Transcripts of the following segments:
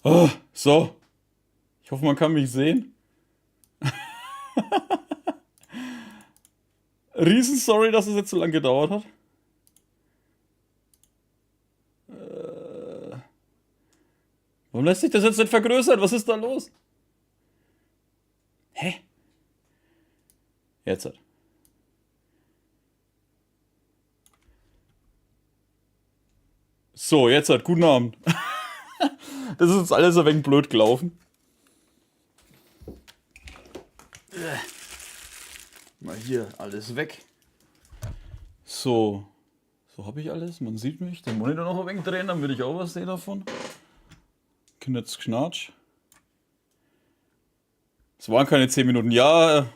Oh, so. Ich hoffe, man kann mich sehen. Riesen-sorry, dass es jetzt so lange gedauert hat. Warum lässt sich das jetzt nicht vergrößern? Was ist da los? Hä? Jetzt halt. So, jetzt halt. Guten Abend. Das ist uns alles ein wenig blöd gelaufen. Mal hier alles weg. So. So habe ich alles. Man sieht mich. Den Monitor noch ein wenig drehen, dann würde ich auch was sehen davon. Knitz, Knatsch. Es waren keine 10 Minuten. Ja,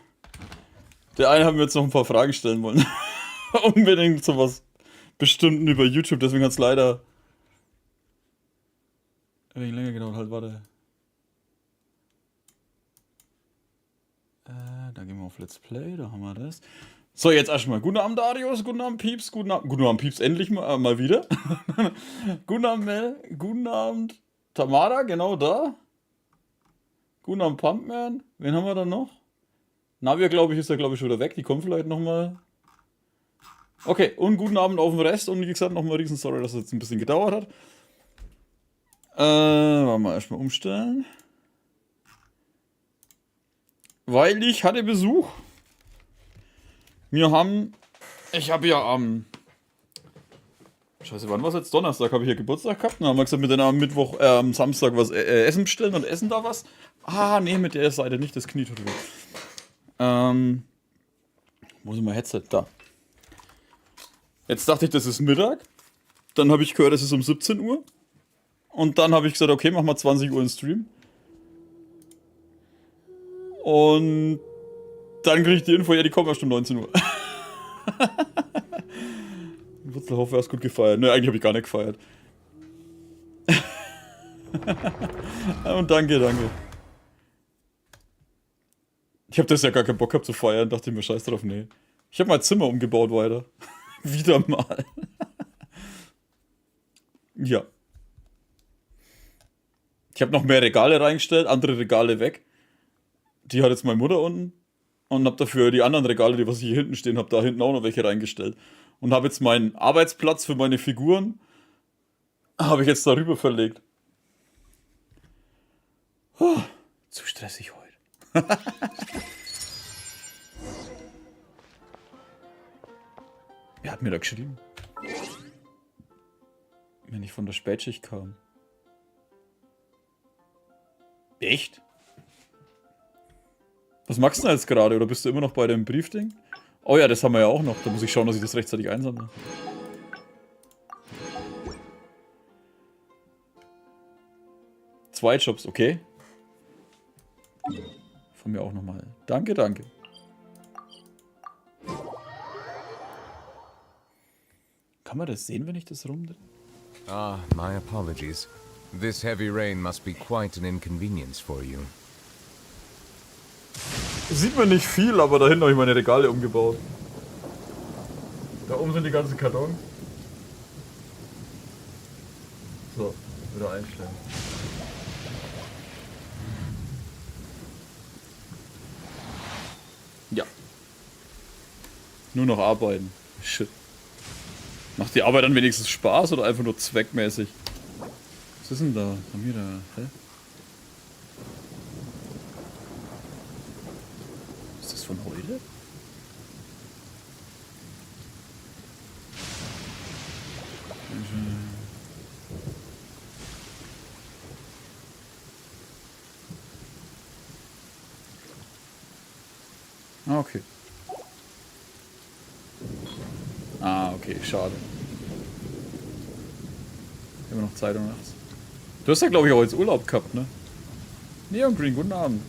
der eine hat mir jetzt noch ein paar Fragen stellen wollen. Unbedingt sowas Bestimmten über YouTube. Deswegen hat es leider ein wenig länger gedauert. Halt, warte. Da gehen wir auf Let's Play. Da haben wir das. So, jetzt erstmal. Guten Abend, Darius. Guten Abend, Pieps. Guten Abend, Pieps. Endlich mal wieder. Guten Abend, Mel. Guten Abend, Tamara. Genau da. Guten Abend, Pumpman. Wen haben wir dann noch? Navia, glaube ich, ist ja, glaube ich, schon wieder weg. Die kommt vielleicht nochmal. Okay, und guten Abend auf den Rest. Und wie gesagt, nochmal riesen sorry, dass es jetzt ein bisschen gedauert hat. Wollen wir erstmal umstellen. Weil ich hatte Besuch. Ich habe ja am... Scheiße, wann war es jetzt? Donnerstag habe ich ja Geburtstag gehabt. Dann haben wir gesagt, mit denen am Samstag was Essen bestellen und essen da was. Ah, nee, mit der Seite nicht, das Knie tut weh. Wo ist mein Headset? Da. Jetzt dachte ich, das ist Mittag. Dann habe ich gehört, es ist um 17 Uhr. Und dann habe ich gesagt, okay, mach mal 20 Uhr in Stream. Und dann kriege ich die Info, ja, die kommen erst um 19 Uhr. Wurzelhoff, du hast gut gefeiert. Ne, eigentlich habe ich gar nicht gefeiert. Und danke. Ich habe das ja gar keinen Bock gehabt zu feiern. Dachte mir, scheiß drauf, nee. Ich habe mein Zimmer umgebaut weiter. Wieder mal. Ja. Ich habe noch mehr Regale reingestellt, andere Regale weg. Die hat jetzt meine Mutter unten. Und habe dafür die anderen Regale, die was hier hinten stehen, habe da hinten auch noch welche reingestellt. Und habe jetzt meinen Arbeitsplatz für meine Figuren, habe ich jetzt darüber verlegt. Oh, zu stressig heute. Wer hat mir da geschrieben? Wenn ich von der Spätschicht kam. Echt? Was machst du denn jetzt gerade? Oder bist du immer noch bei dem Briefding? Oh ja, das haben wir ja auch noch. Da muss ich schauen, dass ich das rechtzeitig einsammle. Zwei Jobs, okay. Von mir auch nochmal. Danke. Kann man das sehen, wenn ich das rumdrehe? Ah, my apologies. This heavy rain must be quite an inconvenience for you. Sieht man nicht viel, aber da hinten habe ich meine Regale umgebaut. Da oben sind die ganzen Kartons. So, wieder einstellen. Ja. Nur noch arbeiten. Shit. Macht die Arbeit dann wenigstens Spaß oder einfach nur zweckmäßig? Was ist denn da? Haben wir da? Hä? Ist das von heute? Ah, okay. Ah, okay, schade. Immer noch Zeitung nachts. Du hast ja, glaube ich, auch jetzt Urlaub gehabt, ne? Neon Green, guten Abend.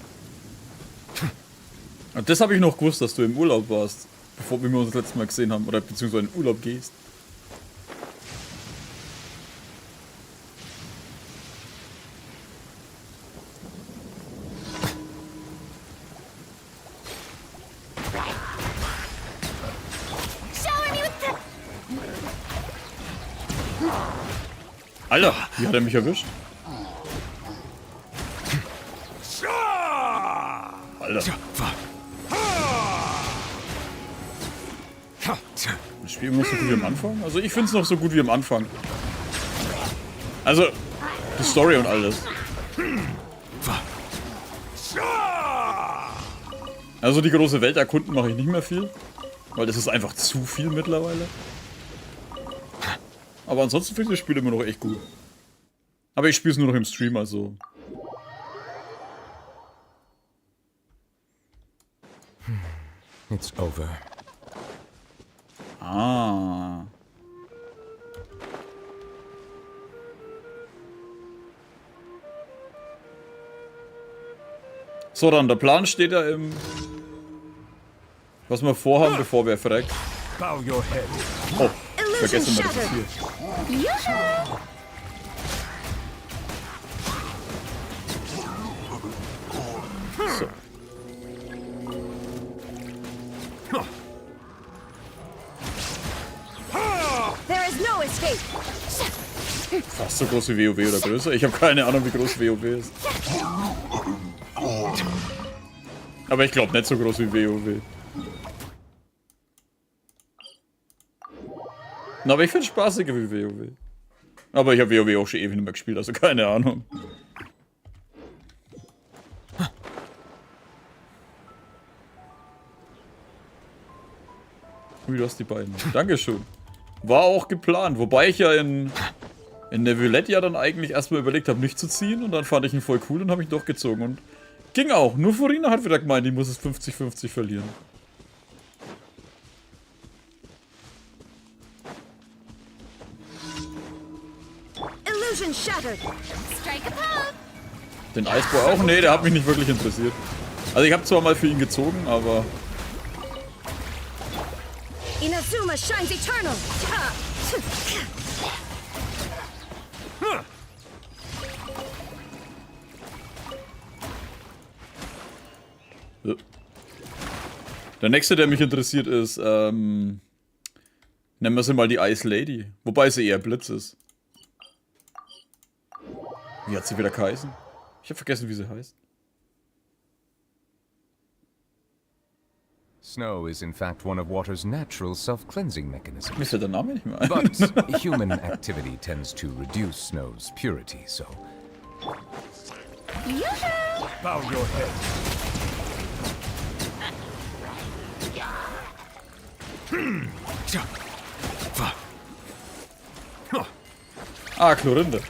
Und das habe ich noch gewusst, dass du im Urlaub warst, bevor wir uns das letzte Mal gesehen haben, oder beziehungsweise in Urlaub gehst. Alter, wie hat er mich erwischt? Alter. Das Spiel immer noch so gut wie am Anfang? Also ich finde es noch so gut wie am Anfang. Also, die Story und alles. Also die große Welt erkunden mache ich nicht mehr viel. Weil das ist einfach zu viel mittlerweile. Aber ansonsten finde ich das Spiel immer noch echt gut. Aber ich spiele es nur noch im Stream, also. It's over. Ah. So, dann, der Plan steht ja im... Was wir vorhaben, bevor wir verreckt. Oh, vergessen wir das ist hier. So. Fast so groß wie WoW oder größer. Ich habe keine Ahnung, wie groß WoW ist. Aber ich glaube nicht so groß wie WoW. Na, aber ich finde es spaßiger wie WoW. Aber ich habe WoW auch schon ewig nicht mehr gespielt, also keine Ahnung. Ui, du hast die beiden. Dankeschön. War auch geplant, wobei ich ja in der Welt ja dann eigentlich erstmal überlegt habe, nicht zu ziehen und dann fand ich ihn voll cool und habe ihn doch gezogen und ging auch. Nur Furina hat wieder gemeint, die muss es 50-50 verlieren. Den Eisboy auch? Nee, der hat mich nicht wirklich interessiert. Also ich habe zwar mal für ihn gezogen, aber... Inazuma shines eternal. Der nächste, der mich interessiert, ist, nennen wir sie mal die Ice Lady. Wobei sie eher Blitz ist. Wie hat sie wieder geheißen? Ich habe vergessen, wie sie heißt. Snow is in fact one of water's natural self-cleansing Mir mechanisms. fällt der Name nicht mehr ein. But human activity tends to reduce snow's purity, so... Bow your head. Ah, Chlorinde.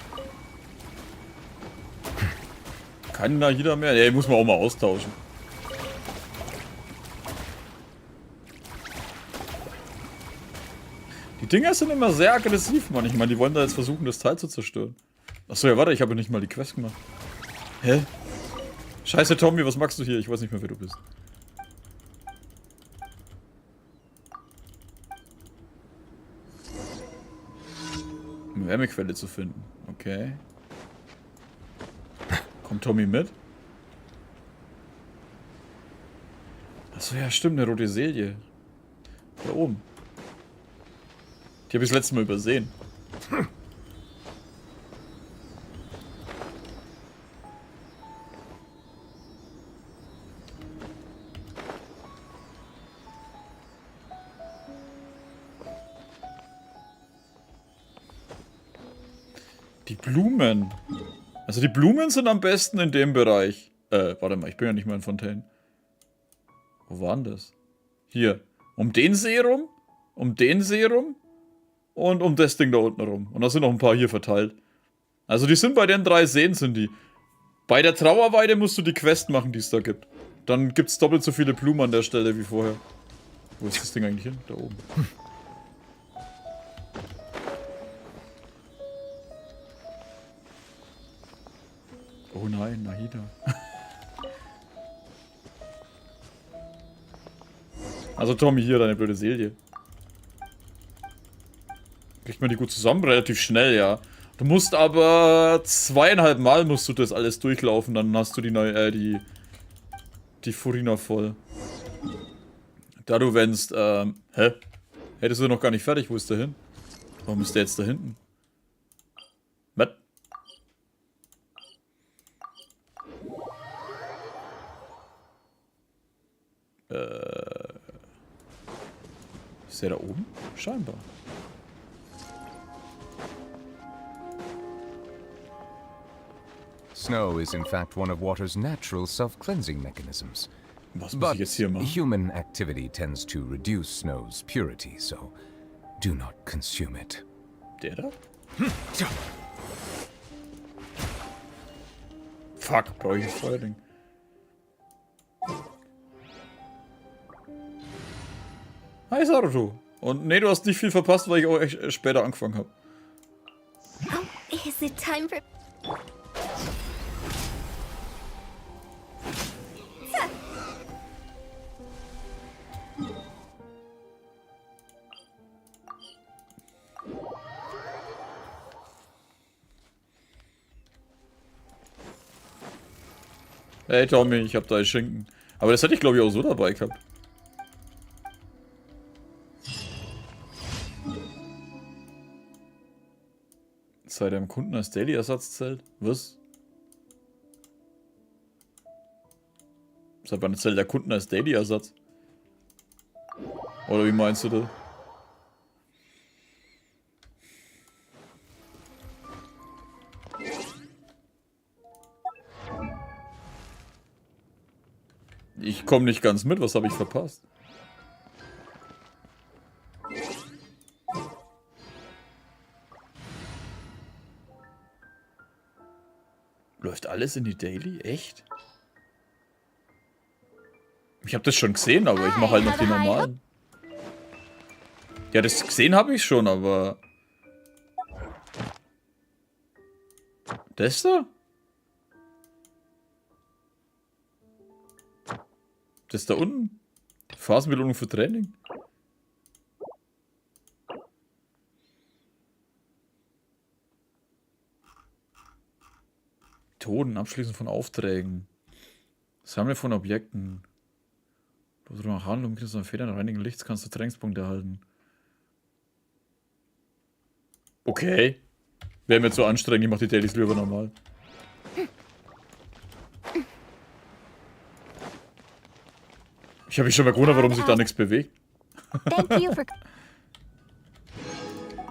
Kein Nahida mehr? Ja, muss man auch mal austauschen. Die Dinger sind immer sehr aggressiv, Mann. Ich meine, die wollen da jetzt versuchen, das Teil zu zerstören. Achso, ja, warte, ich habe nicht mal die Quest gemacht. Hä? Scheiße, Tommy, was machst du hier? Ich weiß nicht mehr, wer du bist. Eine Wärmequelle zu finden. Okay. Kommt Tommy mit? Achso, ja, stimmt, eine rote Selie. Da oben. Die habe ich das letzte Mal übersehen. Die Blumen. Also die Blumen sind am besten in dem Bereich. Warte mal, ich bin ja nicht mal in Fontaine. Wo war denn das? Hier. Um den See rum, um den See rum und um das Ding da unten rum. Und da sind noch ein paar hier verteilt. Also die sind bei den 3 Seen sind die. Bei der Trauerweide musst du die Quest machen, die es da gibt. Dann gibt es doppelt so viele Blumen an der Stelle wie vorher. Wo ist das Ding eigentlich hin? Da oben. Oh nein, Nahida. Also Tommy, hier, deine blöde Selie. Kriegt man die gut zusammen? Relativ schnell, ja. Du musst aber 2,5 Mal musst du das alles durchlaufen, dann hast du die Furina voll. Da du wennst, hä? Hättest du noch gar nicht fertig, wo ist der hin? Warum ist der jetzt da hinten? Was? Ist der da oben? Scheinbar. Snow is in fact one of water's natural self-cleansing mechanisms. Was muss But ich jetzt hier machen? human activity tends to reduce snow's purity, so do not consume it. Der da? Fuck, brauche ich ein Feuerding. Hi Saruto. Und nee, du hast nicht viel verpasst, weil ich auch echt später angefangen habe. Oh, is it time for... Hey Tommy, ich hab da ein Schinken. Aber das hätte ich glaube ich auch so dabei gehabt. Sei deinem Kunden als Daily-Ersatzzelt? Was? Sei bei einer Zelt der Kunden als Daily-Ersatz? Oder wie meinst du das? Ich komme nicht ganz mit, was habe ich verpasst? Läuft alles in die Daily? Echt? Ich habe das schon gesehen, aber ich mache halt noch die normalen. Ja, das gesehen habe ich schon, aber... Das da? Das da unten? Phasenbelohnung für Training. Methoden, Abschließen von Aufträgen. Sammeln von Objekten. Du nach Handlung mit so Federn reinigen Lichts kannst du Trainingspunkte erhalten. Okay. Wäre mir zu anstrengend, ich mach die Dailies lieber normal. Ich habe mich schon mal gewundert, warum sich da nichts bewegt. Thank you for...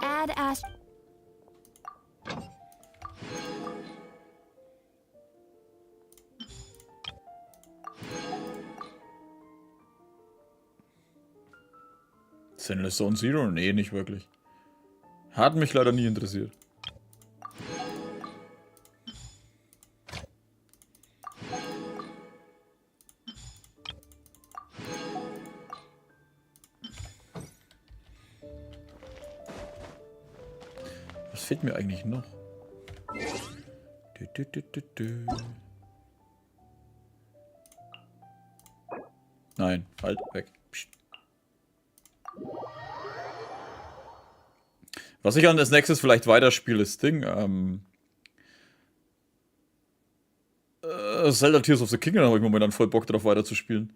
Add as... Zenless Zone Zero? Nee, nicht wirklich. Hat mich leider nie interessiert. Was fehlt mir eigentlich noch? Nein, halt, weg. Psst. Was ich als nächstes vielleicht weiterspiele, ist Ding. Zelda Tears of the Kingdom habe ich momentan voll Bock drauf weiterzuspielen.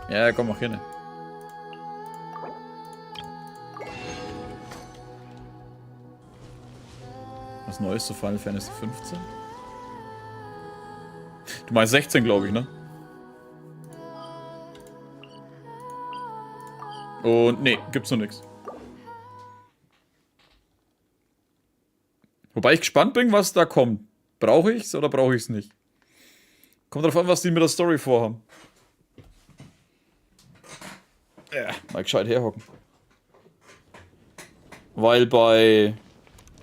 Ja, komm, mach hin. Was Neues zu Final Fantasy 15? Du meinst 16, glaube ich, ne? Und nee, gibt's noch nichts. Wobei ich gespannt bin, was da kommt. Brauche ich's oder brauche ich's nicht? Kommt drauf an, was die mit der Story vorhaben. Ja, mal gescheit herhocken. Weil bei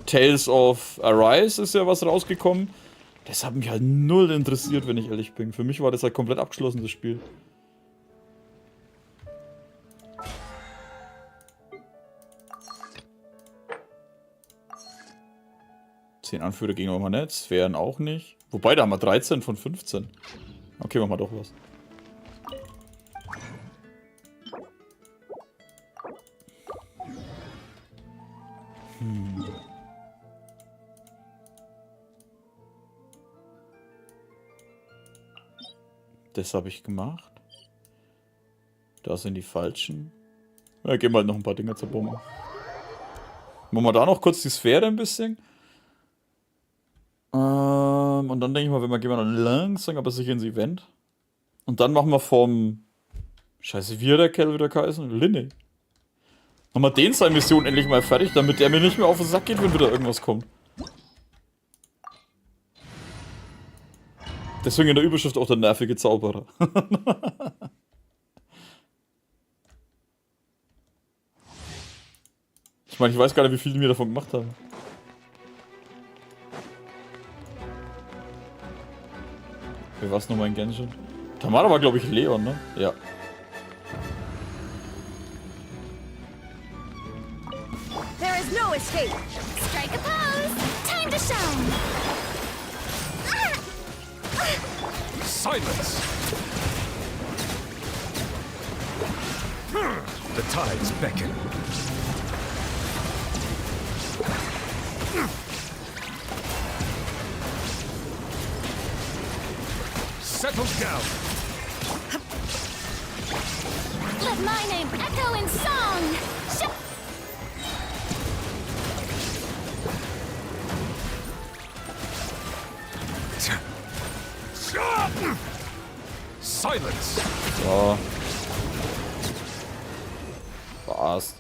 Tales of Arise ist ja was rausgekommen. Das hat mich halt null interessiert, wenn ich ehrlich bin. Für mich war das halt komplett abgeschlossen, das Spiel. Zehn Anführer gegen wir nicht, Sphären auch nicht. Wobei, da haben wir 13 von 15. Okay, machen wir doch was. Das habe ich gemacht. Da sind die falschen. Ja, gehen wir halt noch ein paar Dinge zur Bombe. Machen wir da noch kurz die Sphäre ein bisschen. Und dann denke ich mal, wenn wir gehen wir noch langsam, aber sicher ins Event. Und dann machen wir vom... Scheiße, wie hat der Kerl wieder geheißen? Linne. Machen wir den seine Mission endlich mal fertig, damit der mir nicht mehr auf den Sack geht, wenn wieder irgendwas kommt. Deswegen in der Überschrift auch der nervige Zauberer. Ich meine, ich weiß gar nicht, wie viel die mir davon gemacht haben. Wer war's nochmal in Genshin? Tamara war, glaube ich, Leon, ne? Ja. There is no escape. Strike a pose. Time to shine. Silence! The tides beckon. Settle down. Let my name echo in song. Silence! So. Was?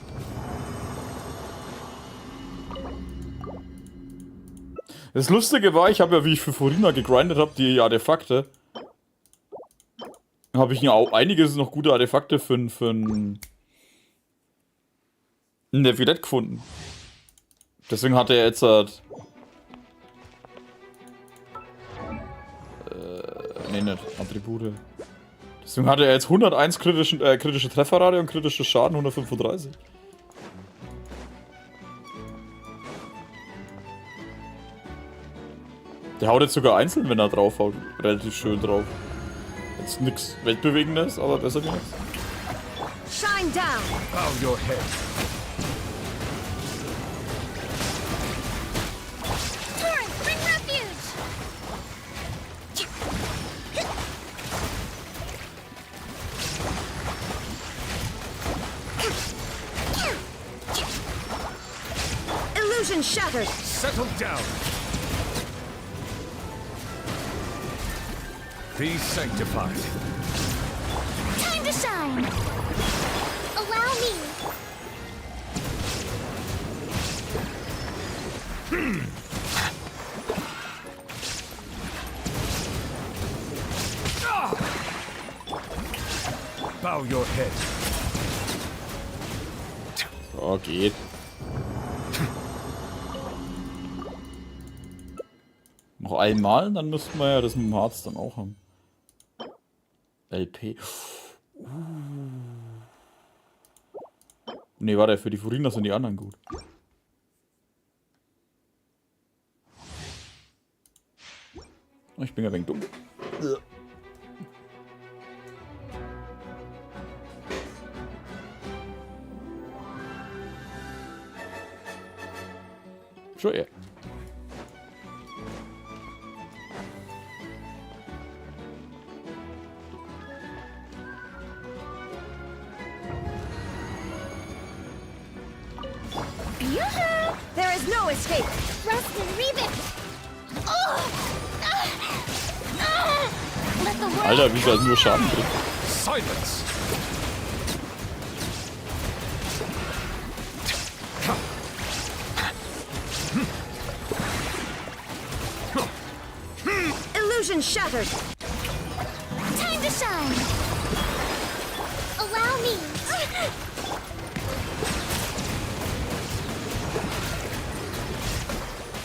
Das Lustige war, ich habe ja, wie ich für Furina gegrindet habe, die Artefakte, habe ich ja auch einiges noch gute Artefakte für ein Nervige gefunden. Deswegen hat er jetzt halt... nee, nicht. Attribute. Deswegen hat er jetzt 101 kritische Trefferrate und kritische Schaden 135. Der haut jetzt sogar einzeln, wenn er drauf haut. Relativ schön drauf. Jetzt nichts Weltbewegendes, aber besser wie nichts. Shine down. Bow your head. Turn, bring refuge. Illusion shattered. Settle down. Be sanctified. Time to shine. Allow me. Bow your head. So, geht. Noch einmal, dann müssten wir ja das mit dem Harz dann auch haben. LP. Ne, warte, für die Furina sind die anderen gut. Ich bin ja ein wenig dumm. Schon eher. There is no escape. Rest and read it. Oh! Let the world Alter, wie soll nur Schaden kriegen? Silence! Illusion shattered. Time to shine. Allow me.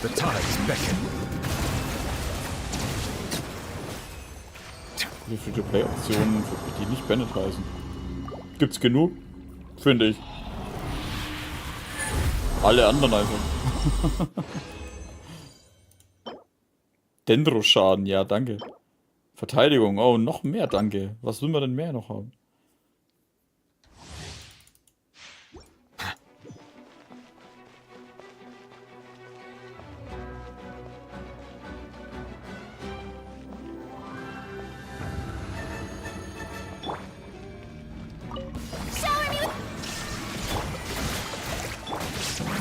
The tides beckon. Wie viele Play-Optionen, die nicht Bennett heißen? Gibt's genug? Finde ich. Alle anderen einfach. Dendro-Schaden, ja, danke. Verteidigung, oh, noch mehr, danke. Was will man denn mehr noch haben?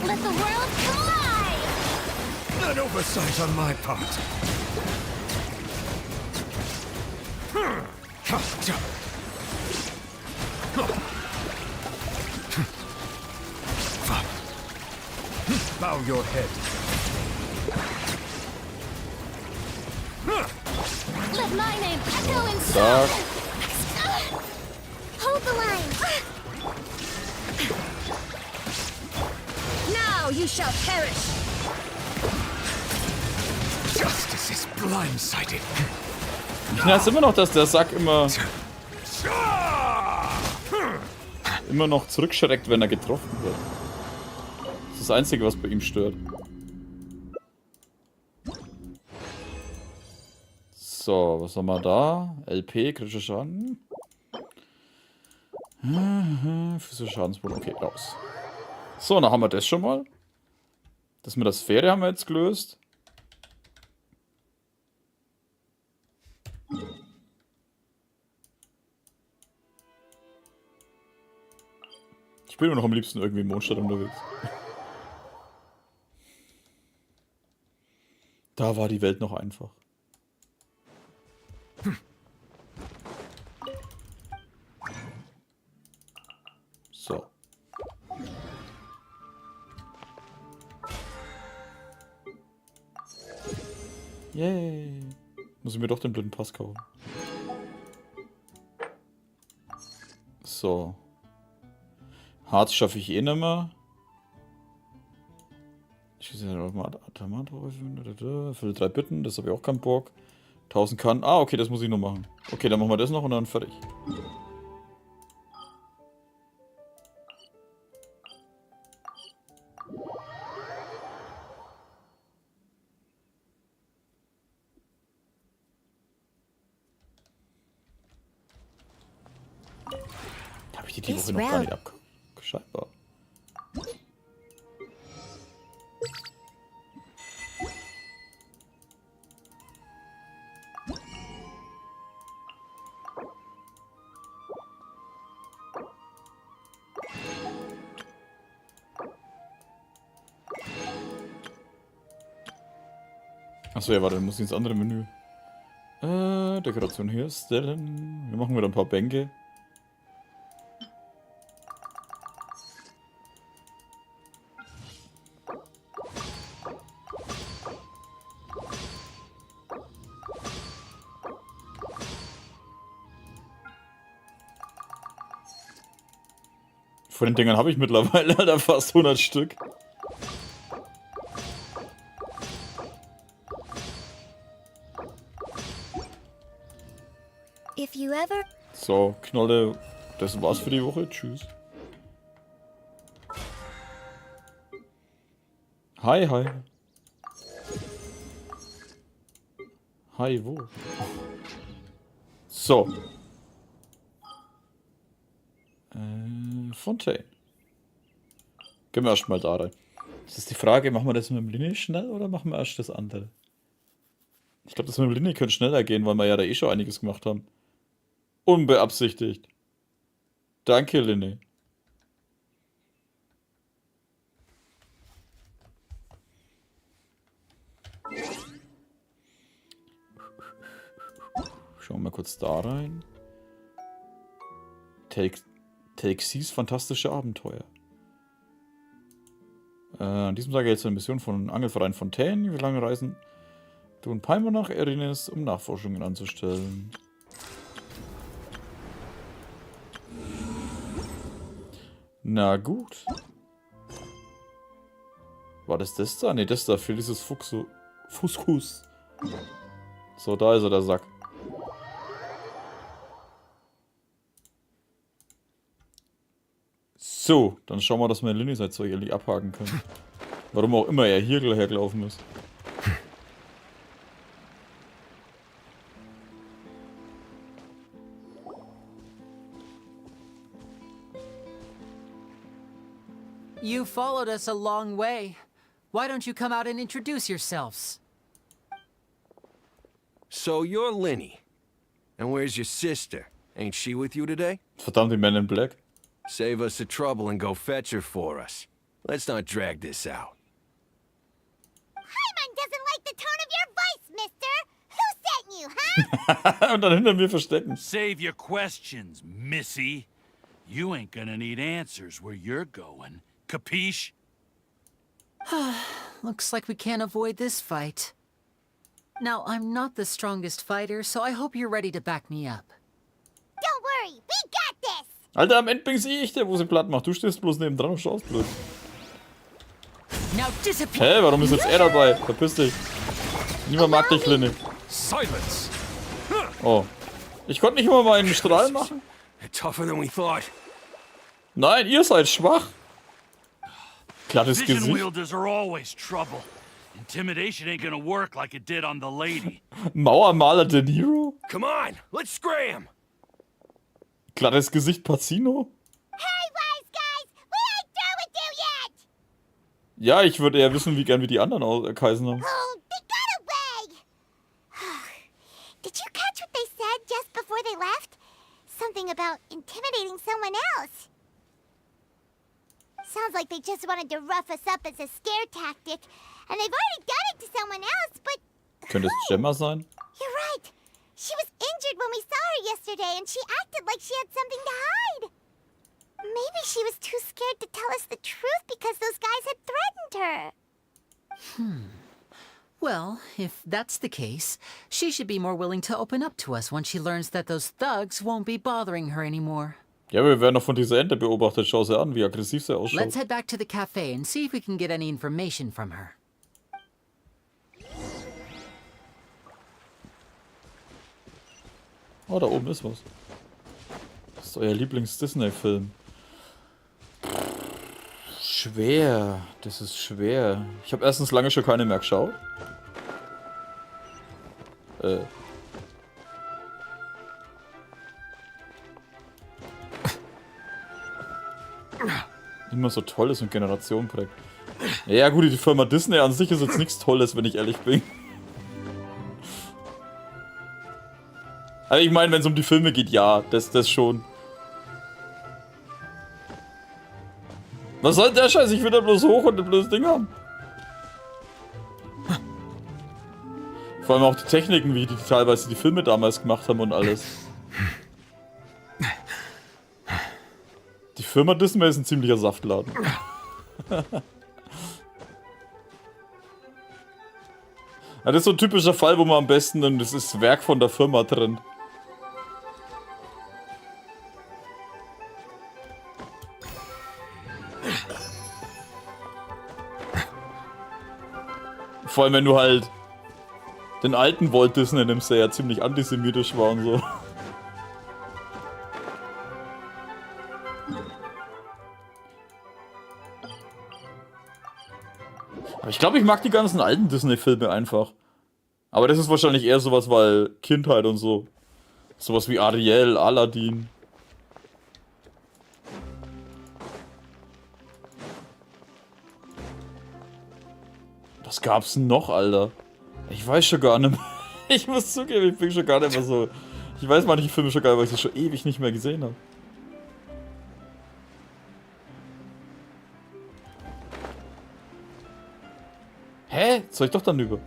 Let the world collide! An oversight on my part. Bow your head. Let my name echo in Stark. sound! Hold the line! Now you shall perish! Justice is blindsided. Ich weiß immer noch, dass der Sack immer noch zurückschreckt, wenn er getroffen wird. Das ist das Einzige, was bei ihm stört. So, was haben wir da? LP, kritischer Schaden. Physischer Schadensboden, okay, raus. So, dann haben wir das schon mal. Das mit der Sphäre haben wir jetzt gelöst. Ich bin immer noch am liebsten irgendwie im Mondstadt unterwegs. Da war die Welt noch einfach. So. Yay. Muss ich mir doch den blinden Pass kaufen. So. Harz schaffe ich eh nicht mehr. Ich weiß nicht, für 3 Bitten, das habe ich auch keinen Bock. 1000 kann. Ah, okay, das muss ich nur machen. Okay, dann machen wir das noch und dann fertig. Habe ich die Woche noch gar nicht abgeschaltet? Achso, ja, warte, dann muss ich ins andere Menü. Dekoration herstellen. Wir machen wieder ein paar Bänke. Von den Dingern habe ich mittlerweile Alter, fast 100 Stück. If you ever... So, Knolle, das war's für die Woche. Tschüss. Hi, hi. Hi, wo? So. Fontaine. Gehen wir erstmal da rein. Das ist die Frage, machen wir das mit dem Linie schnell oder machen wir erst das andere? Ich glaube, das mit dem Linie könnte schneller gehen, weil wir ja da eh schon einiges gemacht haben. Unbeabsichtigt. Danke, Linie. Schauen wir mal kurz da rein. Episches Fantasieabenteuer. An diesem Tag jetzt eine Mission von Angelverein Fontaine. Wie lange reisen du und Palmer nach Erlebe, um Nachforschungen anzustellen? Na gut. War das da? Ne, das da für dieses Fuskus. So, da ist er, der Sack. So, dann schauen wir, dass wir den Linie-Zeug ehrlich abhaken können. Warum auch immer er hier hergelaufen ist. You followed us a long way. Why don't you come out and introduce yourselves? So you're Linny. And where's your sister? Ain't she with you today? Verdammt, die Men in Black. Save us the trouble and go fetch her for us. Let's not drag this out. Paimon doesn't like the tone of your voice, mister. Who sent you, huh? Und dann hinter mir verstecken. Save your questions, missy. You ain't gonna need answers where you're going. Capiche? Looks like we can't avoid this fight. Now, I'm not the strongest fighter, so I hope you're ready to back me up. Don't worry, we got this. Alter, am Ende bin ich der, wo sie platt macht. Du stehst bloß nebendran und schaust blöd. Now disappear. Hä, warum ist jetzt er dabei? Verpiss dich. Niemand mag dich, Linne. Silence! Oh. Ich konnte nicht mal meinen Strahl machen? Tougher than we thought. Nein, ihr seid schwach. Glattes Vision Gesicht. wielders are always trouble. Intimidation ain't gonna work like it did on the lady. Mauermaler De Niro. Come on, let's scram! Glattes Gesicht Pacino. Hey, wise guys, we ain't through with you yet. Ja, ich würde eher wissen, wie gern wir die anderen heißen haben. Oh, they got away. Did you catch what they said just before they left? Something about intimidating someone else. Sounds like they just wanted to rough us up as a scare tactic, and they've already done it to someone else, but Könnte es who? Gemma sein? You're right. She was injured when we saw her yesterday, and she acted like she had something to hide. Maybe she was too scared to tell us the truth because those guys had threatened her. Well, if that's the case, she should be more willing to open up to us once she learns that those thugs won't be bothering her anymore. Ja, wir werden doch von dieser Ente beobachtet. Schau sie an, wie aggressiv sie ausschaut. Let's head back to the cafe and see if we can get any information from her. Oh, da oben ist was. Das ist euer Lieblings-Disney-Film. Schwer. Das ist schwer. Ich habe erstens lange schon keine mehr geschaut. Immer so toll ist und Generation prägt. Ja gut, die Firma Disney an sich ist jetzt nichts Tolles, wenn ich ehrlich bin. Also ich meine, wenn es um die Filme geht, ja, das schon. Was soll der Scheiß? Ich will da bloß hoch und ein blödes Ding haben. Vor allem auch die Techniken, wie die teilweise die Filme damals gemacht haben und alles. Die Firma Disney ist ein ziemlicher Saftladen. Das ist so ein typischer Fall, wo man am besten, das ist Werk von der Firma drin. Vor allem, wenn du halt den alten Walt Disney nimmst, der ja ziemlich antisemitisch war und so. Aber ich glaube, ich mag die ganzen alten Disney-Filme einfach. Aber das ist wahrscheinlich eher sowas, weil Kindheit und so. Sowas wie Ariel, Aladdin. Was gab's denn noch, Alter? Ich weiß schon gar nicht mehr. Ich muss zugeben, ich bin schon gar nicht mehr so. Ich weiß manche Filme schon gar nicht, weil ich sie schon ewig nicht mehr gesehen habe. Hä? Soll ich doch dann über?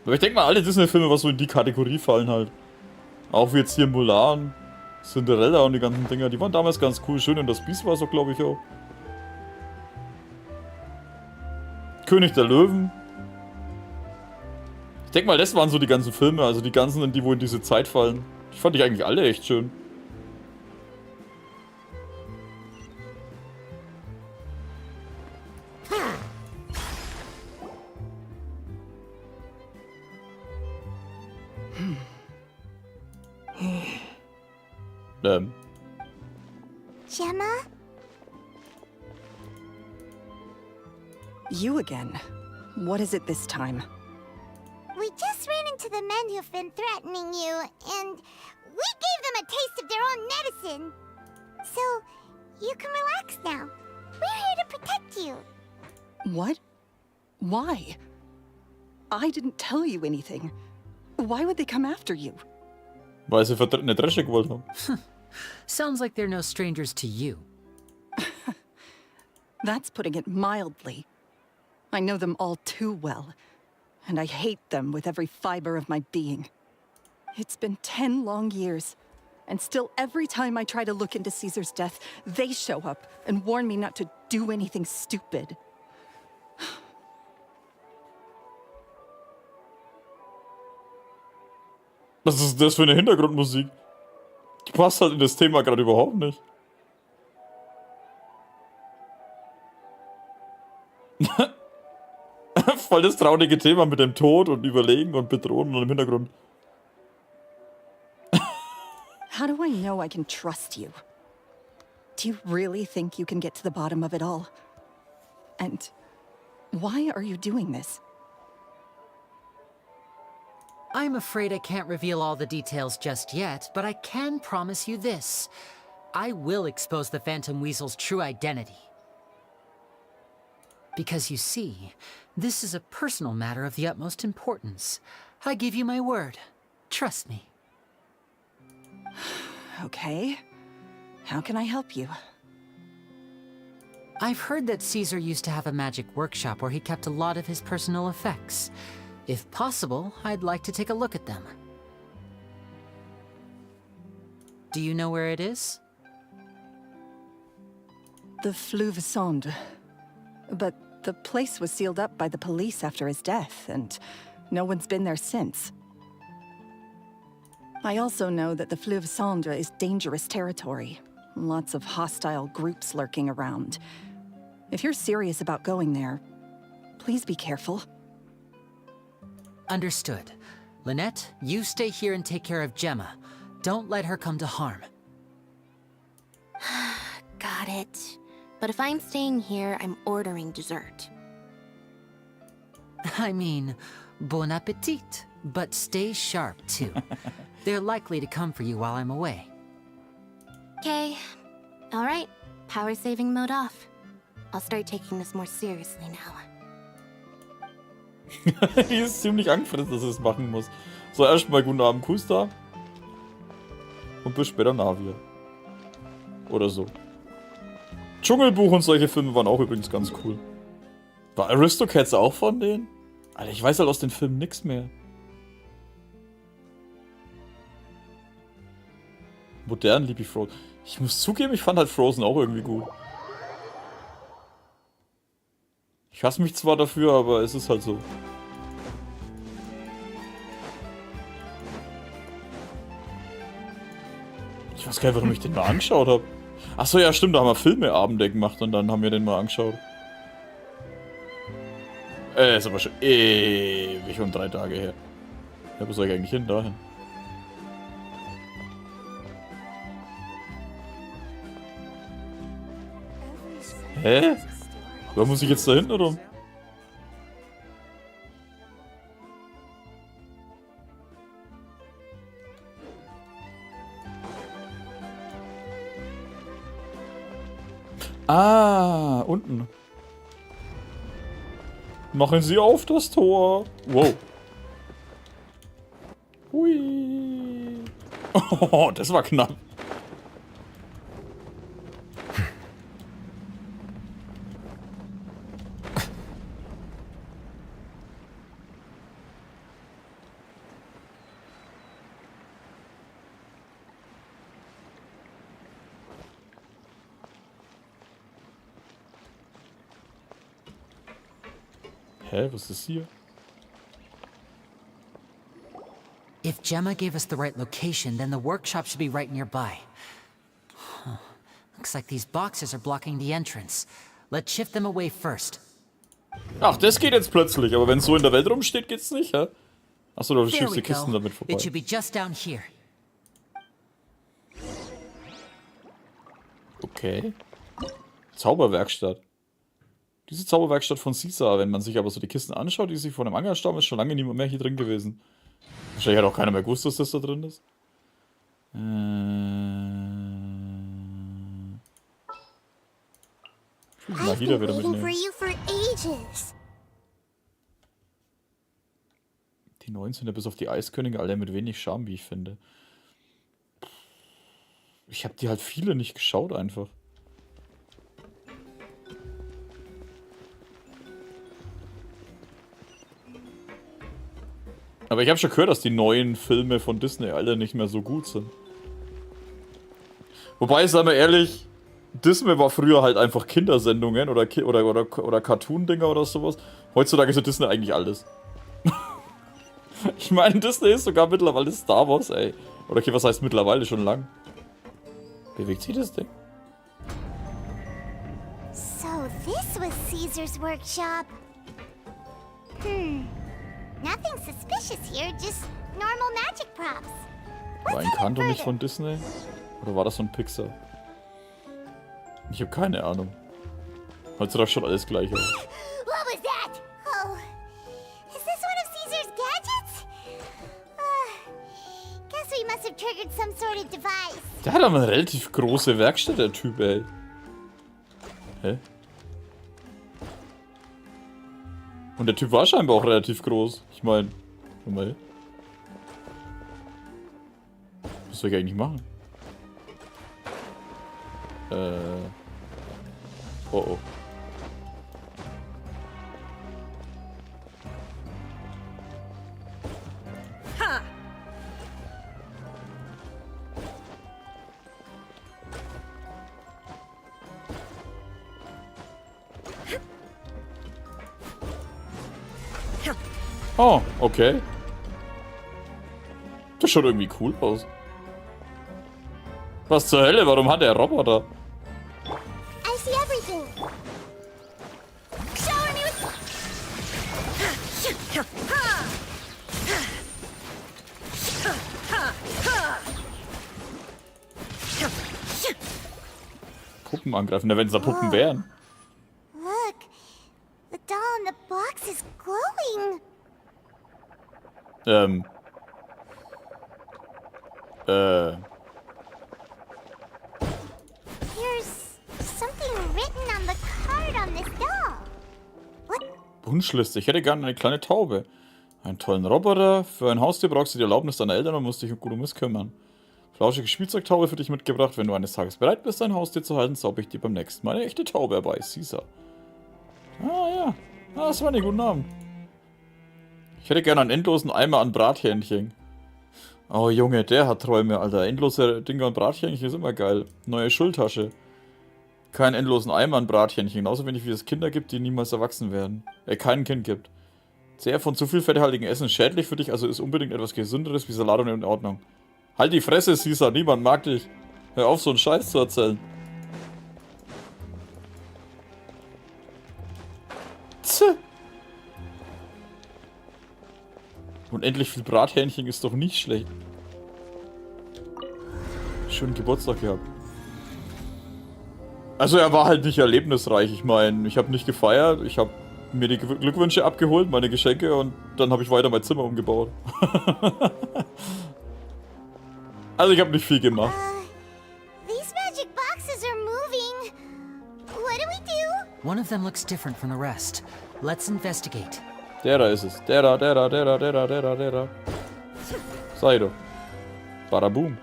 Aber ich denke mal, alle Disney-Filme, was so in die Kategorie fallen halt. Auch wie jetzt hier Mulan, Cinderella und die ganzen Dinger, die waren damals ganz cool. Schön und das Biest war so, glaube ich, auch. König der Löwen. Ich denke mal, das waren so die ganzen Filme, also die ganzen, die wo in diese Zeit fallen. Die fand ich eigentlich alle echt schön. Gemma? You again. What is it this time? We just ran into the men who've been threatening you, and we gave them a taste of their own medicine. So, you can relax now. We're here to protect you. What? Why? I didn't tell you anything. Why would they come after you? Weil sie eine Dresche gewollt haben. Sounds like they're no strangers to you. That's putting it mildly. I know them all too well, and I hate them with every fiber of my being. It's been 10 long years, and still every time I try to look into Caesar's death, they show up and warn me not to do anything stupid. Was ist das für eine Hintergrundmusik? Die passt halt in das Thema gerade überhaupt nicht. Voll das traurige Thema mit dem Tod und Überlegen und Bedrohen und im Hintergrund. How do I know I can trust you? Do you really think you can get to the bottom of it all? And why are you doing this? I'm afraid I can't reveal all the details just yet, but I can promise you this. I will expose the Phantom Weasel's true identity. Because you see, this is a personal matter of the utmost importance. I give you my word. Trust me. Okay. How can I help you? I've heard that Caesar used to have a magic workshop where he kept a lot of his personal effects. If possible, I'd like to take a look at them. Do you know where it is? The Fleuve Sonde. But the place was sealed up by the police after his death, and no one's been there since. I also know that the Fleuve Sonde is dangerous territory. Lots of hostile groups lurking around. If you're serious about going there, please be careful. Understood. Lynette, you stay here and take care of Gemma. Don't let her come to harm. Got it. But if I'm staying here, I'm ordering dessert. I mean, bon appetit. But stay sharp, too. They're likely to come for you while I'm away. Okay. Alright. Power saving mode off. I'll start taking this more seriously now. Die ist ziemlich angefressen, dass sie es machen muss. So, erstmal guten Abend, Kusta. Und bis später Navia. Oder so. Dschungelbuch und solche Filme waren auch übrigens ganz cool. War Aristocats auch von denen? Alter, ich weiß halt aus den Filmen nichts mehr. Modern liebe ich Frozen. Ich muss zugeben, ich fand halt Frozen auch irgendwie gut. Ich hasse mich zwar dafür, aber es ist halt so. Ich weiß gar nicht, warum ich den mal angeschaut habe. Achso, ja stimmt, da haben wir Filmeabende gemacht und dann haben wir den mal angeschaut. Ist aber schon ewig und 3 Tage her. Ja, wo soll ich eigentlich hin? Dahin. Hä? Wo muss ich jetzt da hin, oder? Ah, unten. Machen Sie auf das Tor. Wow. Hui. Oh, das war knapp. Hä, was ist hier? If Gemma gave us the right location, then the workshop should be right nearby. Huh. Looks like these boxes are blocking the entrance. Let's shift them away first. Ach, das geht jetzt plötzlich, aber wenn es so in der Welt rumsteht, geht's nicht, hä? Achso, du There schiebst we die Kisten go. damit vorbei. It should be just down here. Okay. Zauberwerkstatt. Diese Zauberwerkstatt von Caesar, wenn man sich aber so die Kisten anschaut, die sich von dem Angelstamm ist, schon lange niemand mehr hier drin gewesen. Wahrscheinlich hat auch keiner mehr gewusst, dass das da drin ist. Ich will mal wieder mitnehmen. Die 19 bis auf die Eiskönige, alle mit wenig Charme, wie ich finde. Ich habe die halt viele nicht geschaut einfach. Aber ich habe schon gehört, dass die neuen Filme von Disney alle nicht mehr so gut sind. Wobei, sagen wir ehrlich, Disney war früher halt einfach Kindersendungen oder Cartoon-Dinger oder sowas. Heutzutage ist ja Disney eigentlich alles. Ich meine, Disney ist sogar mittlerweile Star Wars, ey. Oder okay, was heißt mittlerweile? Schon lang. Bewegt sich das Ding? So this was Caesar's workshop. Nothing suspicious here, just normal magic props. War ein Kanto nicht von Disney? Oder war das von Pixar? Ich habe keine Ahnung. Heutzutage schaut alles gleich aus. What was that? Oh, is this one of Caesar's gadgets? Guess we must have triggered some sort of device. Der hat aber eine relativ große Werkstatt, der Typ, ey. Hä? Und der Typ war scheinbar auch relativ groß. Ich meine, mal. Was soll ich eigentlich machen? Oh oh. Oh, okay. Das schaut irgendwie cool aus. Was zur Hölle? Warum hat der Roboter? I see everything. Shower me with... Puppen angreifen, wenn es da Puppen wären. Look, the doll in the box is glowing. There's something written on the card on this doll. What? Wunschliste. Ich hätte gerne eine kleine Taube. Einen tollen Roboter. Für ein Haustier brauchst du die Erlaubnis deiner Eltern und musst dich gut um es kümmern. Flauschige Spielzeugtaube für dich mitgebracht. Wenn du eines Tages bereit bist, ein Haustier zu halten, zauber ich dir beim nächsten Mal eine echte Taube herbei. Caesar. Ah ja. Ah, das war ein guter Name. Ich hätte gerne einen endlosen Eimer an Brathähnchen. Oh Junge, der hat Träume, Alter. Endlose Dinger an Brathähnchen ist immer geil. Neue Schultasche. Keinen endlosen Eimer an Brathähnchen. Genauso wenig wie es Kinder gibt, die niemals erwachsen werden. Kein Kind gibt. Sehr von zu viel fetthaltigem Essen ist schädlich für dich, also ist unbedingt etwas Gesünderes wie Salat und in Ordnung. Halt die Fresse, Caesar. Niemand mag dich. Hör auf, so einen Scheiß zu erzählen. Tse. Unendlich viel Brathähnchen ist doch nicht schlecht. Schönen Geburtstag gehabt. Also er war halt nicht erlebnisreich. Ich meine, ich habe nicht gefeiert. Ich habe mir die Glückwünsche abgeholt, meine Geschenke und dann habe ich weiter mein Zimmer umgebaut. Also ich habe nicht viel gemacht. These magic boxes are moving. What do we do? One of them looks different from the rest. Let's investigate. Der da ist es. Der da. Sei doch. Badaboom.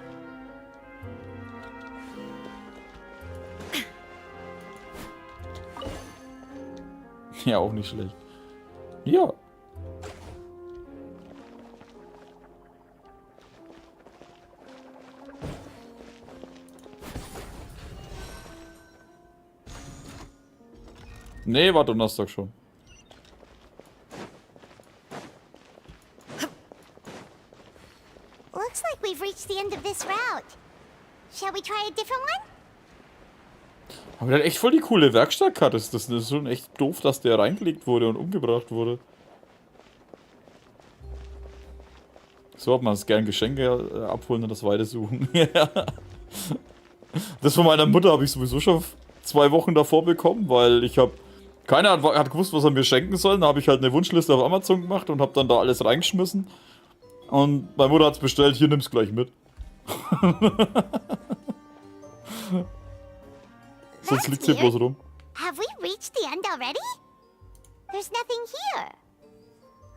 Ja, auch nicht schlecht. Ja. Nee, war Donnerstag schon. Looks like we've reached the end of this route. Shall we try a different one? Aber der hat echt voll die coole Werkstatt gehabt. Das ist schon echt doof, dass der reingelegt wurde und umgebracht wurde. So hat man es gern Geschenke abholen und das weitersuchen. Das von meiner Mutter habe ich sowieso schon 2 Wochen davor bekommen, weil ich habe... Keiner hat gewusst, was er mir schenken soll. Da habe ich halt eine Wunschliste auf Amazon gemacht und habe dann da alles reingeschmissen. Und meine Mutter hat es bestellt, hier nimm's gleich mit. Sonst liegt hier bloß rum. Have we reached the end already? There's nothing here.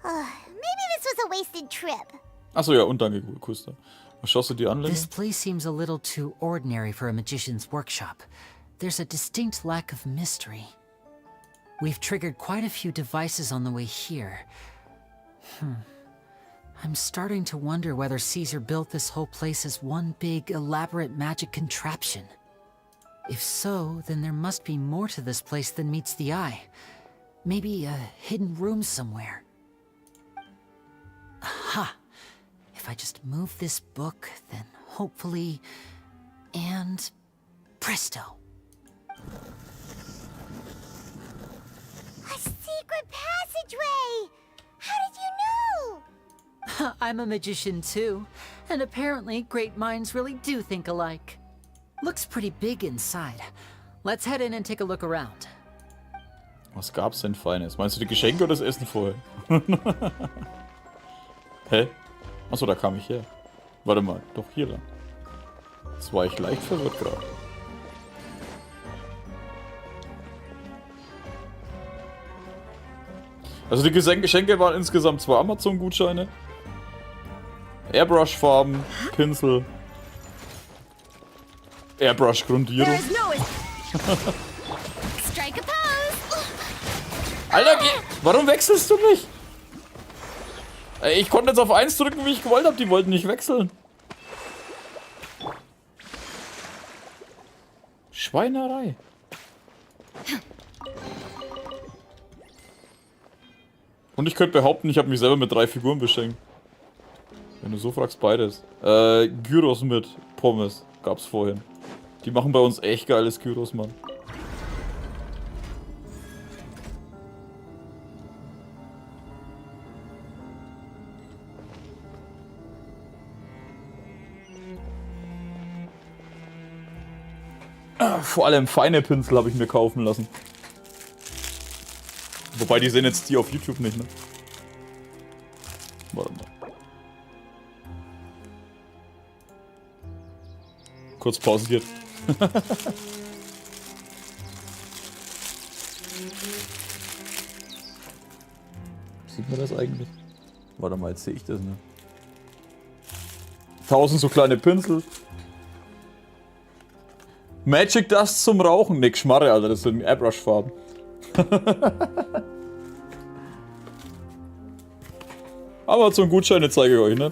Maybe this was a wasted trip. Achso, ja, und danke, Kuster. Was schaust du dir an, Lenny? This place seems a little too ordinary for a magician's workshop. There's a distinct lack of mystery. We've triggered quite a few devices on the way here. I'm starting to wonder whether Caesar built this whole place as one big, elaborate magic contraption. If so, then there must be more to this place than meets the eye. Maybe a hidden room somewhere. Aha! If I just move this book, then hopefully... And... presto! A secret passageway! How did you know? I'm a magician too, and apparently great minds really do think alike. Looks pretty big inside. Let's head in and take a look around. Was gab's denn Feines? Meinst du die Geschenke oder das Essen vorher? Hä? Achso, da kam ich her. Warte mal, doch hier lang. Jetzt war ich leicht verwirrt gerade. Also die Geschenke waren insgesamt 2 Amazon-Gutscheine. Airbrush-Farben, Pinsel. Airbrush-Grundierung. Strike a pose! Alter, warum wechselst du nicht? Ey, ich konnte jetzt auf 1 drücken, wie ich gewollt habe. Die wollten nicht wechseln. Schweinerei. Und ich könnte behaupten, ich habe mich selber mit 3 Figuren beschenkt. Wenn du so fragst, beides. Gyros mit Pommes gab's vorhin. Die machen bei uns echt geiles Gyros, Mann. Vor allem feine Pinsel habe ich mir kaufen lassen. Wobei, die sehen jetzt die auf YouTube nicht, ne? Warte mal. Kurz pausiert. Sieht man das eigentlich? Warte mal, jetzt sehe ich das, ne? 1000 so kleine Pinsel. Magic Dust zum Rauchen. Ne, Schmarre, Alter, das sind Airbrush-Farben. Aber so ein Gutscheine zeige ich euch, ne?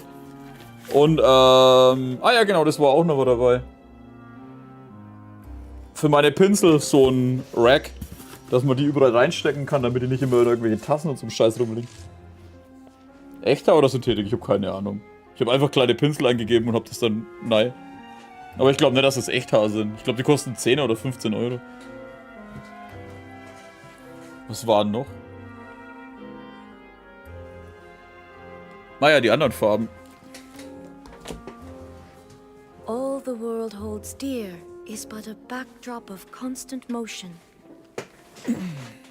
Und, ah ja, genau, das war auch noch dabei. Für meine Pinsel so ein Rack, dass man die überall reinstecken kann, damit die nicht immer in irgendwelche Tassen und so einem Scheiß rumliegen. Echter oder Synthetik? Ich habe keine Ahnung. Ich habe einfach kleine Pinsel eingegeben und habe das dann... Nein. Aber ich glaube nicht, dass das Echthaar sind. Ich glaube, die kosten 10 oder 15 Euro. Was waren noch? Naja, die anderen Farben. All the world holds dear is but a backdrop of constant motion.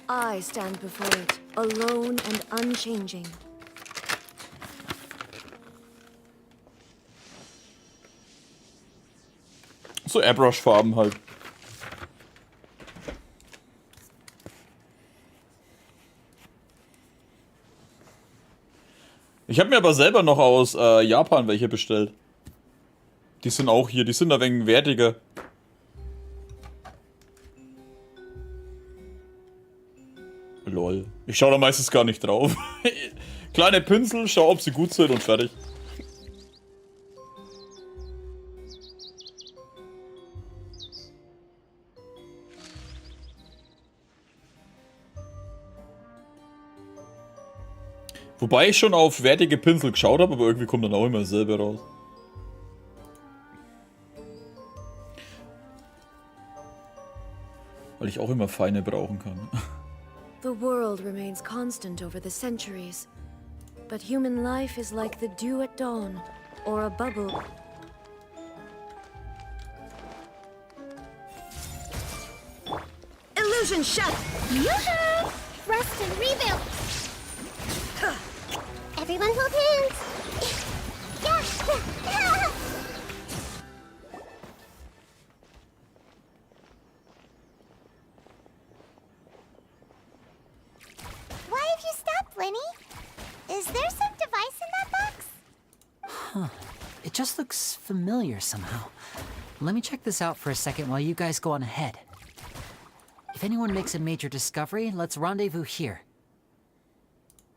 I stand before it, alone and unchanging. So Airbrush-Farben halt. Ich habe mir aber selber noch aus Japan welche bestellt. Die sind auch hier, die sind ein wenig wertiger. Lol. Ich schaue da meistens gar nicht drauf. Kleine Pinsel, schau, ob sie gut sind und fertig. Wobei ich schon auf wertige Pinsel geschaut habe, aber irgendwie kommt dann auch immer dasselbe raus. Weil ich auch immer feine brauchen kann. The world remains constant over the centuries, but human life is like the dew at dawn, or a bubble. Illusion shut! Yoo-hoo! Rest and rebuild! Everyone hold hands! Yeah! Why have you stopped, Lenny? Is there some device in that box? Huh. It just looks familiar somehow. Let me check this out for a second while you guys go on ahead. If anyone makes a major discovery, let's rendezvous here.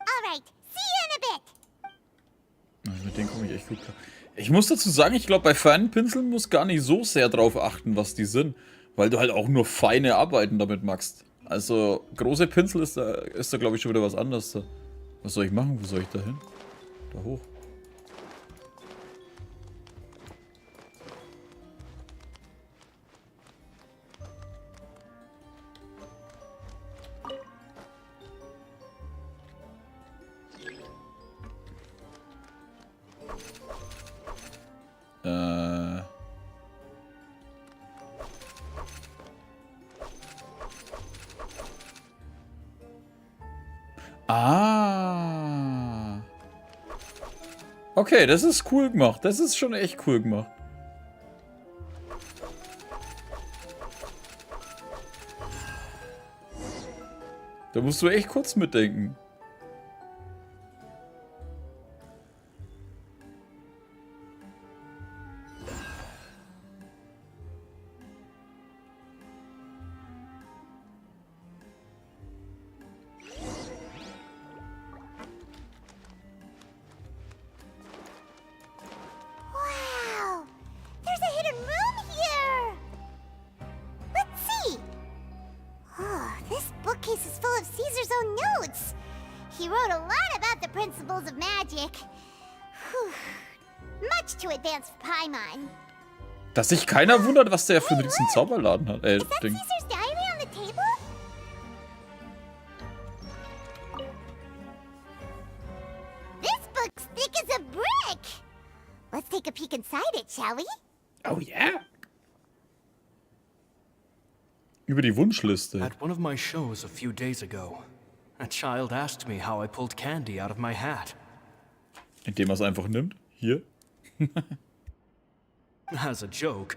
All right, see you in a bit. komme ich echt gut klar. Ich muss dazu sagen, ich glaube, bei feinen Pinseln muss gar nicht so sehr drauf achten, was die sind. Weil du halt auch nur feine Arbeiten damit machst. Also, große Pinsel ist da glaube ich, schon wieder was anderes. Was soll ich machen? Wo soll ich da hin? Da hoch. Ah. Okay, das ist cool gemacht. Das ist schon echt cool gemacht. Da musst du echt kurz mitdenken. Wow! There's a hidden room here! Let's see! Oh, this bookcase is full of Caesar's own notes. He wrote a lot about the principles of magic. Whew. Much too advanced for Paimon. Dass sich keiner wundert, was der für einen riesen Zauberladen hat. Is that Ding. Caesar's diary on the table? This book's thick as a brick! Let's take a peek inside it, shall we? Oh yeah. Über die Wunschliste. At one of my shows a few days ago, a child asked me how I pulled candy out of my hat. Indem er es einfach nimmt. Hier. As a joke,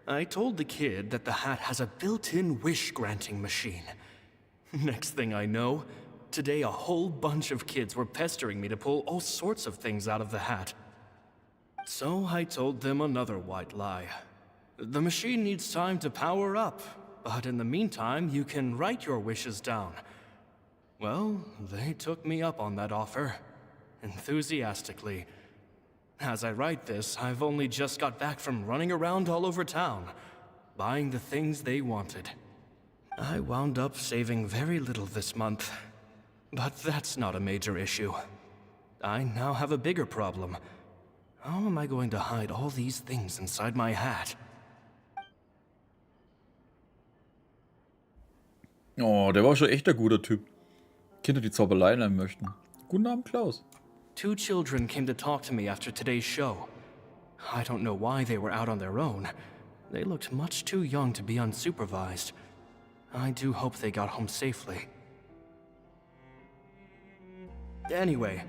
I told the kid that the hat has a built-in wish-granting machine. Next thing I know, today a whole bunch of kids were pestering me to pull all sorts of things out of the hat. So I told them another white lie. The machine needs time to power up, but in the meantime, you can write your wishes down. Well, they took me up on that offer, enthusiastically. As I write this, I've only just got back from running around all over town, buying the things they wanted. I wound up saving very little this month, but that's not a major issue. I now have a bigger problem. How am I going to hide all these things inside my hat? Oh, der war schon echt ein guter Typ. Kinder, die Zauberei lernen möchten. Guten Abend, Klaus. 2 children came to talk to me after today's show. I don't know why they were out on their own. They looked much too young to be unsupervised. I do hope they got home safely. Anyway,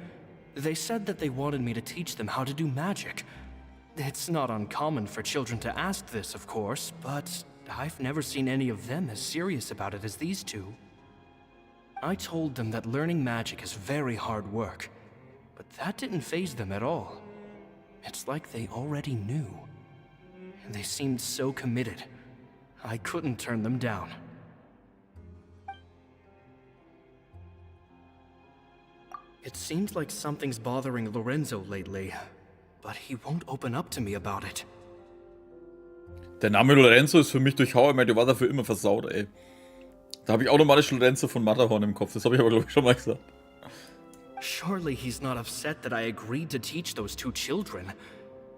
they said that they wanted me to teach them how to do magic. It's not uncommon for children to ask this, of course, but I've never seen any of them as serious about it as these two. I told them that learning magic is very hard work, but that didn't faze them at all. It's like they already knew. They seemed so committed. I couldn't turn them down. It seems like something's bothering Lorenzo lately, but he won't open up to me about it. Der Name Lorenzo ist für mich durch How I Met Your Mother für immer versaut, ey. Da habe ich automatisch Lorenzo von Matterhorn im Kopf. Das habe ich aber, glaube ich, schon mal gesagt. Surely he's not upset that I agreed to teach those 2 children.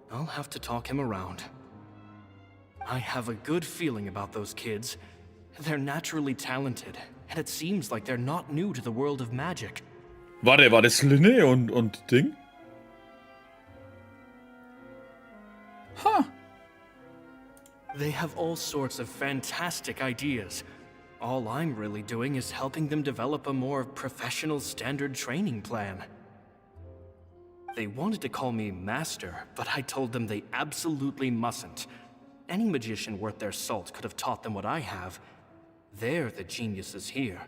I'll have to talk him around. I have a good feeling about those kids. They're naturally talented, and it seems like they're not new to the world of magic. War das Linne und Ding? Ha! They have all sorts of fantastic ideas. All I'm really doing is helping them develop a more professional standard training plan. They wanted to call me Master, but I told them they absolutely mustn't. Any magician worth their salt could have taught them what I have. They're the geniuses here.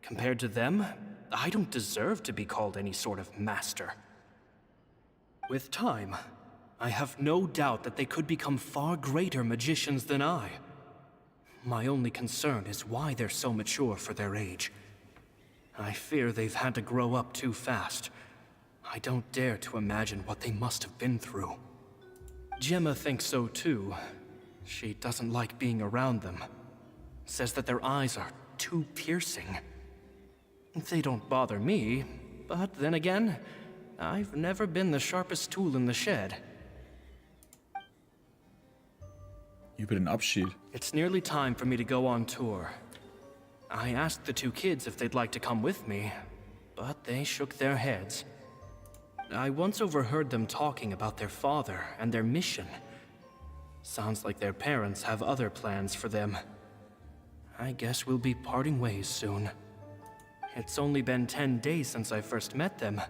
Compared to them, I don't deserve to be called any sort of master. With time, I have no doubt that they could become far greater magicians than I. My only concern is why they're so mature for their age. I fear they've had to grow up too fast. I don't dare to imagine what they must have been through. Gemma thinks so too. She doesn't like being around them. Says that their eyes are too piercing. They don't bother me, but then again, I've never been the sharpest tool in the shed. Über den Abschied. It's nearly time for me to go on tour. I asked the two kids if they'd like to come with me, but they shook their heads. I once overheard them talking about their father and their mission. Sounds like their parents have other plans for them. I guess we'll be parting ways soon. It's only been 10 days since I first met them,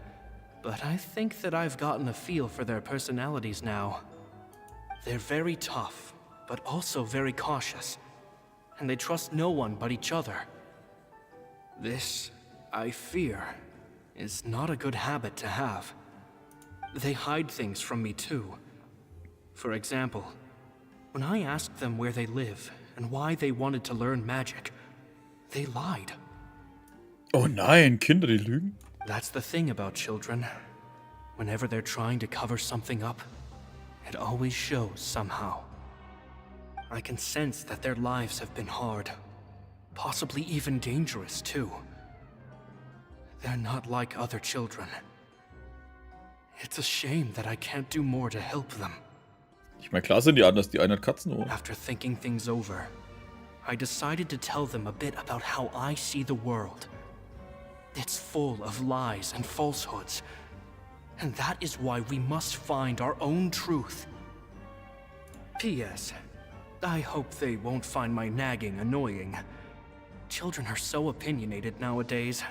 but I think that I've gotten a feel for their personalities now. They're very tough, but also very cautious, and they trust no one but each other. This, I fear, is not a good habit to have. They hide things from me too. For example, when I asked them where they live and why they wanted to learn magic, they lied. Oh nein, Kinder, die lügen? That's the thing about children. Whenever they're trying to cover something up, it always shows somehow. I can sense that their lives have been hard, possibly even dangerous too. They're not like other children. It's a shame that I can't do more to help them. Ich meine, klar sind die anders, die eine hat Katzenohren. After thinking things over, I decided to tell them a bit about how I see the world. It's full of lies and falsehoods, and that is why we must find our own truth. P.S. I hope they won't find my nagging annoying. Children are so opinionated nowadays.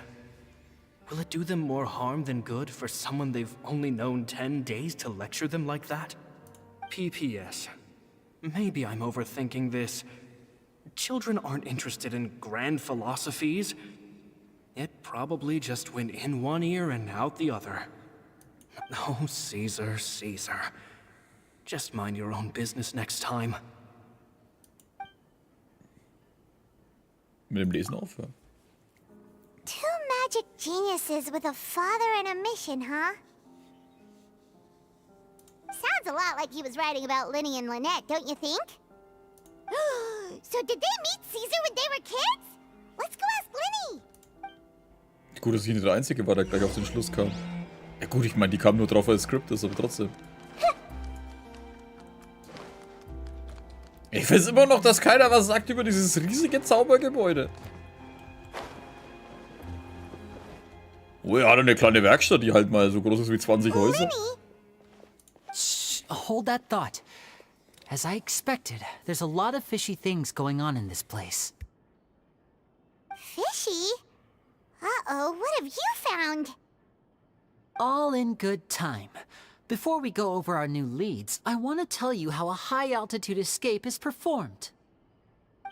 Will it do them more harm than good for someone they've only known 10 days to lecture them like that? P.P.S. Maybe I'm overthinking this. Children aren't interested in grand philosophies. It probably just went in one ear and out the other. Oh, Caesar, Caesar. Just mind your own business next time. Mit dem Lesen aufhören. Two magic geniuses with a father and a mission, huh? Sounds a lot like he was writing about Linny and Lynette, don't you think? So did they meet Caesar when they were kids? Let's go ask Linny. Gut, dass ich nicht der Einzige war, der gleich auf den Schluss kam. Ja gut, ich meine, die kam nur drauf, weil es Skript ist, aber trotzdem. Ich weiß immer noch, dass keiner was sagt über dieses riesige Zaubergebäude. Oh, er hat eine kleine Werkstatt, die halt mal so groß ist wie 20 Häuser. Shh, hold that thought. As I expected, there's a lot of fishy things going on in this place. Fishy? Uh-oh, what have you found? All in good time. Before we go over our new leads, I want to tell you how a high-altitude escape is performed.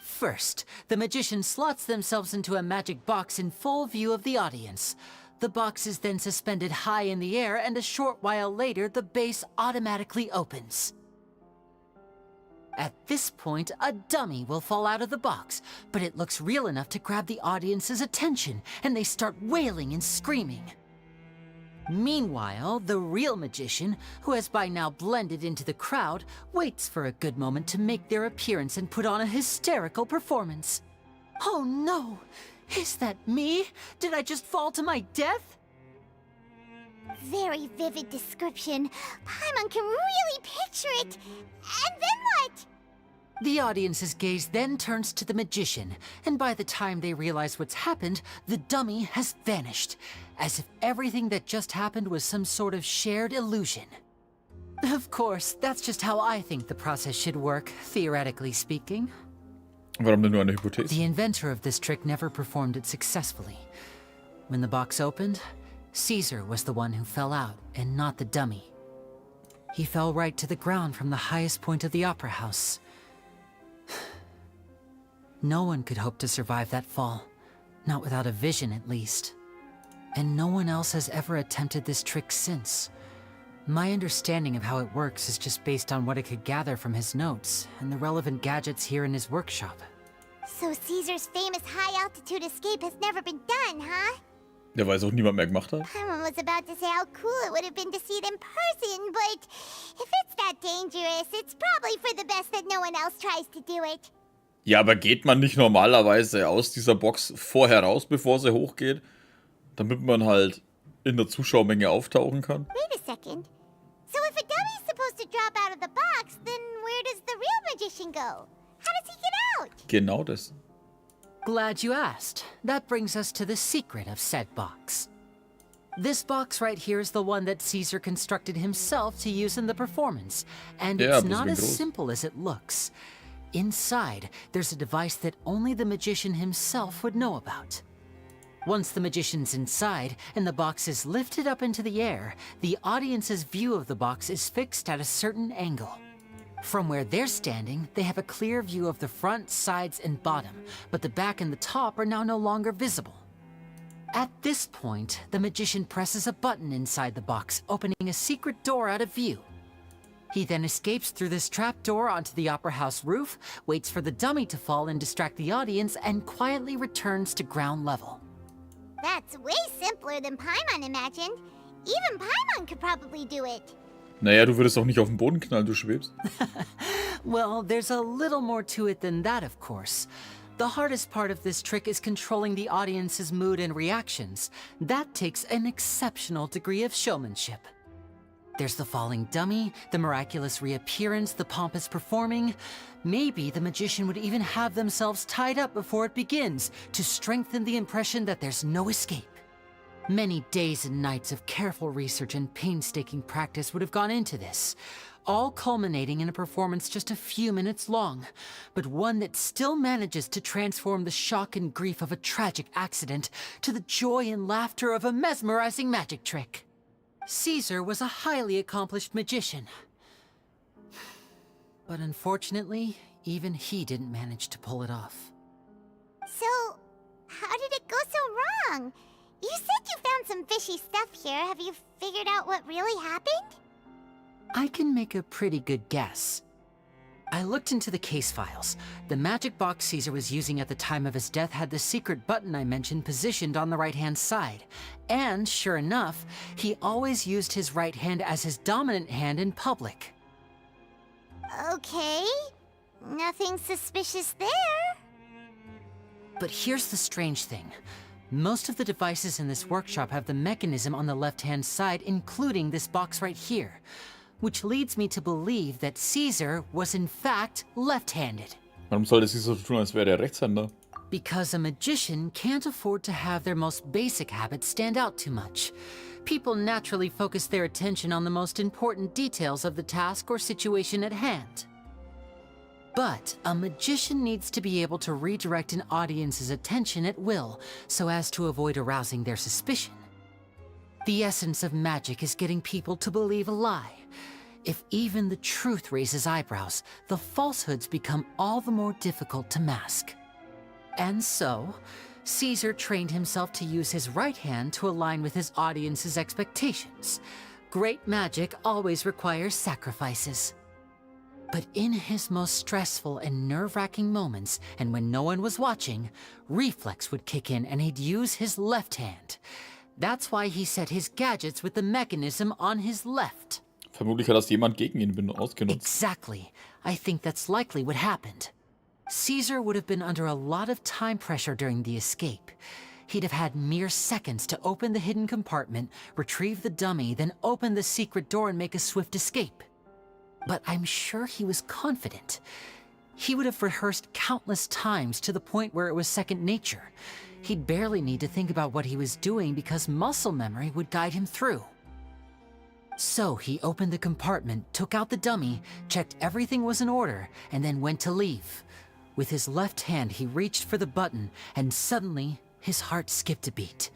First, the magician slots themselves into a magic box in full view of the audience. The box is then suspended high in the air, and a short while later, the base automatically opens. At this point, a dummy will fall out of the box, but it looks real enough to grab the audience's attention, and they start wailing and screaming. Meanwhile, the real magician, who has by now blended into the crowd, waits for a good moment to make their appearance and put on a hysterical performance. Oh no! Is that me? Did I just fall to my death? Very vivid description. Paimon can really picture it. And then what? The audience's gaze then turns to the magician, and by the time they realize what's happened, the dummy has vanished, as if everything that just happened was some sort of shared illusion. Of course, that's just how I think the process should work, theoretically speaking. Warum denn nur eine Hypothese? The inventor of this trick never performed it successfully. When the box opened, Caesar was the one who fell out, and not the dummy. He fell right to the ground from the highest point of the opera house. No one could hope to survive that fall. Not without a vision, at least. And no one else has ever attempted this trick since. My understanding of how it works is just based on what I could gather from his notes and the relevant gadgets here in his workshop. So Caesar's famous high-altitude escape has never been done, huh? Der weiß auch niemand mehr gemacht hat. I was about to say how cool it would have been to see it in person, but if it's that dangerous, it's probably for the best that no one else tries to do it. Ja, aber geht man nicht normalerweise aus dieser Box vorher raus, bevor sie hochgeht? Damit man halt in der Zuschauermenge auftauchen kann? Wait a second. So if a dummy's supposed to drop out of the box, then where does the real magician go? How does he get out? Genau das. Glad you asked. That brings us to the secret of said box. This box right here is the one that Caesar constructed himself to use in the performance, and Yeah, it's but not it's as gross. simple as it looks. Inside, there's a device that only the magician himself would know about. Once the magician's inside and the box is lifted up into the air, the audience's view of the box is fixed at a certain angle. From where they're standing, they have a clear view of the front, sides, and bottom, but the back and the top are now no longer visible. At this point, the magician presses a button inside the box, opening a secret door out of view. He then escapes through this trapdoor onto the opera house roof, waits for the dummy to fall and distract the audience, and quietly returns to ground level. That's way simpler than Paimon imagined. Even Paimon could probably do it. Naja, du würdest auch nicht auf den Boden knallen, du schwebst. Well, there's a little more to it than that, of course. The hardest part of this trick is controlling the audience's mood and reactions. That takes an exceptional degree of showmanship. There's the falling dummy, the miraculous reappearance, the pompous performing. Maybe the magician would even have themselves tied up before it begins to strengthen the impression that there's no escape. Many days and nights of careful research and painstaking practice would have gone into this, all culminating in a performance just a few minutes long, but one that still manages to transform the shock and grief of a tragic accident to the joy and laughter of a mesmerizing magic trick. Caesar was a highly accomplished magician. But unfortunately, even he didn't manage to pull it off. So, how did it go so wrong? You said you found some fishy stuff here. Have you figured out what really happened? I can make a pretty good guess. I looked into the case files. The magic box Caesar was using at the time of his death had the secret button I mentioned positioned on the right-hand side. And, sure enough, he always used his right hand as his dominant hand in public. Okay. Nothing suspicious there. But here's the strange thing. Most of the devices in this workshop have the mechanism on the left-hand side, including this box right here, which leads me to believe that Caesar was in fact left-handed. Warum sollte sie so tun, als wäre er Rechtshänder? Because a magician can't afford to have their most basic habits stand out too much. People naturally focus their attention on the most important details of the task or situation at hand. But a magician needs to be able to redirect an audience's attention at will, so as to avoid arousing their suspicion. The essence of magic is getting people to believe a lie. If even the truth raises eyebrows, the falsehoods become all the more difficult to mask. And so, Caesar trained himself to use his right hand to align with his audience's expectations. Great magic always requires sacrifices. But in his most stressful and nerve-wracking moments, and when no one was watching, reflex would kick in and he'd use his left hand. That's why he set his gadgets with the mechanism on his left. Vermutlich hat das jemand gegen ihn ausgenutzt. Exactly. I think that's likely what happened. Caesar would have been under a lot of time pressure during the escape. He'd have had mere seconds to open the hidden compartment, retrieve the dummy, then open the secret door and make a swift escape. But I'm sure he was confident. He would have rehearsed countless times to the point where it was second nature. He'd barely need to think about what he was doing because muscle memory would guide him through. So he opened the compartment, took out the dummy, checked everything was in order, and then went to leave. With his left hand, he reached for the button, and suddenly, his heart skipped a beat.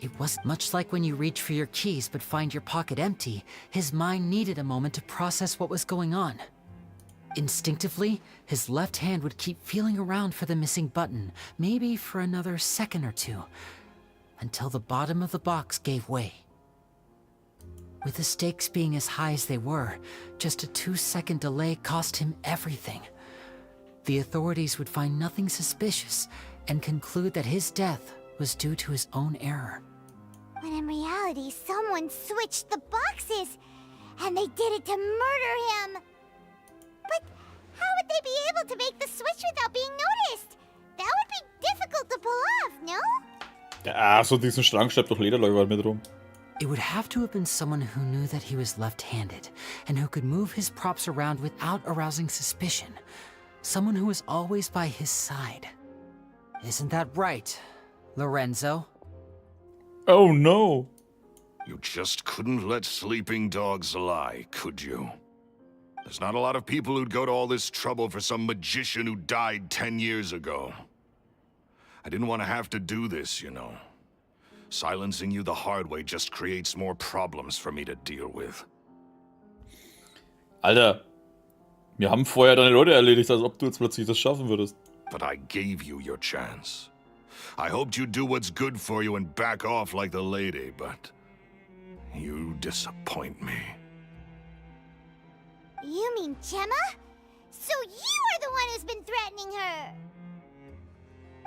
It wasn't much like when you reach for your keys but find your pocket empty. His mind needed a moment to process what was going on. Instinctively, his left hand would keep feeling around for the missing button, maybe for another second or two, until the bottom of the box gave way. With the stakes being as high as they were, just a 2-second delay cost him everything. The authorities would find nothing suspicious and conclude that his death was due to his own error. When in reality, someone switched the boxes, and they did it to murder him. But how would they be able to make the switch without being noticed? That would be difficult to pull off, no? Ja, so diesen Strang schleppt doch Lederläufer mit rum. It would have to have been someone who knew that he was left-handed, and who could move his props around without arousing suspicion. Someone who was always by his side. Isn't that right, Lorenzo? Oh no! You just couldn't let sleeping dogs lie, could you? There's not a lot of people who'd go to all this trouble for some magician who died 10 years ago. I didn't want to have to do this, you know. Silencing you the hard way just creates more problems for me to deal with. Alter, wir haben vorher deine Leute erledigt, als ob du jetzt plötzlich das schaffen würdest. But I gave you your chance. I hoped you'd do what's good for you and back off like the lady, but you disappoint me. You mean Gemma? So you are the one who's been threatening her!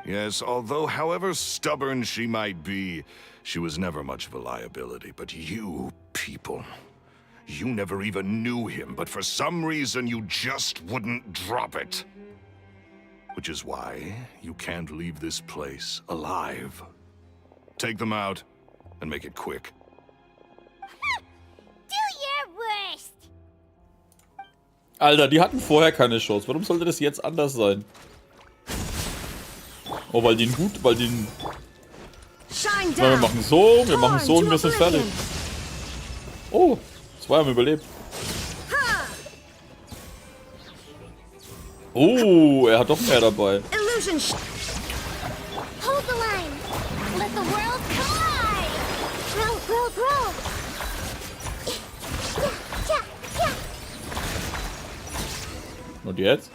Yes, although however stubborn she might be, she was never much of a liability. But you people, you never even knew him, but for some reason you just wouldn't drop it. Which is why you can't leave this place alive. Take them out, and make it quick. Do your worst! Alter, die hatten vorher keine Chance. Warum sollte das jetzt anders sein? Oh, weil die gut, weil die... Na, wir machen so und wir sind fertig. Oh, 2 haben überlebt. Oh, er hat doch mehr dabei. Illusion. Hold the line. Let the world collide. Roll. Yeah. Und jetzt?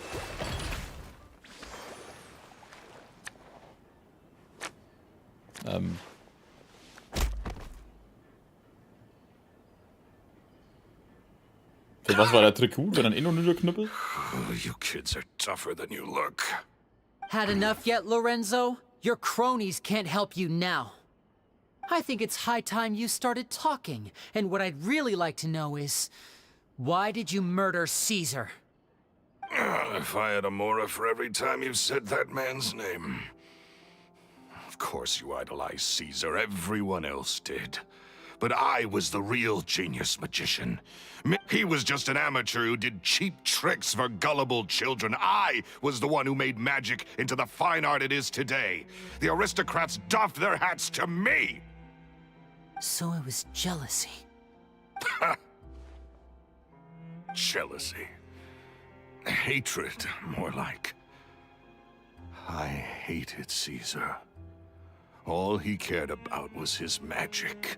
Für was war der Trick gut, wenn er ihn nur knüppelt? Oh, you kids are tougher than you look. Had enough yet, Lorenzo? Your cronies can't help you now. I think it's high time you started talking, and what I'd really like to know is, why did you murder Caesar? If I had a mora for every time you said that man's name. Of course you idolized Caesar, everyone else did. But I was the real genius magician. He was just an amateur who did cheap tricks for gullible children. I was the one who made magic into the fine art it is today. The aristocrats doffed their hats to me! So it was jealousy. Jealousy. Hatred, more like. I hated Caesar. All he cared about was his magic.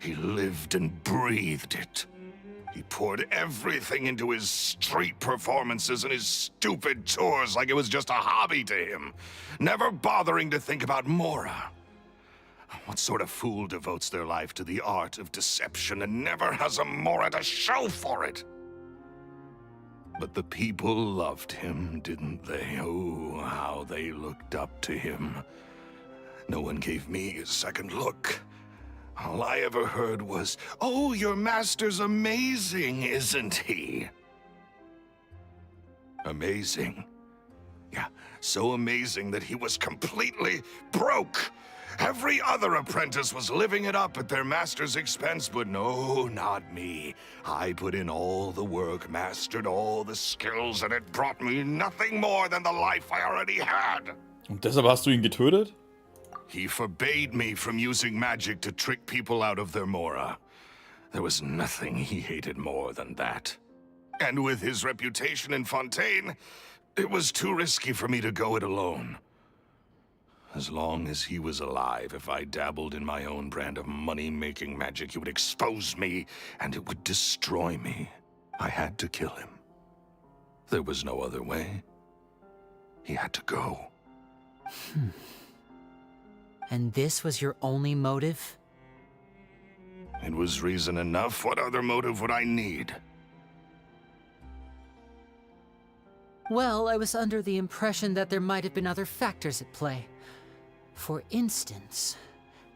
He lived and breathed it. He poured everything into his street performances and his stupid tours like it was just a hobby to him, never bothering to think about Mora. What sort of fool devotes their life to the art of deception and never has a Mora to show for it? But the people loved him, didn't they? Oh, how they looked up to him. No one gave me a second look. All I ever heard was, "Oh, your master's amazing, isn't he?" Amazing. Yeah, so amazing that he was completely broke. Every other apprentice was living it up at their master's expense, but no, not me. I put in all the work, mastered all the skills, and it brought me nothing more than the life I already had. Und deshalb hast du ihn getötet? He forbade me from using magic to trick people out of their mora. There was nothing he hated more than that. And with his reputation in Fontaine, it was too risky for me to go it alone. As long as he was alive, if I dabbled in my own brand of money-making magic, he would expose me, and it would destroy me. I had to kill him. There was no other way. He had to go. And this was your only motive? It was reason enough. What other motive would I need? Well, I was under the impression that there might have been other factors at play. For instance,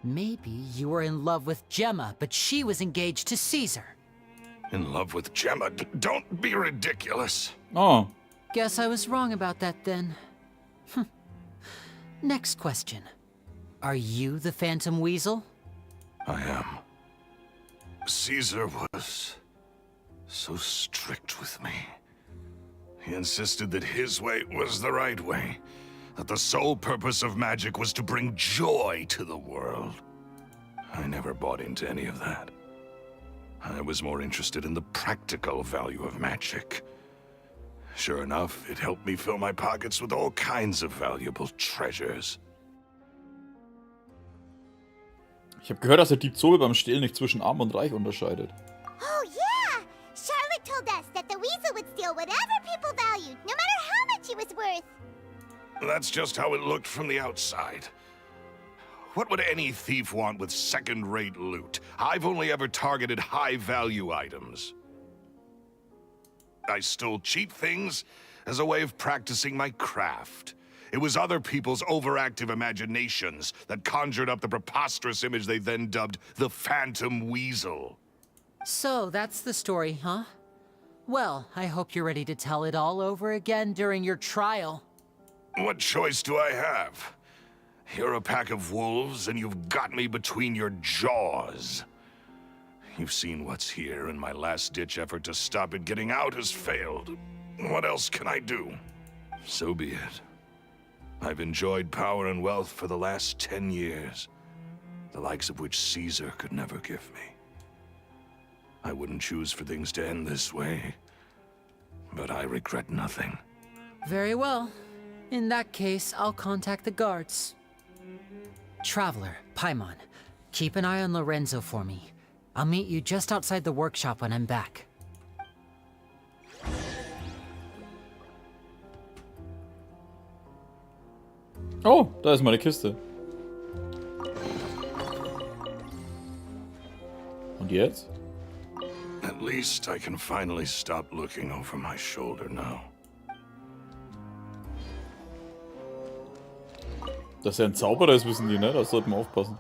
maybe you were in love with Gemma, but she was engaged to Caesar. In love with Gemma? Don't be ridiculous. Oh. Guess I was wrong about that then. Next question. Are you the Phantom Weasel? I am. Caesar was so strict with me. He insisted that his way was the right way, that the sole purpose of magic was to bring joy to the world. I never bought into any of that. I was more interested in the practical value of magic. Sure enough, it helped me fill my pockets with all kinds of valuable treasures. Ich habe gehört, dass der Dieb Zobel beim Stehlen nicht zwischen Arm und Reich unterscheidet. Oh yeah! Charlotte told us that the weasel would steal whatever people valued, no matter how much it was worth. That's just how it looked from the outside. What would any thief want with second-rate loot? I've only ever targeted high-value items. I stole cheap things as a way of practicing my craft. It was other people's overactive imaginations that conjured up the preposterous image they then dubbed the Phantom Weasel. So, that's the story, huh? Well, I hope you're ready to tell it all over again during your trial. What choice do I have? You're a pack of wolves, and you've got me between your jaws. You've seen what's here, and my last-ditch effort to stop it getting out has failed. What else can I do? So be it. I've enjoyed power and wealth for the last 10 years, the likes of which Caesar could never give me. I wouldn't choose for things to end this way, but I regret nothing. Very well. In that case, I'll contact the guards. Traveler, Paimon, keep an eye on Lorenzo for me. I'll meet you just outside the workshop when I'm back. Oh, da ist meine Kiste. Und jetzt? At least I can finally stop looking over my shoulder now. Dass er ein Zauberer ist, wissen die, ne? Da sollten wir aufpassen.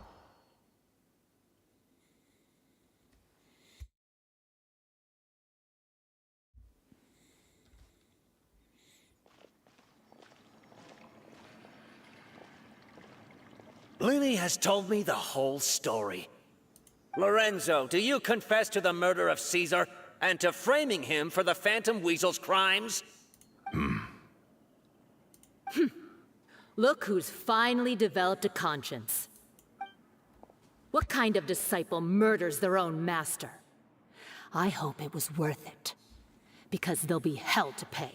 Lily has told me the whole story. Lorenzo, do you confess to the murder of Caesar and to framing him for the Phantom Weasel's crimes? Look who's finally developed a conscience. What kind of disciple murders their own master? I hope it was worth it, because there'll be hell to pay.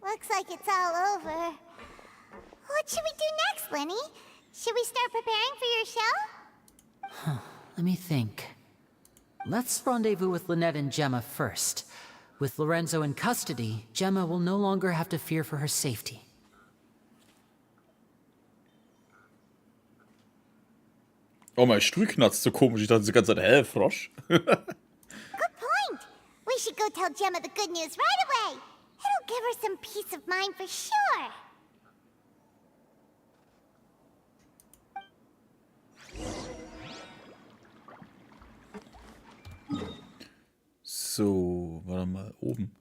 Looks like it's all over. What should we do next, Lenny? Should we start preparing for your show? Let me think. Let's rendezvous with Lynette and Gemma first. With Lorenzo in custody, Gemma will no longer have to fear for her safety. Oh, mein Stuhl knarzt so komisch. Ich dachte die ganze Zeit, hä, Frosch? Good point. We should go tell Gemma the good news right away. It'll give her some peace of mind for sure. So, warte mal, oben.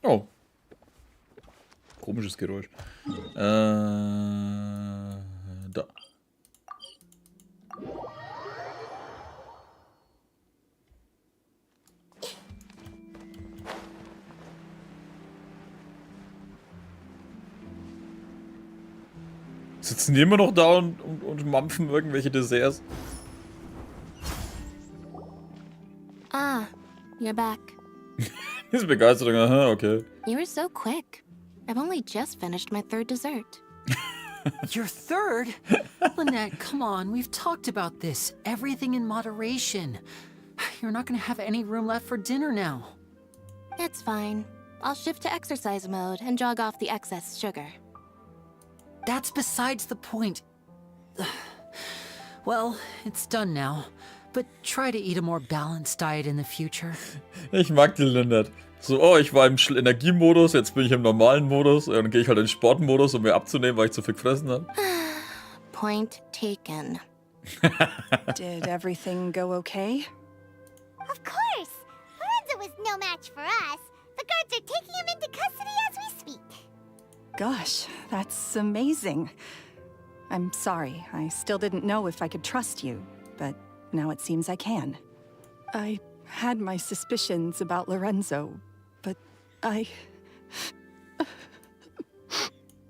Oh. Komisches Geräusch. Da. Sitzen die immer noch da und mampfen irgendwelche Desserts? Ah, you're back. Ist begeistert. Aha, okay. You were so quick. I've only just finished my third dessert. Your third? Lynette, come on, we've talked about this. Everything in moderation. You're not gonna have any room left for dinner now. It's fine. I'll shift to exercise mode and jog off the excess sugar. That's besides the point. Well, it's done now. But try to eat a more balanced diet in the future. Ich mag die Lindert. So, oh, ich war im Energiemodus, jetzt bin ich im normalen Modus. Dann gehe ich halt in den Sportmodus, um mir abzunehmen, weil ich zu viel gefressen habe. Point taken. Did everything go okay? Of course! Lorenzo was no match for us. The guards are taking him into custody as we speak. Gosh, that's amazing. I'm sorry, I still didn't know if I could trust you, but now it seems I can. I had my suspicions about Lorenzo, but I...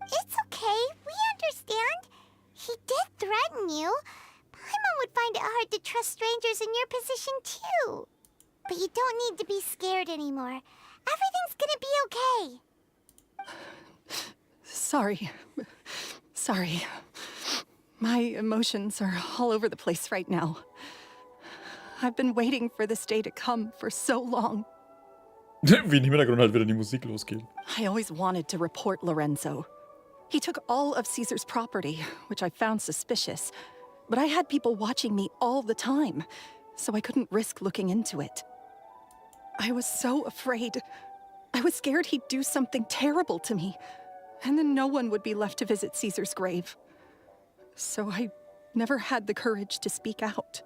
It's okay, we understand. He did threaten you. Paimon would find it hard to trust strangers in your position too. But you don't need to be scared anymore. Everything's gonna be okay. Sorry. Sorry. My emotions are all over the place right now. I've been waiting for this day to come for so long. Wie im Hintergrund halt wieder die Musik losgeht. I always wanted to report Lorenzo. He took all of Caesar's property, which I found suspicious. But I had people watching me all the time, so I couldn't risk looking into it. I was so afraid. I was scared he'd do something terrible to me, and then no one would be left to visit Caesar's grave. So I never had the courage to speak out.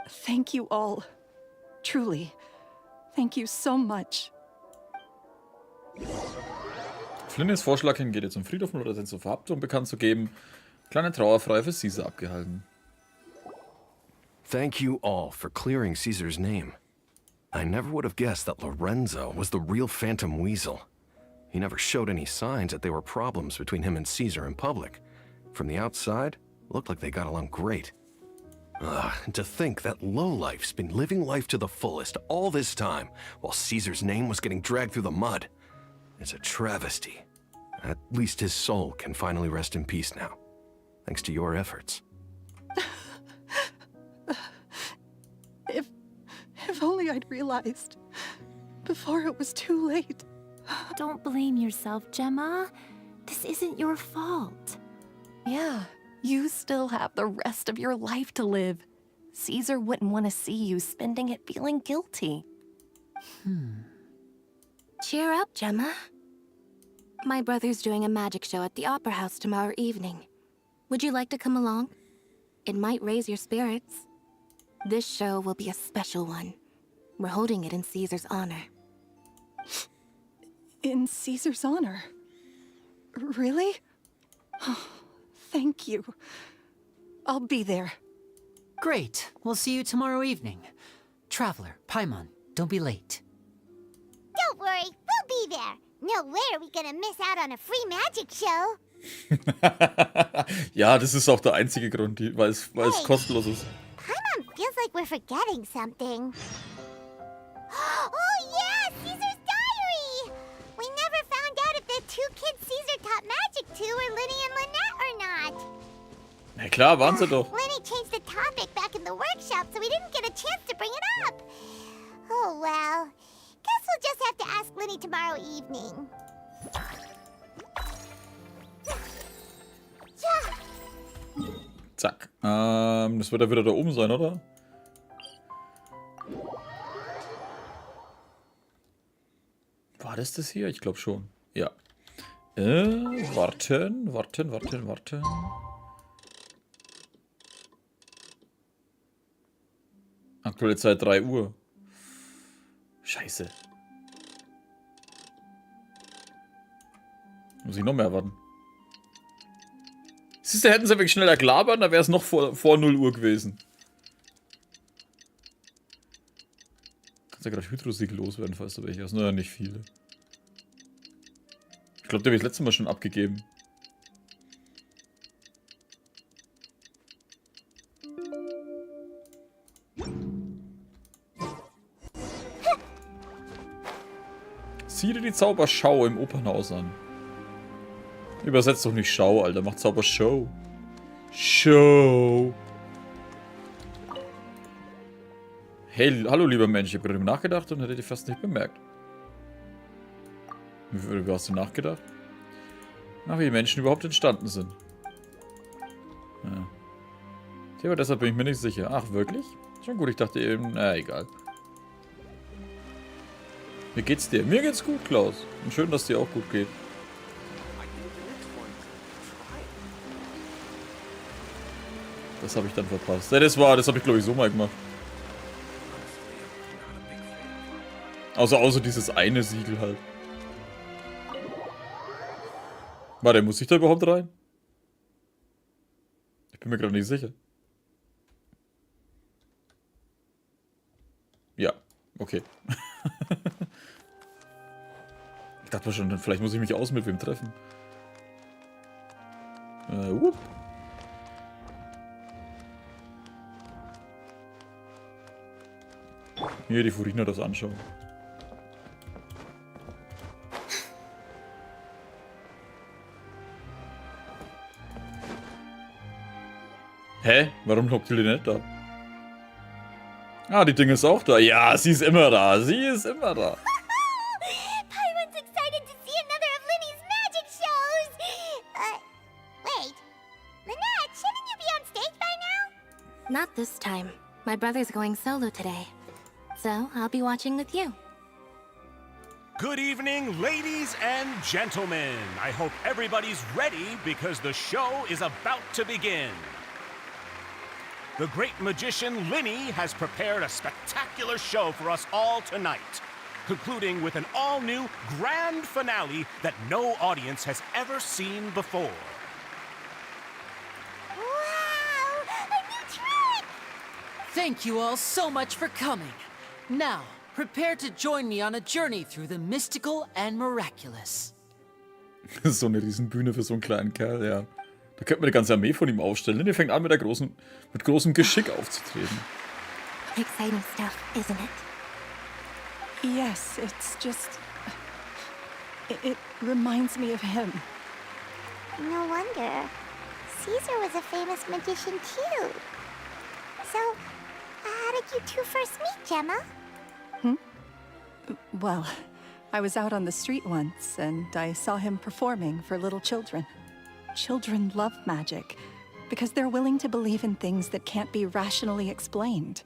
Thank you all. Truly. Thank you so much. Flynns Vorschlag hin, geht ihr zum Friedhof, um Lorenzo zur Verhaftung bekannt zu geben. Kleine Trauerfeier für Caesar abgehalten. Thank you all for clearing Caesar's name. I never would have guessed that Lorenzo was the real Phantom Weasel. He never showed any signs that there were problems between him and Caesar in public. From the outside, it looked like they got along great. And to think that lowlife's been living life to the fullest all this time, while Caesar's name was getting dragged through the mud. It's a travesty. At least his soul can finally rest in peace now, thanks to your efforts. If only I'd realized before it was too late. Don't blame yourself, Gemma. This isn't your fault. Yeah, you still have the rest of your life to live. Caesar wouldn't want to see you spending it feeling guilty. Cheer up, Gemma. My brother's doing a magic show at the Opera House tomorrow evening. Would you like to come along? It might raise your spirits. This show will be a special one. We're holding it in Caesar's honor. In Caesar's honor? Really? Oh, thank you. I'll be there. Great. We'll see you tomorrow evening. Traveler, Paimon, don't be late. Don't worry, we'll be there. No way are we gonna miss out on a free magic show. Ja, das ist auch der einzige Grund, weil es kostenlos ist. Paimon feels like we're forgetting something. Oh yeah, Caesar's diary! We never found out if the two kids Caesar taught magic to were Linny and Lynette or not. Na klar, waren sie doch. Linny changed the topic back in the workshop, so we didn't get a chance to bring it up. Oh well. Guess we'll just have to ask Linny tomorrow evening. Zack. Das wird ja wieder da oben sein, oder? War das hier? Ich glaube schon. Ja. Warten. Aktuelle Zeit 3 Uhr. Scheiße. Muss ich noch mehr warten. Siehst du, hätten sie wirklich schneller gelabert, da wäre es noch vor 0 Uhr gewesen. Kannst ja gerade Hydrosiegel loswerden, falls du welche hast. Naja, nicht viele. Ich glaube, der habe ich das letzte Mal schon abgegeben. Sieh dir die Zauberschau im Opernhaus an. Übersetzt doch nicht Schau, Alter. Macht Zaubershow. Show. Hey, hallo lieber Mensch. Ich habe gerade nachgedacht und hätte dich fast nicht bemerkt. Wie hast du nachgedacht? Ach, wie Menschen überhaupt entstanden sind. Ja. aber deshalb bin ich mir nicht sicher. Ach, wirklich? Schon gut, ich dachte eben, na egal. Wie geht's dir? Mir geht's gut, Klaus. Und schön, dass dir auch gut geht. Das habe ich dann verpasst. Ja, das habe ich glaube ich so mal gemacht. Außer dieses eine Siegel halt. Warte, muss ich da überhaupt rein? Ich bin mir gerade nicht sicher. Ja, okay. Ich dachte mir schon, vielleicht muss ich mich aus mit wem treffen. Whoop. Hier, die Furina das anschauen. Hä? Warum hockt die nicht da? Ah, die Ding ist auch da. Ja, sie ist immer da. Sie ist immer da. Paimon's excited to see another of Linny's magic shows. Wait. Lynette, shouldn't you be on stage by now? Not this time. My brother's going solo today. So, I'll be watching with you. Good evening, ladies and gentlemen. I hope everybody's ready because the show is about to begin. The great magician Linny has prepared a spectacular show for us all tonight, concluding with an all-new grand finale that no audience has ever seen before. Wow! A new trick! Thank you all so much for coming. Now, prepare to join me on a journey through the mystical and miraculous. Das ist so eine Riesenbühne für so einen kleinen Kerl, ja. Da könnte man eine ganze Armee von ihm aufstellen. Der fängt an mit großem Geschick aufzutreten. Exciting stuff, isn't it? Yes, it's just... It reminds me of him. No wonder. Caesar was a famous magician too. So, how did you two first meet, Gemma? Well, I was out on the street once, and I saw him performing for little children. Children love magic, because they're willing to believe in things that can't be rationally explained.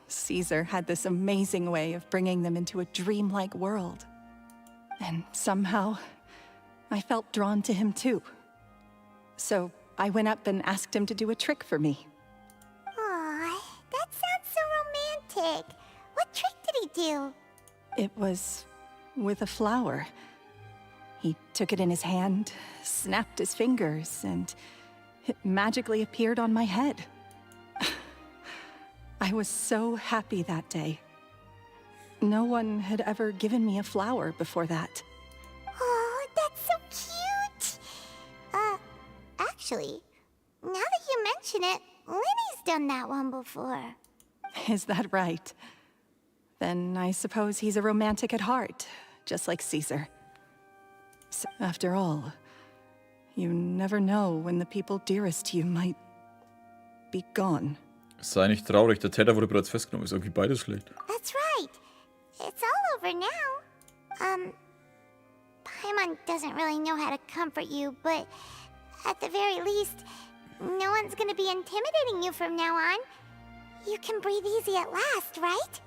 Caesar had this amazing way of bringing them into a dreamlike world. And somehow, I felt drawn to him too. So I went up and asked him to do a trick for me. Aw, that sounds so romantic. What trick did he do? It was with a flower. He took it in his hand, snapped his fingers, and it magically appeared on my head. I was so happy that day. No one had ever given me a flower before that. Oh, that's so cute! Actually, now that you mention it, Linny's done that one before. Is that right? Then I suppose he's a romantic at heart, just like Caesar. So, after all, you never know when the people dearest to you might be gone. Sei nicht traurig, der Täter wurde bereits festgenommen. Ist irgendwie beides schlecht. That's right. It's all over now. Paimon doesn't really know how to comfort you, but at the very least, no one's gonna be intimidating you from now on. You can breathe easy at last, right?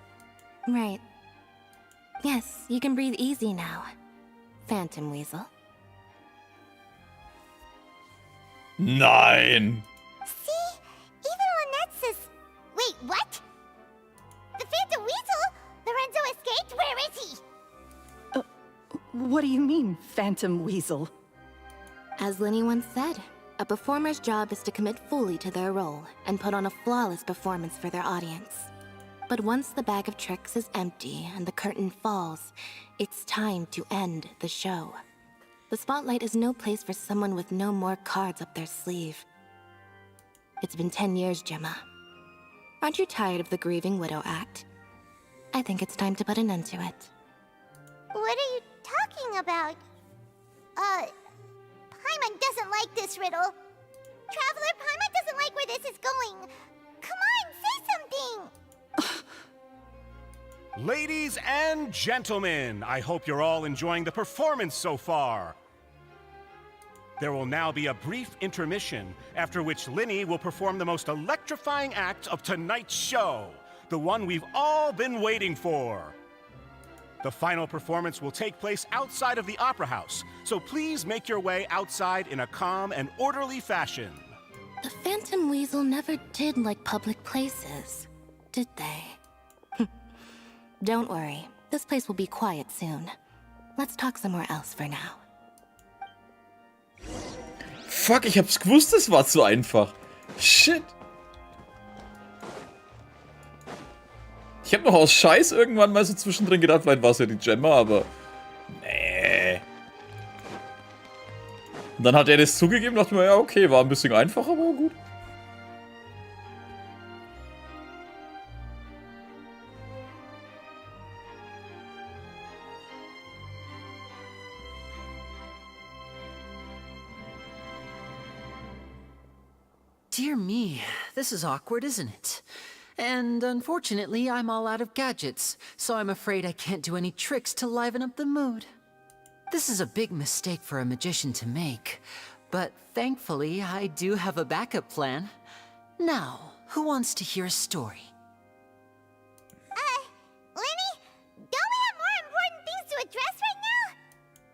Right. Yes, you can breathe easy now. Phantom Weasel. Nein! See? Even Lynette says... Wait, what? The Phantom Weasel? Lorenzo escaped? Where is he? What do you mean, Phantom Weasel? As Linny once said, a performer's job is to commit fully to their role and put on a flawless performance for their audience. But once the bag of tricks is empty and the curtain falls, it's time to end the show. The spotlight is no place for someone with no more cards up their sleeve. It's been 10 years, Gemma. Aren't you tired of the grieving widow act? I think it's time to put an end to it. What are you talking about? Paimon doesn't like this riddle. Traveler, Paimon doesn't like where this is going. Come on, say something! Ladies and gentlemen, I hope you're all enjoying the performance so far. There will now be a brief intermission, after which Linny will perform the most electrifying act of tonight's show, the one we've all been waiting for. The final performance will take place outside of the Opera House, so please make your way outside in a calm and orderly fashion. The Phantom Weasel never did like public places, did they? Don't worry, this place will be quiet soon. Let's talk somewhere else for now. Fuck, ich hab's gewusst, es war zu einfach. Shit. Ich hab noch aus Scheiß irgendwann mal so zwischendrin gedacht, vielleicht war es ja die Gemma, aber... Nee. Und dann hat er das zugegeben, dachte mir, ja okay, war ein bisschen einfacher, aber gut. Dear me, this is awkward, isn't it? And unfortunately, I'm all out of gadgets, so I'm afraid I can't do any tricks to liven up the mood. This is a big mistake for a magician to make, but thankfully, I do have a backup plan. Now, who wants to hear a story? Linny, don't we have more important things to address right now?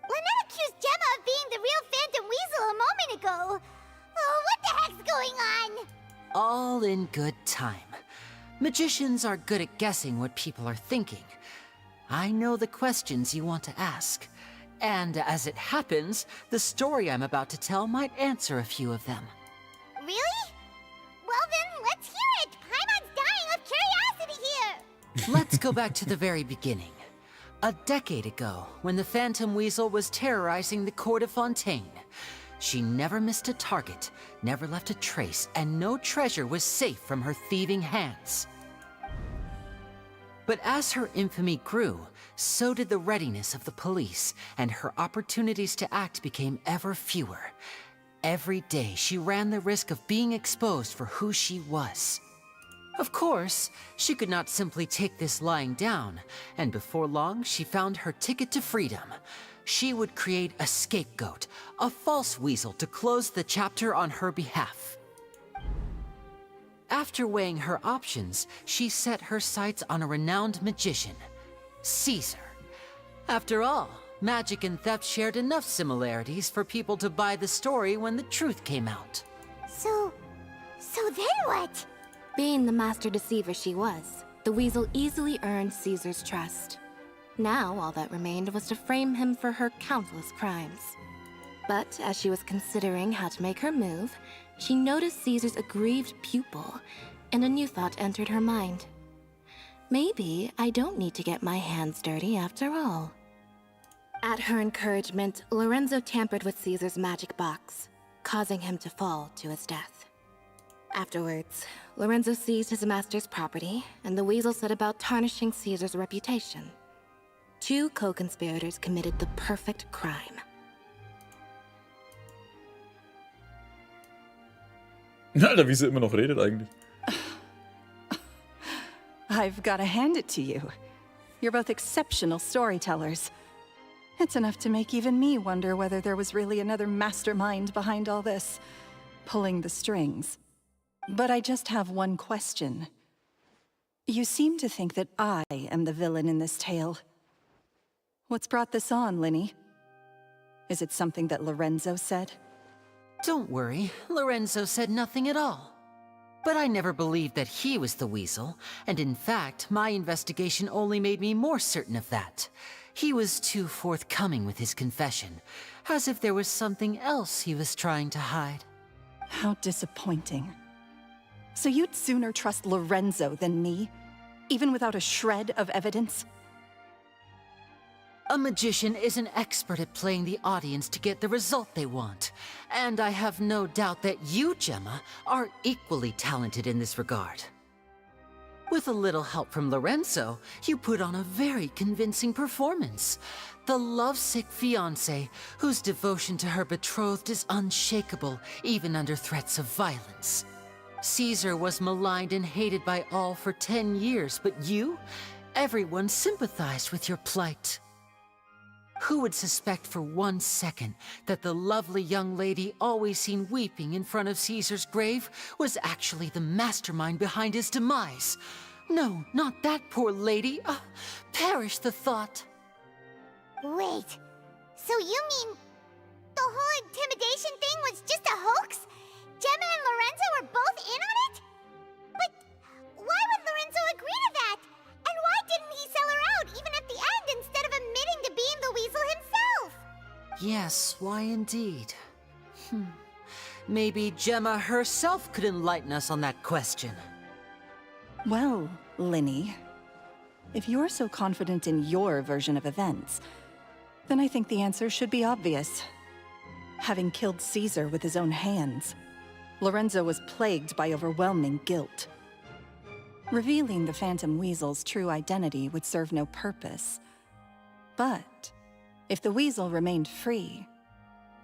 Lynette accused Gemma of being the real Phantom Weasel a moment ago. Oh, what the heck's going on? All in good time. Magicians are good at guessing what people are thinking. I know the questions you want to ask. And as it happens, the story I'm about to tell might answer a few of them. Really? Well then, let's hear it! Paimon's dying of curiosity here! Let's go back to the very beginning. A decade ago, when the Phantom Weasel was terrorizing the court of Fontaine. She never missed a target, never left a trace, and no treasure was safe from her thieving hands. But as her infamy grew, so did the readiness of the police, and her opportunities to act became ever fewer. Every day, she ran the risk of being exposed for who she was. Of course, she could not simply take this lying down, and before long, she found her ticket to freedom. She would create a scapegoat, a false weasel to close the chapter on her behalf. After weighing her options, she set her sights on a renowned magician, Caesar. After all, magic and theft shared enough similarities for people to buy the story when the truth came out. So then what? Being the master deceiver she was, the weasel easily earned Caesar's trust. Now, all that remained was to frame him for her countless crimes. But as she was considering how to make her move, she noticed Caesar's aggrieved pupil, and a new thought entered her mind. Maybe I don't need to get my hands dirty after all. At her encouragement, Lorenzo tampered with Caesar's magic box, causing him to fall to his death. Afterwards, Lorenzo seized his master's property, and the weasel set about tarnishing Caesar's reputation. Two co-conspirators committed the perfect crime. Alter, wie sie immer noch redet eigentlich. I've got to hand it to you. You're both exceptional storytellers. It's enough to make even me wonder whether there was really another mastermind behind all this, pulling the strings. But I just have one question. You seem to think that I am the villain in this tale. What's brought this on, Linny? Is it something that Lorenzo said? Don't worry, Lorenzo said nothing at all. But I never believed that he was the weasel, and in fact, my investigation only made me more certain of that. He was too forthcoming with his confession, as if there was something else he was trying to hide. How disappointing. So you'd sooner trust Lorenzo than me, even without a shred of evidence? A magician is an expert at playing the audience to get the result they want. And I have no doubt that you, Gemma, are equally talented in this regard. With a little help from Lorenzo, you put on a very convincing performance. The lovesick fiancé, whose devotion to her betrothed is unshakable, even under threats of violence. Caesar was maligned and hated by all for 10 years, but you? Everyone sympathized with your plight. Who would suspect for 1 second that the lovely young lady always seen weeping in front of Caesar's grave was actually the mastermind behind his demise? No, not that poor lady. Perish the thought. Wait, so you mean the whole intimidation thing was just a hoax? Gemma and Lorenzo were both in on it? But why would Lorenzo agree to that? And why didn't he sell her out even at the end instead of admitting to being the weasel himself? Yes, why indeed? Maybe Gemma herself could enlighten us on that question. Well, Linny, if you're so confident in your version of events, then I think the answer should be obvious. Having killed Caesar with his own hands, Lorenzo was plagued by overwhelming guilt. Revealing the Phantom Weasel's true identity would serve no purpose. But if the Weasel remained free,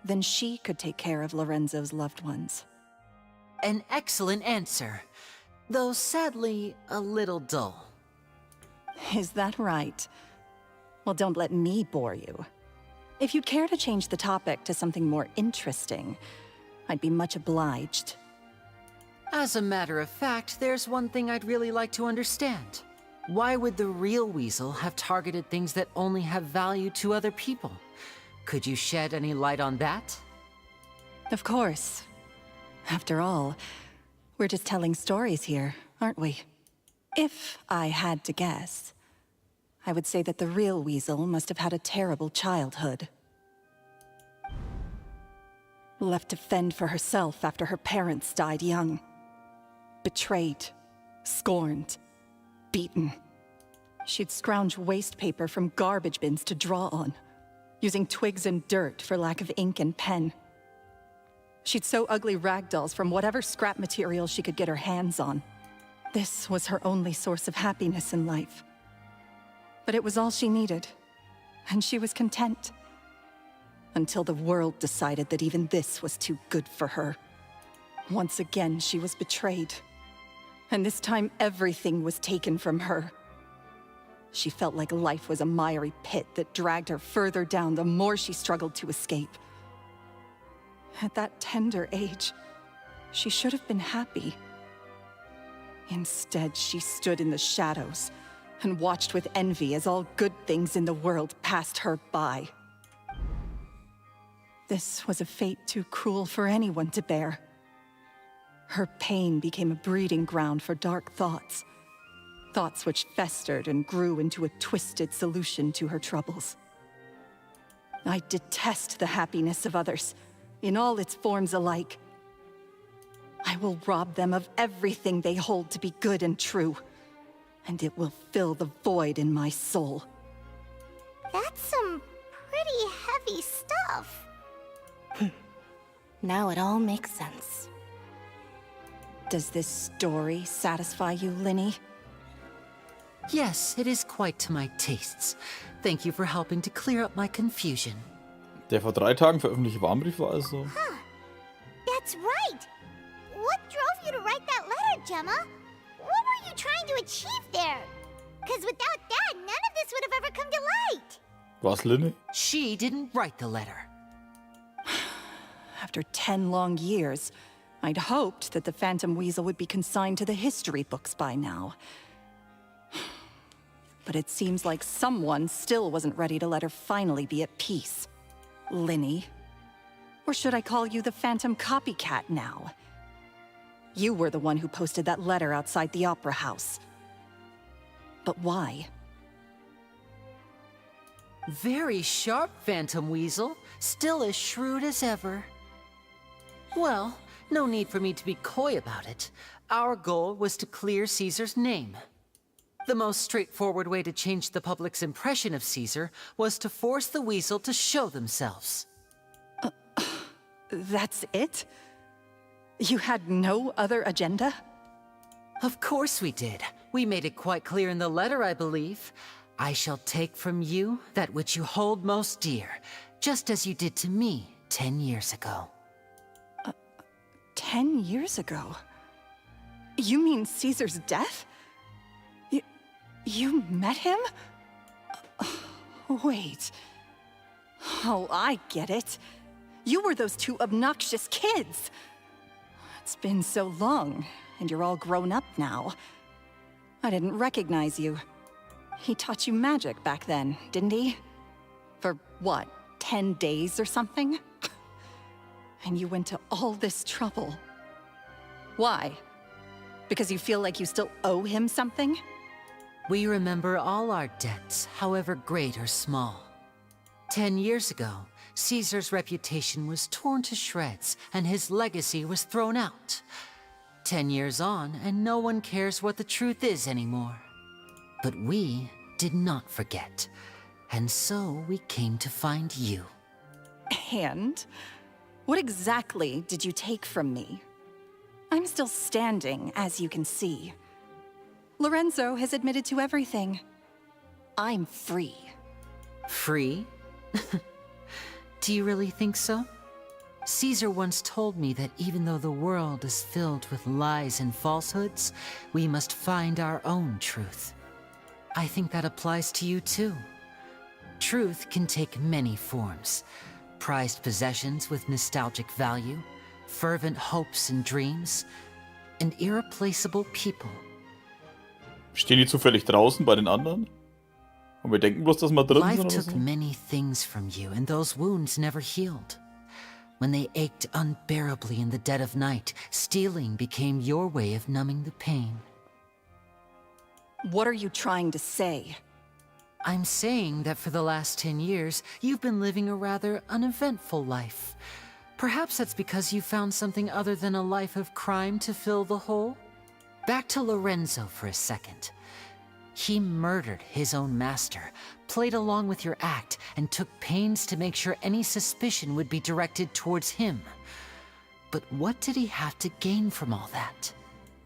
then she could take care of Lorenzo's loved ones. An excellent answer, though sadly a little dull. Is that right? Well, don't let me bore you. If you'd care to change the topic to something more interesting, I'd be much obliged. As a matter of fact, there's one thing I'd really like to understand. Why would the real Weasel have targeted things that only have value to other people? Could you shed any light on that? Of course. After all, we're just telling stories here, aren't we? If I had to guess, I would say that the real Weasel must have had a terrible childhood. Left to fend for herself after her parents died young. Betrayed, scorned, beaten. She'd scrounge waste paper from garbage bins to draw on, using twigs and dirt for lack of ink and pen. She'd sew ugly rag dolls from whatever scrap material she could get her hands on. This was her only source of happiness in life. But it was all she needed, and she was content. Until the world decided that even this was too good for her. Once again, she was betrayed. And this time, everything was taken from her. She felt like life was a miry pit that dragged her further down the more she struggled to escape. At that tender age, she should have been happy. Instead, she stood in the shadows and watched with envy as all good things in the world passed her by. This was a fate too cruel for anyone to bear. Her pain became a breeding ground for dark thoughts. Thoughts which festered and grew into a twisted solution to her troubles. I detest the happiness of others, in all its forms alike. I will rob them of everything they hold to be good and true, and it will fill the void in my soul. That's some pretty heavy stuff. Now it all makes sense. Does this story satisfy you, Linny? Yes, it is quite to my tastes. Thank you for helping to clear up my confusion. Der vor 3 Tagen veröffentlichte Warnbrief war also... Huh. That's right. What drove you to write that letter, Gemma? What were you trying to achieve there? Because without that, none of this would have ever come to light. Was Linne? She didn't write the letter. After 10 long years, I'd hoped that the Phantom Weasel would be consigned to the history books by now. But it seems like someone still wasn't ready to let her finally be at peace. Linny. Or should I call you the Phantom Copycat now? You were the one who posted that letter outside the Opera House. But why? Very sharp, Phantom Weasel. Still as shrewd as ever. Well, no need for me to be coy about it. Our goal was to clear Caesar's name. The most straightforward way to change the public's impression of Caesar was to force the Weasel to show themselves. That's it? You had no other agenda? Of course we did. We made it quite clear in the letter, I believe. I shall take from you that which you hold most dear, just as you did to me 10 years ago. 10 years ago? You mean Caesar's death? You met him? Wait. Oh, I get it. You were those two obnoxious kids. It's been so long, and you're all grown up now. I didn't recognize you. He taught you magic back then, didn't he? For what, 10 days or something? And you went to all this trouble. Why? Because you feel like you still owe him something? We remember all our debts, however great or small. 10 years ago, Caesar's reputation was torn to shreds, and his legacy was thrown out. 10 years on, and no one cares what the truth is anymore. But we did not forget, and so we came to find you. And? What exactly did you take from me? I'm still standing, as you can see. Lorenzo has admitted to everything. I'm free. Free? Do you really think so? Caesar once told me that even though the world is filled with lies and falsehoods, we must find our own truth. I think that applies to you too. Truth can take many forms. Prized possessions with nostalgic value, fervent hopes and dreams, and irreplaceable people. Stehen die zufällig draußen bei den anderen? Und wir denken bloß, dass wir drin Life sind oder took so? many things from you, and those wounds never healed. When they ached unbearably in the dead of night, stealing became your way of numbing the pain. What are you trying to say? I'm saying that for the last 10 years, you've been living a rather uneventful life. Perhaps that's because you found something other than a life of crime to fill the hole? Back to Lorenzo for a second. He murdered his own master, played along with your act, and took pains to make sure any suspicion would be directed towards him. But what did he have to gain from all that?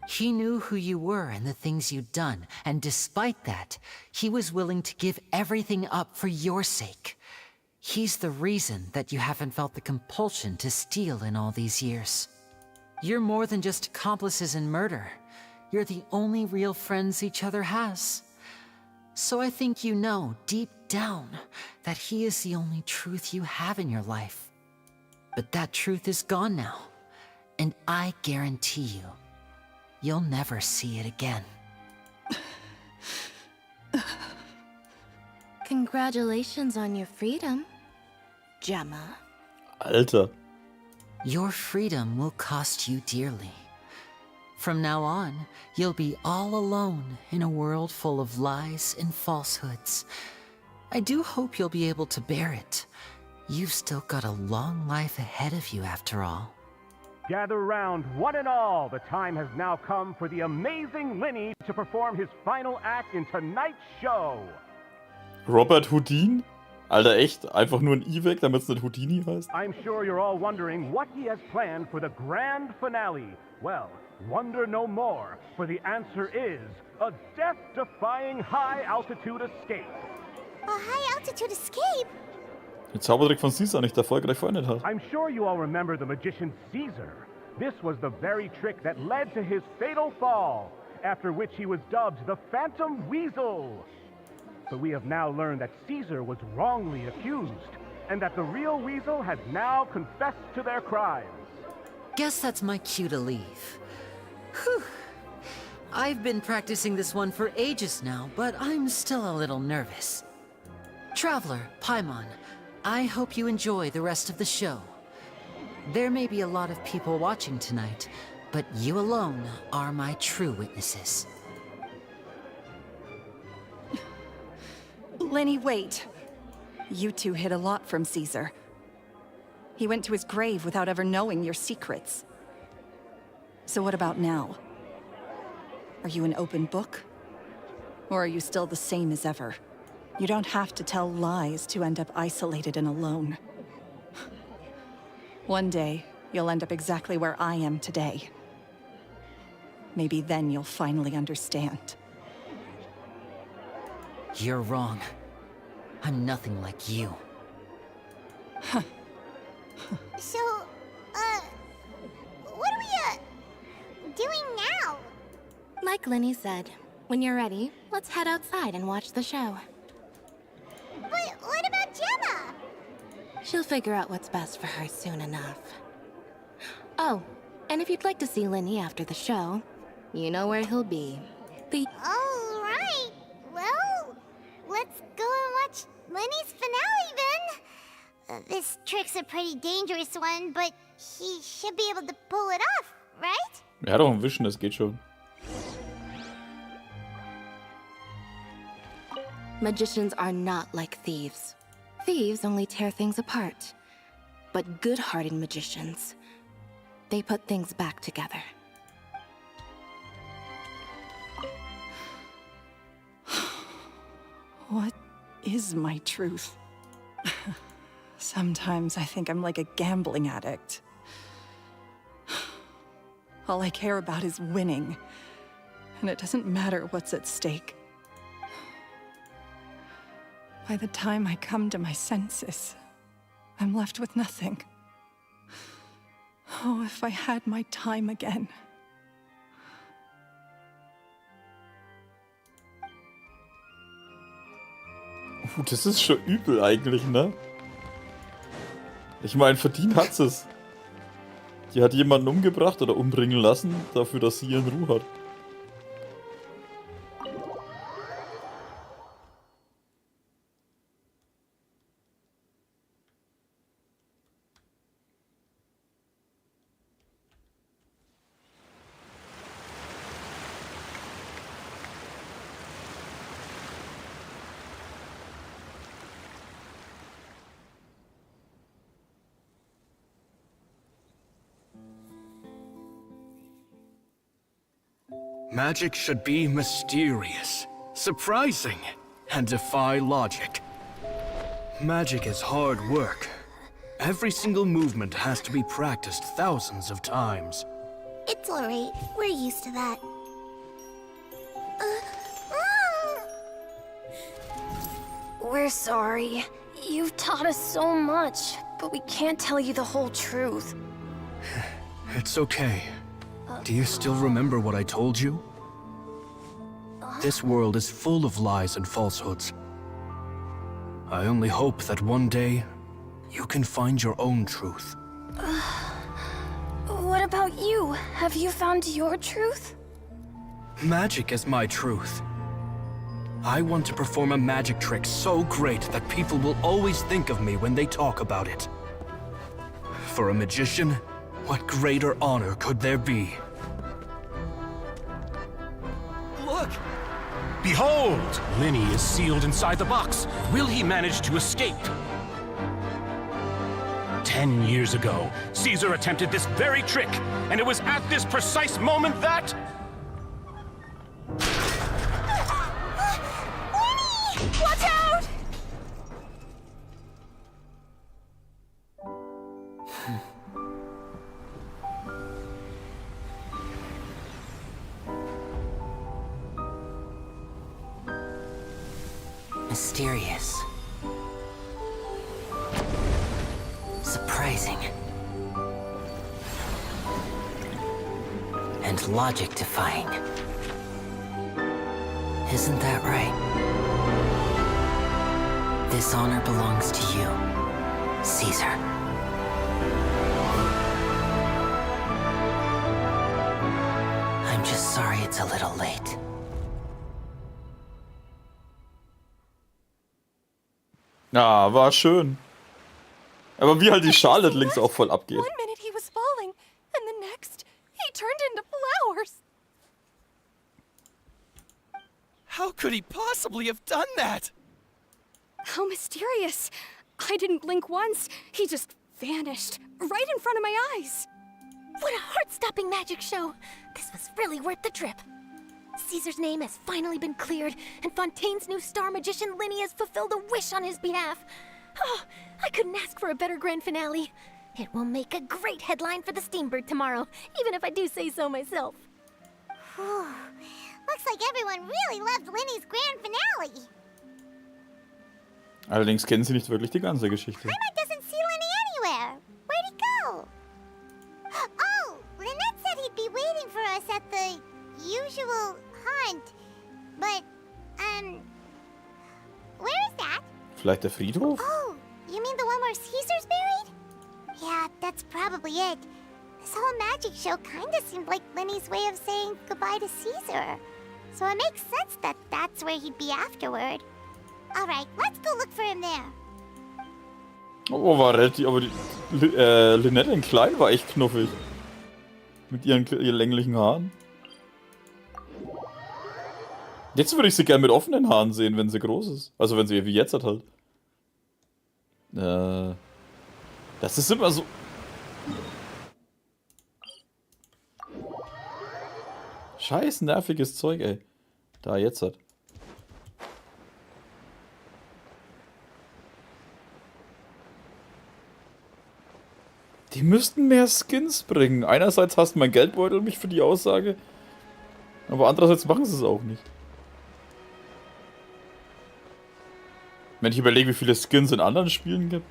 He knew who you were and the things you'd done, and despite that, he was willing to give everything up for your sake. He's the reason that you haven't felt the compulsion to steal in all these years. You're more than just accomplices in murder. You're the only real friends each other has. So I think you know, deep down, that he is the only truth you have in your life. But that truth is gone now, and I guarantee you, you'll never see it again. Congratulations on your freedom, Gemma. Alter. Your freedom will cost you dearly. From now on, you'll be all alone in a world full of lies and falsehoods. I do hope you'll be able to bear it. You've still got a long life ahead of you after all. Gather round, one and all. The time has now come for the amazing Lenny to perform his final act in tonight's show. Robert Houdin? Alter, echt? Einfach nur ein I weg, damit es nicht Houdini heißt? I'm sure you're all wondering what he has planned for the grand finale. Well, wonder no more, for the answer is a death-defying high-altitude escape. A high-altitude escape? Den Zaubertrick von Caesar nicht erfolgreich vollendet hat. I'm sure you all remember the magician Caesar. This was the very trick that led to his fatal fall, after which he was dubbed the Phantom Weasel. But we have now learned that Caesar was wrongly accused, and that the real Weasel has now confessed to their crimes. Guess that's my cue to leave. Whew. I've been practicing this one for ages now, but I'm still a little nervous. Traveler, Paimon, I hope you enjoy the rest of the show. There may be a lot of people watching tonight, but you alone are my true witnesses. Lenny, wait. You two hid a lot from Caesar. He went to his grave without ever knowing your secrets. So what about now? Are you an open book? Or are you still the same as ever? You don't have to tell lies to end up isolated and alone. One day, you'll end up exactly where I am today. Maybe then you'll finally understand. You're wrong. I'm nothing like you. So, what are we, doing now? Like Lenny said, when you're ready, let's head outside and watch the show. But what about Gemma? She'll figure out what's best for her soon enough. Oh, and if you'd like to see Linny after the show, you know where he'll be. All right. Well, let's go and watch Lenny's finale then. This trick's a pretty dangerous one, but he should be able to pull it off, right? Er hat auch ein Wischen, das geht schon. Magicians are not like thieves. Thieves only tear things apart. But good-hearted magicians, they put things back together. What is my truth? Sometimes I think I'm like a gambling addict. All I care about is winning, and it doesn't matter what's at stake. By the time I come to my senses, I'm left with nothing. Oh, if I had my time again. Das ist schon übel eigentlich, ne? Ich meine, verdient hat es. Die hat jemanden umgebracht oder umbringen lassen, dafür, dass sie ihren Ruhe hat. Magic should be mysterious, surprising, and defy logic. Magic is hard work. Every single movement has to be practiced thousands of times. It's alright. We're used to that. We're sorry. You've taught us so much, but we can't tell you the whole truth. It's okay. Do you still remember what I told you? This world is full of lies and falsehoods. I only hope that one day you can find your own truth. What about you? Have you found your truth? Magic is my truth. I want to perform a magic trick so great that people will always think of me when they talk about it. For a magician, what greater honor could there be? Look! Behold! Linny is sealed inside the box. Will he manage to escape? 10 years ago, Caesar attempted this very trick, and it was at this precise moment that... Watch out! Mysterious. Surprising. And logic-defying. Isn't that right? This honor belongs to you, Caesar. I'm just sorry it's a little late. Ja, war schön. Aber wie halt die Charlotte links auch voll abgeht. One minute he was falling, and the next, he turned into flowers. How could he possibly have done that? How mysterious. I didn't blink once. He just vanished, right in front of my eyes. What a heart-stopping magic show! This was really worth the trip. Caesar's name has finally been cleared, and Fontaine's new star magician Linny has fulfilled a wish on his behalf. Oh, I couldn't ask for a better grand finale. It will make a great headline for the Steambird tomorrow, even if I do say so myself. Looks like everyone really loved Linny's grand finale. Allerdings kennen sie nicht wirklich die ganze Geschichte. Paimon doesn't see Linny anywhere. Where'd he go? Oh, Lynette said he'd be waiting for us at the usual hunt. But, where is that? Vielleicht der Friedhof? Oh, you mean the one where Caesar's been? really it. This whole magic show kinda seemed like Lenny's way of saying goodbye to Caesar. So it makes sense that that's where he'd be afterward. Alright, let's go look for him there. Oh, war relativ, aber die Lynette in klein war echt knuffig. Mit ihren länglichen Haaren. Jetzt würde ich sie gerne mit offenen Haaren sehen, wenn sie groß ist. Also wenn sie wie jetzt hat halt. Das ist immer so... Scheiß nerviges Zeug, ey. Da, jetzt hat. Die müssten mehr Skins bringen. Einerseits hasst mein Geldbeutel mich für die Aussage, aber andererseits machen sie es auch nicht. Wenn ich überlege, wie viele Skins in anderen Spielen gibt.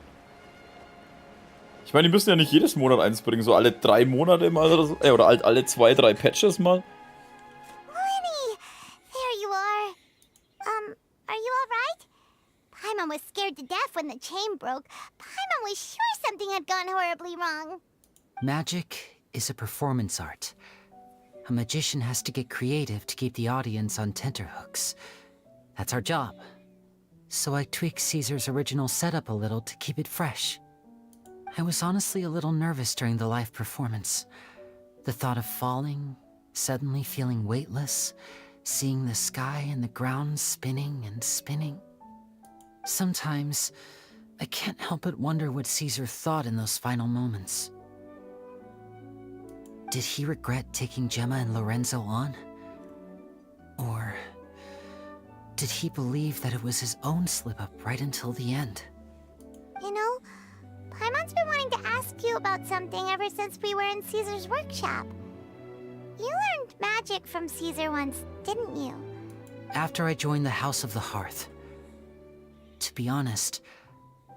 Ich meine, die müssen ja nicht jedes Monat eins bringen, so alle 3 Monate mal oder so. Oder halt alle 2, 3 Patches mal. Lenny! There you are. Are you alright? Paimon was scared to death when the chain broke. Paimon was sure something had gone horribly wrong. Magic is a performance art. A magician has to get creative to keep the audience on tenterhooks. That's our job. So I tweaked Caesar's original setup a little to keep it fresh. I was honestly a little nervous during the live performance. The thought of falling, suddenly feeling weightless, seeing the sky and the ground spinning and spinning. Sometimes, I can't help but wonder what Caesar thought in those final moments. Did he regret taking Gemma and Lorenzo on? Or did he believe that it was his own slip-up right until the end? You know, Paimon's been wanting to ask you about something ever since we were in Caesar's workshop. You learned magic from Caesar once, didn't you? After I joined the House of the Hearth. To be honest,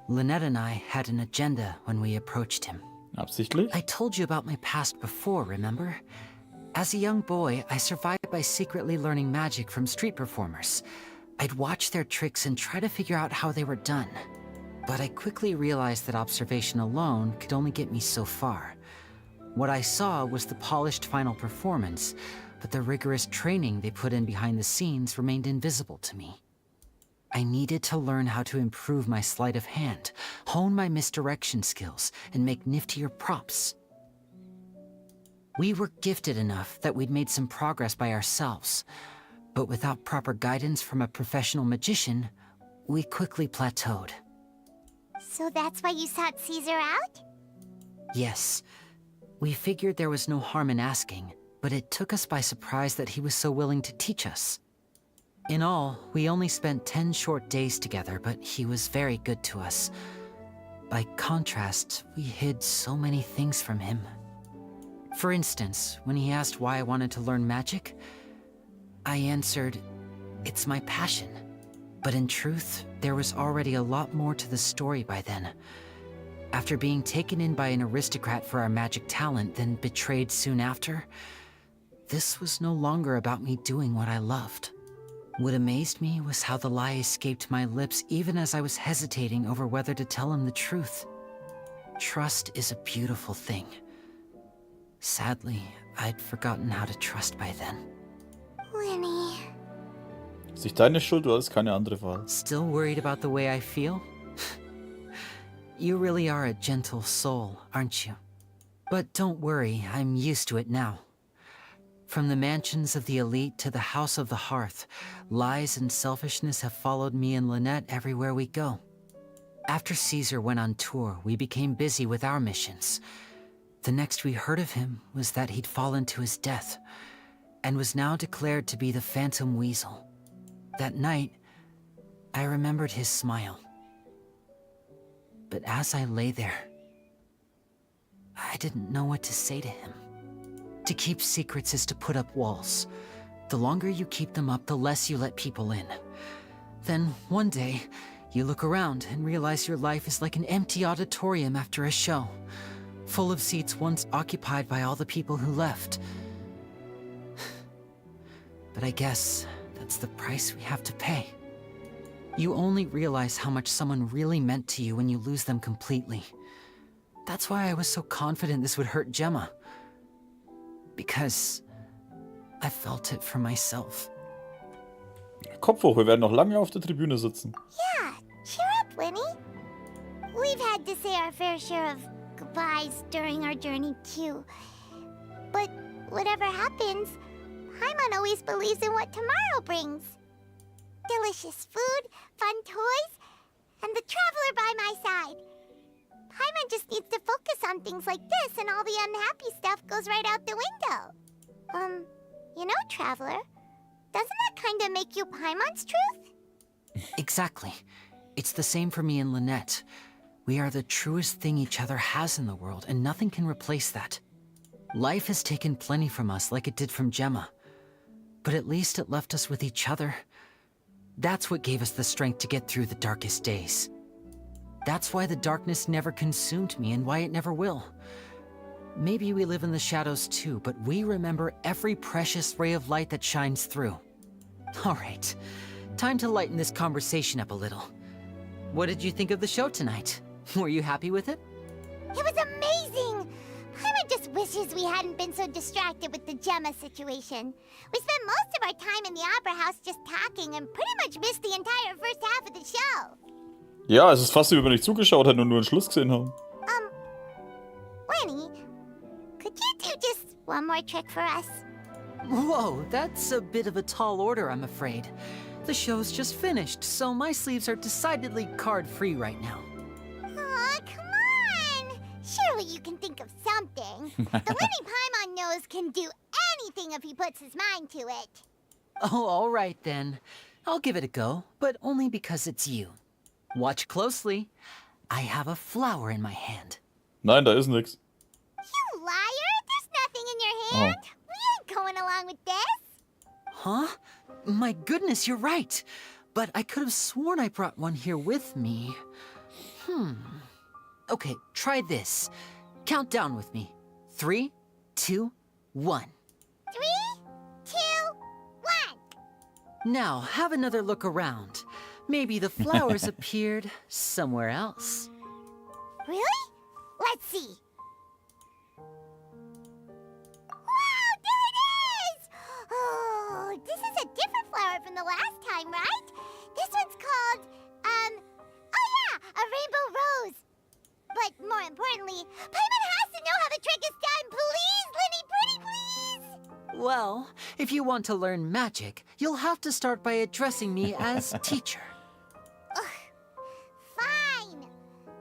Lynette and I had an agenda when we approached him. Absichtlich? I told you about my past before, remember? As a young boy, I survived by secretly learning magic from street performers. I'd watch their tricks and try to figure out how they were done. But I quickly realized that observation alone could only get me so far. What I saw was the polished final performance, but the rigorous training they put in behind the scenes remained invisible to me. I needed to learn how to improve my sleight of hand, hone my misdirection skills, and make niftier props. We were gifted enough that we'd made some progress by ourselves, but without proper guidance from a professional magician, we quickly plateaued. So that's why you sought Caesar out? Yes. We figured there was no harm in asking, but it took us by surprise that he was so willing to teach us. In all, we only spent 10 short days together, but he was very good to us. By contrast, we hid so many things from him. For instance, when he asked why I wanted to learn magic, I answered, "It's my passion." But in truth, there was already a lot more to the story by then. After being taken in by an aristocrat for our magic talent, then betrayed soon after, this was no longer about me doing what I loved. What amazed me was how the lie escaped my lips even as I was hesitating over whether to tell him the truth. Trust is a beautiful thing. Sadly, I'd forgotten how to trust by then. Lenny. Ist nicht deine Schuld, du hast keine andere Wahl. Still worried about the way I feel? You really are a gentle soul, aren't you? But don't worry, I'm used to it now. From the mansions of the elite to the House of the Hearth, lies and selfishness have followed me and Lynette everywhere we go. After Caesar went on tour, we became busy with our missions. The next we heard of him was that he'd fallen to his death, and was now declared to be the Phantom Weasel. That night, I remembered his smile. But as I lay there, I didn't know what to say to him. To keep secrets is to put up walls. The longer you keep them up, the less you let people in. Then, one day, you look around and realize your life is like an empty auditorium after a show, full of seats once occupied by all the people who left. But I guess that's the price we have to pay. You only realize how much someone really meant to you when you lose them completely. That's why I was so confident this would hurt Gemma. Because I felt it for myself. Kopf hoch, wir werden noch lange auf der Tribüne sitzen. Yeah, cheer up, Winnie. We've had to say our fair share of goodbyes during our journey, too. But whatever happens, Paimon always believes in what tomorrow brings. Delicious food, fun toys, and the traveler by my side. Paimon just needs to focus on things like this, and all the unhappy stuff goes right out the window. You know, Traveler, doesn't that kind of make you Paimon's truth? Exactly. It's the same for me and Lynette. We are the truest thing each other has in the world, and nothing can replace that. Life has taken plenty from us, like it did from Gemma. But at least it left us with each other. That's what gave us the strength to get through the darkest days. That's why the darkness never consumed me, and why it never will. Maybe we live in the shadows too, but we remember every precious ray of light that shines through. All right, time to lighten this conversation up a little. What did you think of the show tonight? Were you happy with it? It was amazing! Paimon just wishes we hadn't been so distracted with the Gemma situation. We spent most of our time in the Opera House just talking and pretty much missed the entire first half of the show. Ja, es ist fast wie wenn wir nicht zugeschaut hätten und nur den Schluss gesehen haben. Winnie, could you do just one more trick for us? Whoa, that's a bit of a tall order, I'm afraid. The show's just finished, so my sleeves are decidedly card-free right now. Aw, come on! Surely you can think of something. The Winnie Paimon knows can do anything if he puts his mind to it. Oh, all right then. I'll give it a go, but only because it's you. Watch closely. I have a flower in my hand. Nein, da ist nix. You liar! There's nothing in your hand. We ain't going along with this. Huh? My goodness, you're right. But I could have sworn I brought one here with me. Okay, try this. Count down with me. 3, 2, 1. 3, 2, 1. Now, have another look around. Maybe the flowers appeared somewhere else. Really? Let's see. Wow, there it is! Oh, this is a different flower from the last time, right? This one's called, oh yeah, a rainbow rose. But more importantly, Paimon has to know how the trick is done. Please, Linny, pretty please! Well, if you want to learn magic, you'll have to start by addressing me as teacher. Fine.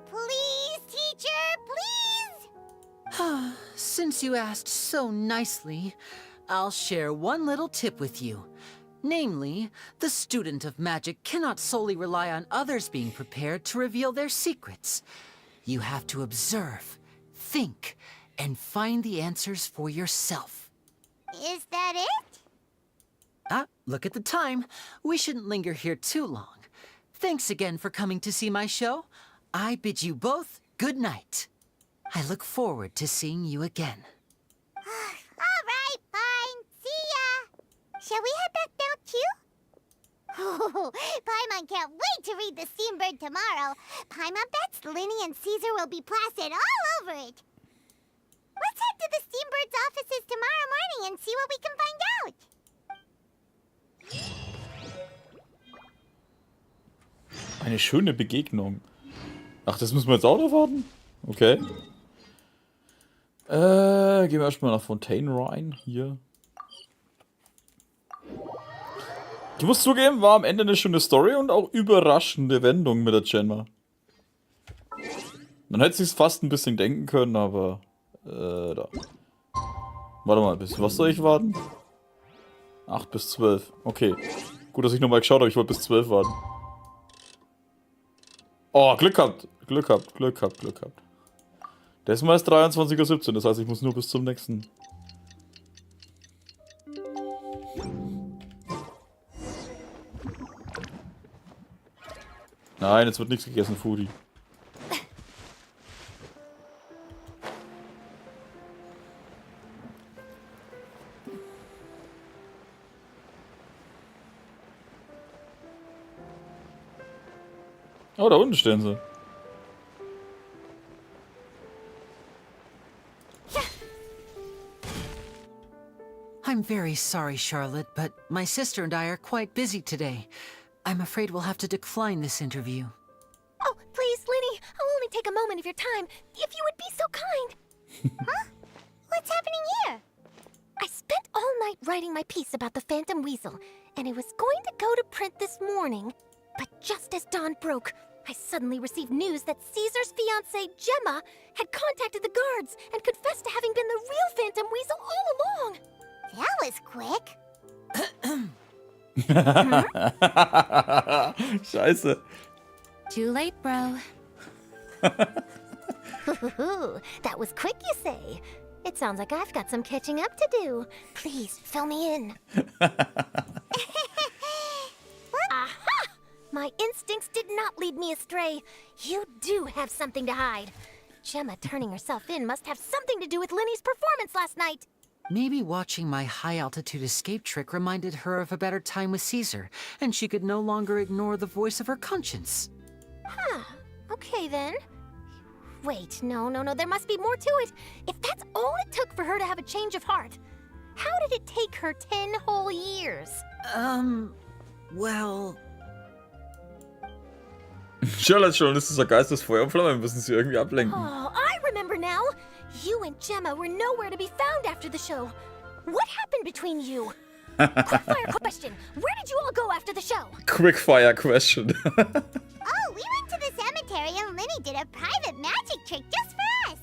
Please, teacher, please! Since you asked so nicely, I'll share one little tip with you. Namely, the student of magic cannot solely rely on others being prepared to reveal their secrets. You have to observe, think, and find the answers for yourself. Is that it? Look at the time. We shouldn't linger here too long. Thanks again for coming to see my show. I bid you both good night. I look forward to seeing you again. All right, fine. See ya. Shall we head back down too? Oh, Paimon can't wait to read The Steambird tomorrow. Paimon bets Linny and Caesar will be plastered all over it. Let's head to the Steambird's offices tomorrow morning and see what we can find out. Eine schöne Begegnung. Ach, das müssen wir jetzt auch noch warten? Okay. Gehen wir erstmal nach Fontaine rein. Hier. Ich muss zugeben, war am Ende eine schöne Story und auch überraschende Wendung mit der Gemma. Man hätte sich's fast ein bisschen denken können, aber da. Warte mal, bis was soll ich warten? 8 bis 12. Okay. Gut, dass ich nochmal geschaut habe, ich wollte bis 12 warten. Oh, Glück gehabt. Glück gehabt, Glück gehabt, Glück gehabt. Diesmal ist 23:17 Uhr, das heißt, ich muss nur bis zum nächsten. Nein, jetzt wird nichts gegessen, Foodie. Oh, da unten stehen sie. I'm very sorry, Charlotte, but my sister and I are quite busy today. I'm afraid we'll have to decline this interview. Oh, please, Linny, I'll only take a moment of your time, if you would be so kind. Huh? What's happening here? I spent all night writing my piece about the Phantom Weasel, and it was going to go to print this morning. But just as dawn broke, I suddenly received news that Caesar's fiancée, Gemma, had contacted the guards and confessed to having been the real Phantom Weasel all along. That was quick. Scheiße. Too late, bro. That was quick, you say? It sounds like I've got some catching up to do. Please, fill me in. Aha! My instincts did not lead me astray. You do have something to hide. Gemma turning herself in must have something to do with Linny's performance last night. Maybe watching my high-altitude escape trick reminded her of a better time with Caesar, and she could no longer ignore the voice of her conscience. Huh. Okay, then. Wait, no, there must be more to it. If that's all it took for her to have a change of heart, how did it take her 10 whole years? Well... Charlotte schon, ist dieser Geistesfeuer und Flamme, müssen sie irgendwie ablenken. Oh, I remember now. You and Gemma were nowhere to be found after the show. What happened between you? Quickfire question. Where did you all go after the show? Quickfire question. Oh, we went to the cemetery and Linny did a private magic trick just for us.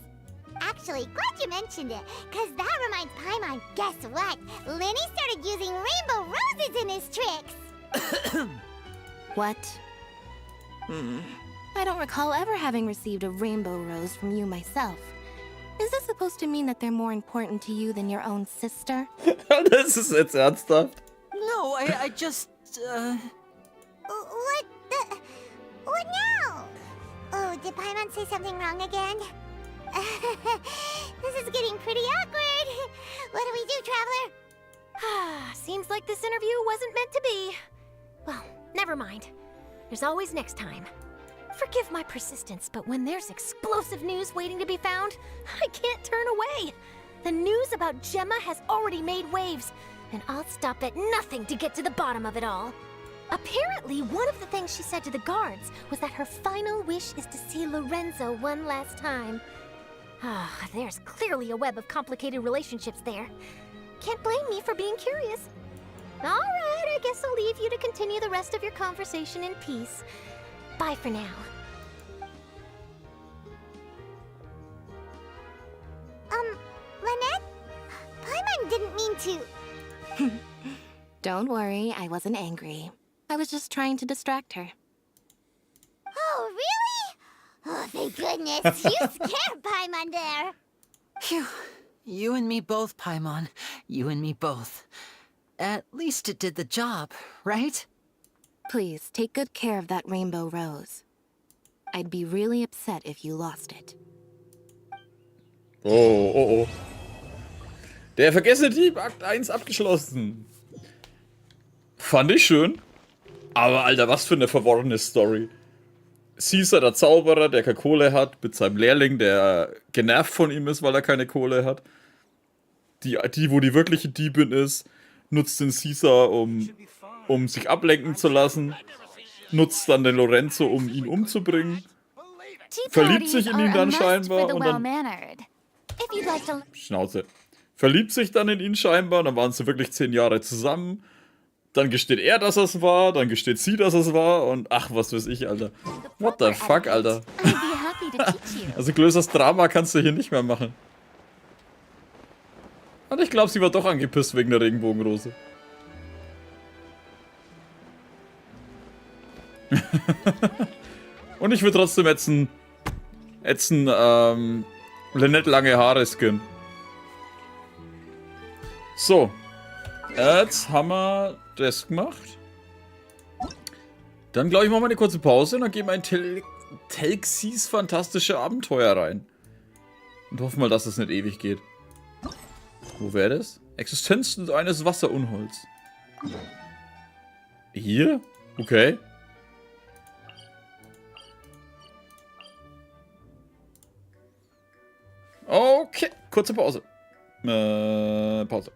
Actually, glad you mentioned it, because that reminds Paimon, guess what? Linny started using rainbow roses in his tricks. What? I don't recall ever having received a rainbow rose from you myself. Is this supposed to mean that they're more important to you than your own sister? Das ist jetzt ernsthaft. No, I just, What now? Oh, did Paimon say something wrong again? This is getting pretty awkward. What do we do, Traveler? Seems like this interview wasn't meant to be. Well, never mind. There's always next time. Forgive my persistence, but when there's explosive news waiting to be found, I can't turn away. The news about Gemma has already made waves, and I'll stop at nothing to get to the bottom of it all. Apparently, one of the things she said to the guards was that her final wish is to see Lorenzo one last time. There's clearly a web of complicated relationships there. Can't blame me for being curious. All right, I guess I'll leave you to continue the rest of your conversation in peace. Bye for now. Lynette? Paimon didn't mean to... Don't worry, I wasn't angry. I was just trying to distract her. Oh, really? Oh, thank goodness. You scared Paimon there. Phew. You and me both, Paimon. You and me both. At least it did the job, right? Please, take good care of that rainbow rose. I'd be really upset if you lost it. Oh. Der vergessene Dieb, Akt 1 abgeschlossen. Fand ich schön. Aber, Alter, was für eine verworrene Story. Caesar, der Zauberer, der keine Kohle hat, mit seinem Lehrling, der genervt von ihm ist, weil er keine Kohle hat. Die, wo die wirkliche Diebin ist, nutzt den Caesar, um sich ablenken zu lassen. Nutzt dann den Lorenzo, um ihn umzubringen. Verliebt sich in ihn dann scheinbar und dann... Schnauze. Verliebt sich dann in ihn scheinbar, dann waren sie wirklich 10 Jahre zusammen. Dann gesteht er, dass er es war, dann gesteht sie, dass es war und ach, was weiß ich, Alter. What the fuck, Alter. Also größeres Drama kannst du hier nicht mehr machen. Und ich glaube, sie war doch angepisst wegen der Regenbogenrose. Und ich will trotzdem jetzt ein Lynette lange Haare skin. So. Jetzt haben wir das gemacht. Dann glaube ich, machen wir eine kurze Pause und dann gehen wir in Telxis fantastische Abenteuer rein. Und hoffen mal, dass es nicht ewig geht. Wo wäre das? Existenz eines Wasserunholz. Hier? Okay. Okay, kurze Pause. Pause.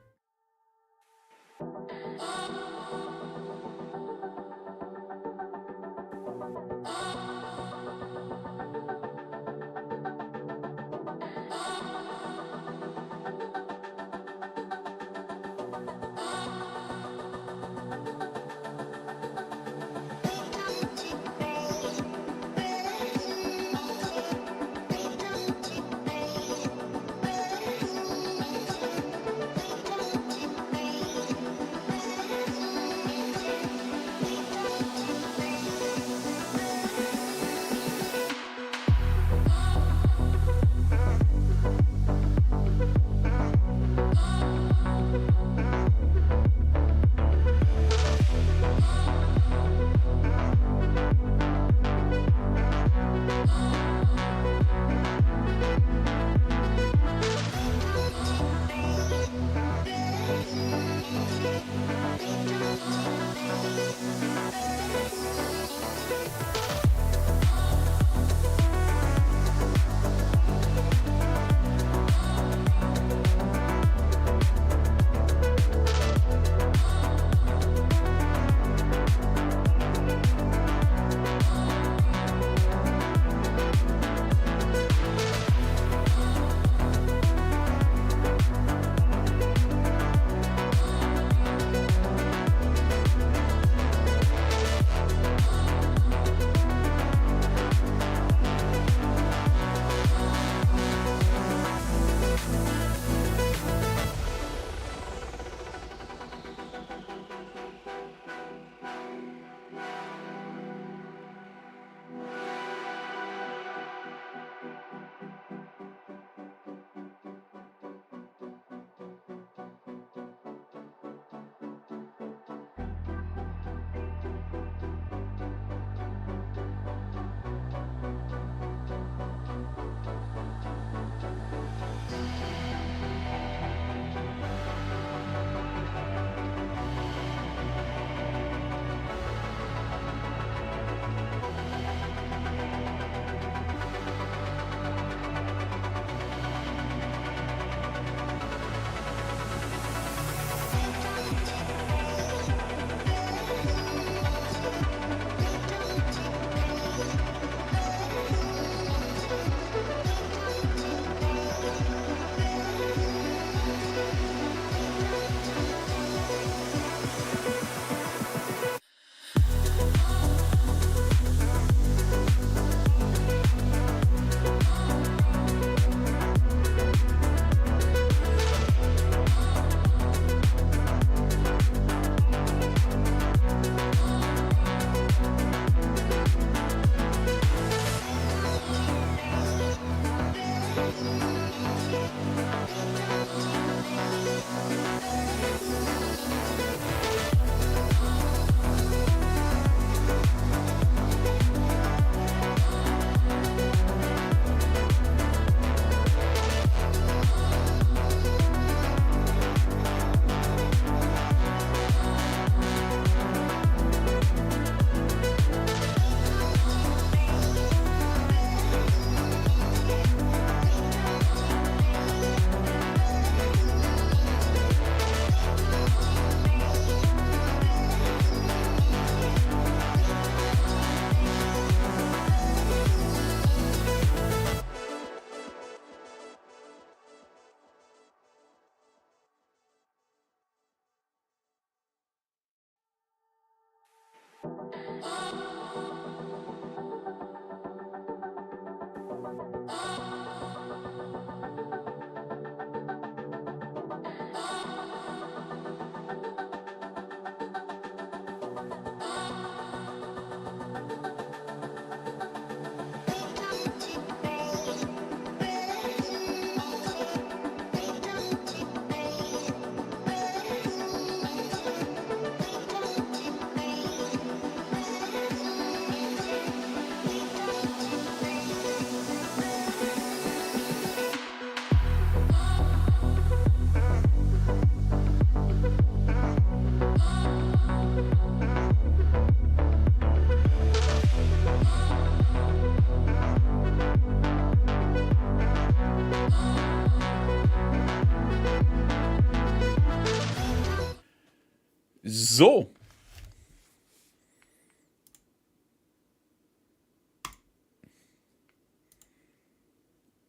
So.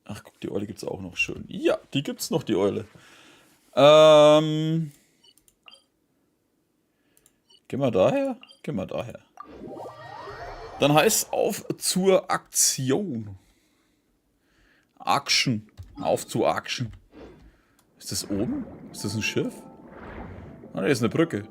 Ach, guck, die Eule gibt's auch noch schön. Ja, die gibt's noch, die Eule. Gehen wir daher? Gehen wir daher. Dann heißt auf zur Aktion. Action. Auf zu Action. Ist das oben? Ist das ein Schiff? Ah, da ist eine Brücke.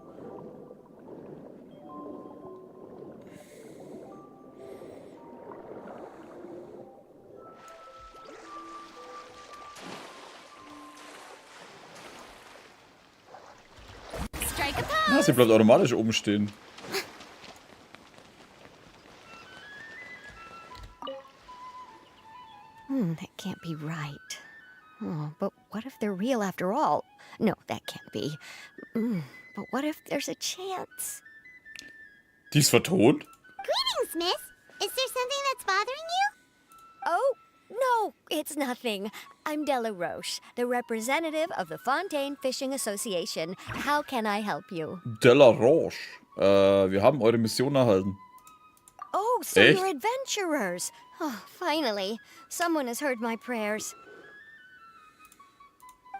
Ja, sie bleibt automatisch oben stehen. That can't be right. Oh, but what if they're real after all? No, that can't be. But what if there's a chance? Die ist vertont? Greetings, miss. Is there something that's bothering you? Oh, no, it's nothing. I'm Della Roche, the representative of the Fontaine Fishing Association. How can I help you? Della Roche. Wir haben eure Mission erhalten. Oh, so Echt? you're adventurers. Oh, finally. Someone has heard my prayers.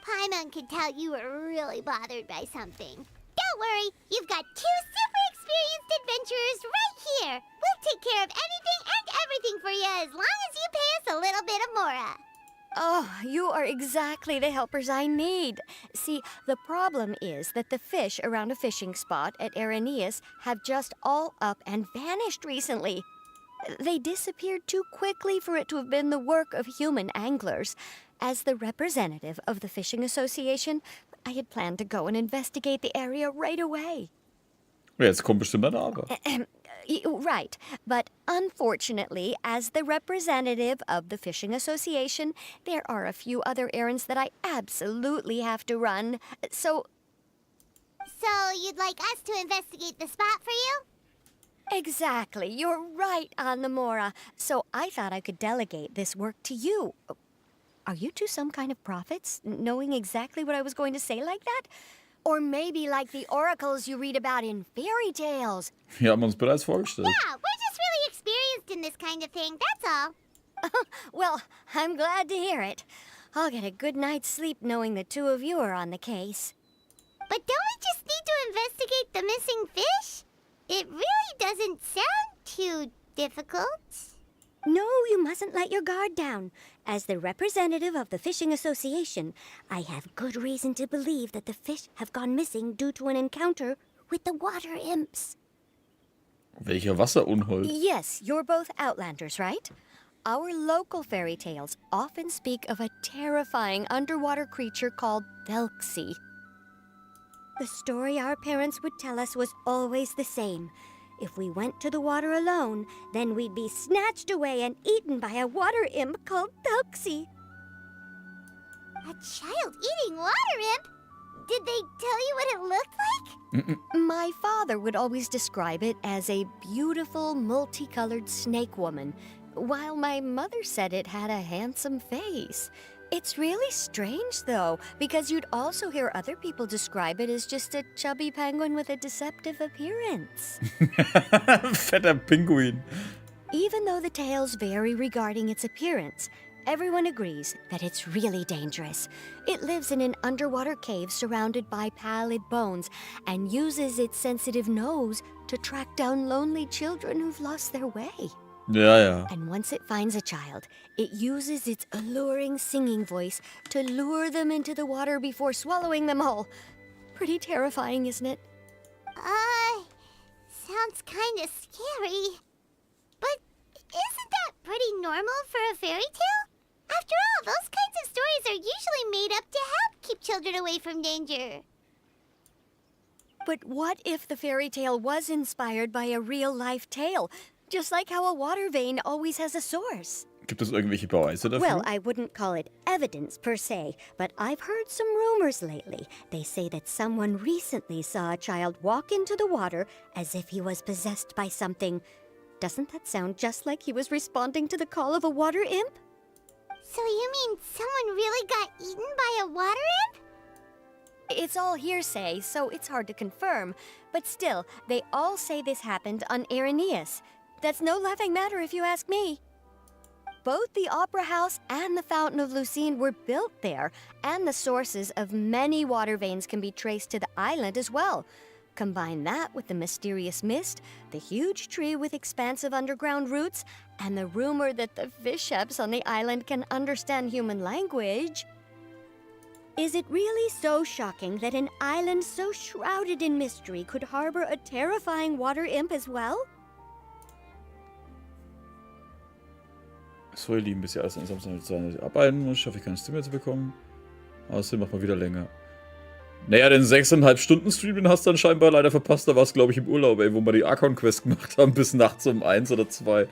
Paimon could tell you were really bothered by something. Don't worry, you've got 2 super experienced adventurers right here. We'll take care of anything and everything for you as long as you pay us a little bit of mora. Oh, you are exactly the helpers I need. See, the problem is that the fish around a fishing spot at Erlebe have just all up and vanished recently. They disappeared too quickly for it to have been the work of human anglers. As the representative of the Fishing Association, I had planned to go and investigate the area right away. Jetzt kommt bestimmt ein Aber. Right, but unfortunately, as the representative of the Fishing Association, there are a few other errands that I absolutely have to run, so... So you'd like us to investigate the spot for you? Exactly, you're right on the mora. So I thought I could delegate this work to you. Are you two some kind of prophets, knowing exactly what I was going to say like that? Or maybe like the oracles you read about in fairy tales. Wir haben uns bereits vorgestellt. Yeah, we're just really experienced in this kind of thing, that's all. Well, I'm glad to hear it. I'll get a good night's sleep knowing the two of you are on the case. But don't we just need to investigate the missing fish? It really doesn't sound too difficult. No, you mustn't let your guard down. As the representative of the Fishing Association, I have good reason to believe that the fish have gone missing due to an encounter with the water imps. Welcher Wasserunhold? Yes, you're both Outlanders, right? Our local fairy tales often speak of a terrifying underwater creature called Thelxie. The story our parents would tell us was always the same. If we went to the water alone, then we'd be snatched away and eaten by a water imp called Thelxie. A child-eating water imp? Did they tell you what it looked like? My father would always describe it as a beautiful, multicolored snake woman, while my mother said it had a handsome face. It's really strange, though, because you'd also hear other people describe it as just a chubby penguin with a deceptive appearance. Fetter Pinguin. Even though the tales vary regarding its appearance, everyone agrees that it's really dangerous. It lives in an underwater cave surrounded by pallid bones and uses its sensitive nose to track down lonely children who've lost their way. Ja, ja. And once it finds a child, it uses its alluring singing voice to lure them into the water before swallowing them all. Pretty terrifying, isn't it? Sounds kinda scary. But isn't that pretty normal for a fairy tale? After all, those kinds of stories are usually made up to help keep children away from danger. But what if the fairy tale was inspired by a real-life tale? Just like how a water vein always has a source. Gibt es irgendwelche Beweise dafür? Well, I wouldn't call it evidence per se, but I've heard some rumors lately. They say that someone recently saw a child walk into the water as if he was possessed by something. Doesn't that sound just like he was responding to the call of a water imp? So you mean someone really got eaten by a water imp? It's all hearsay, so it's hard to confirm. But still, they all say this happened on Aeneas. That's no laughing matter if you ask me. Both the Opera House and the Fountain of Lucine were built there, and the sources of many water veins can be traced to the island as well. Combine that with the mysterious mist, the huge tree with expansive underground roots, and the rumor that the fish apps on the island can understand human language. Is it really so shocking that an island so shrouded in mystery could harbor a terrifying water imp as well? So, ihr Lieben, bis ihr alles am Samstag arbeiten muss, schaffe ich keine Stimme zu bekommen. Außerdem macht man wieder länger. Naja, den 6,5 Stunden Stream, den hast du dann scheinbar leider verpasst. Da war es, glaube ich, im Urlaub, ey, wo wir die Archon-Quest gemacht haben, bis nachts um 1 oder 2.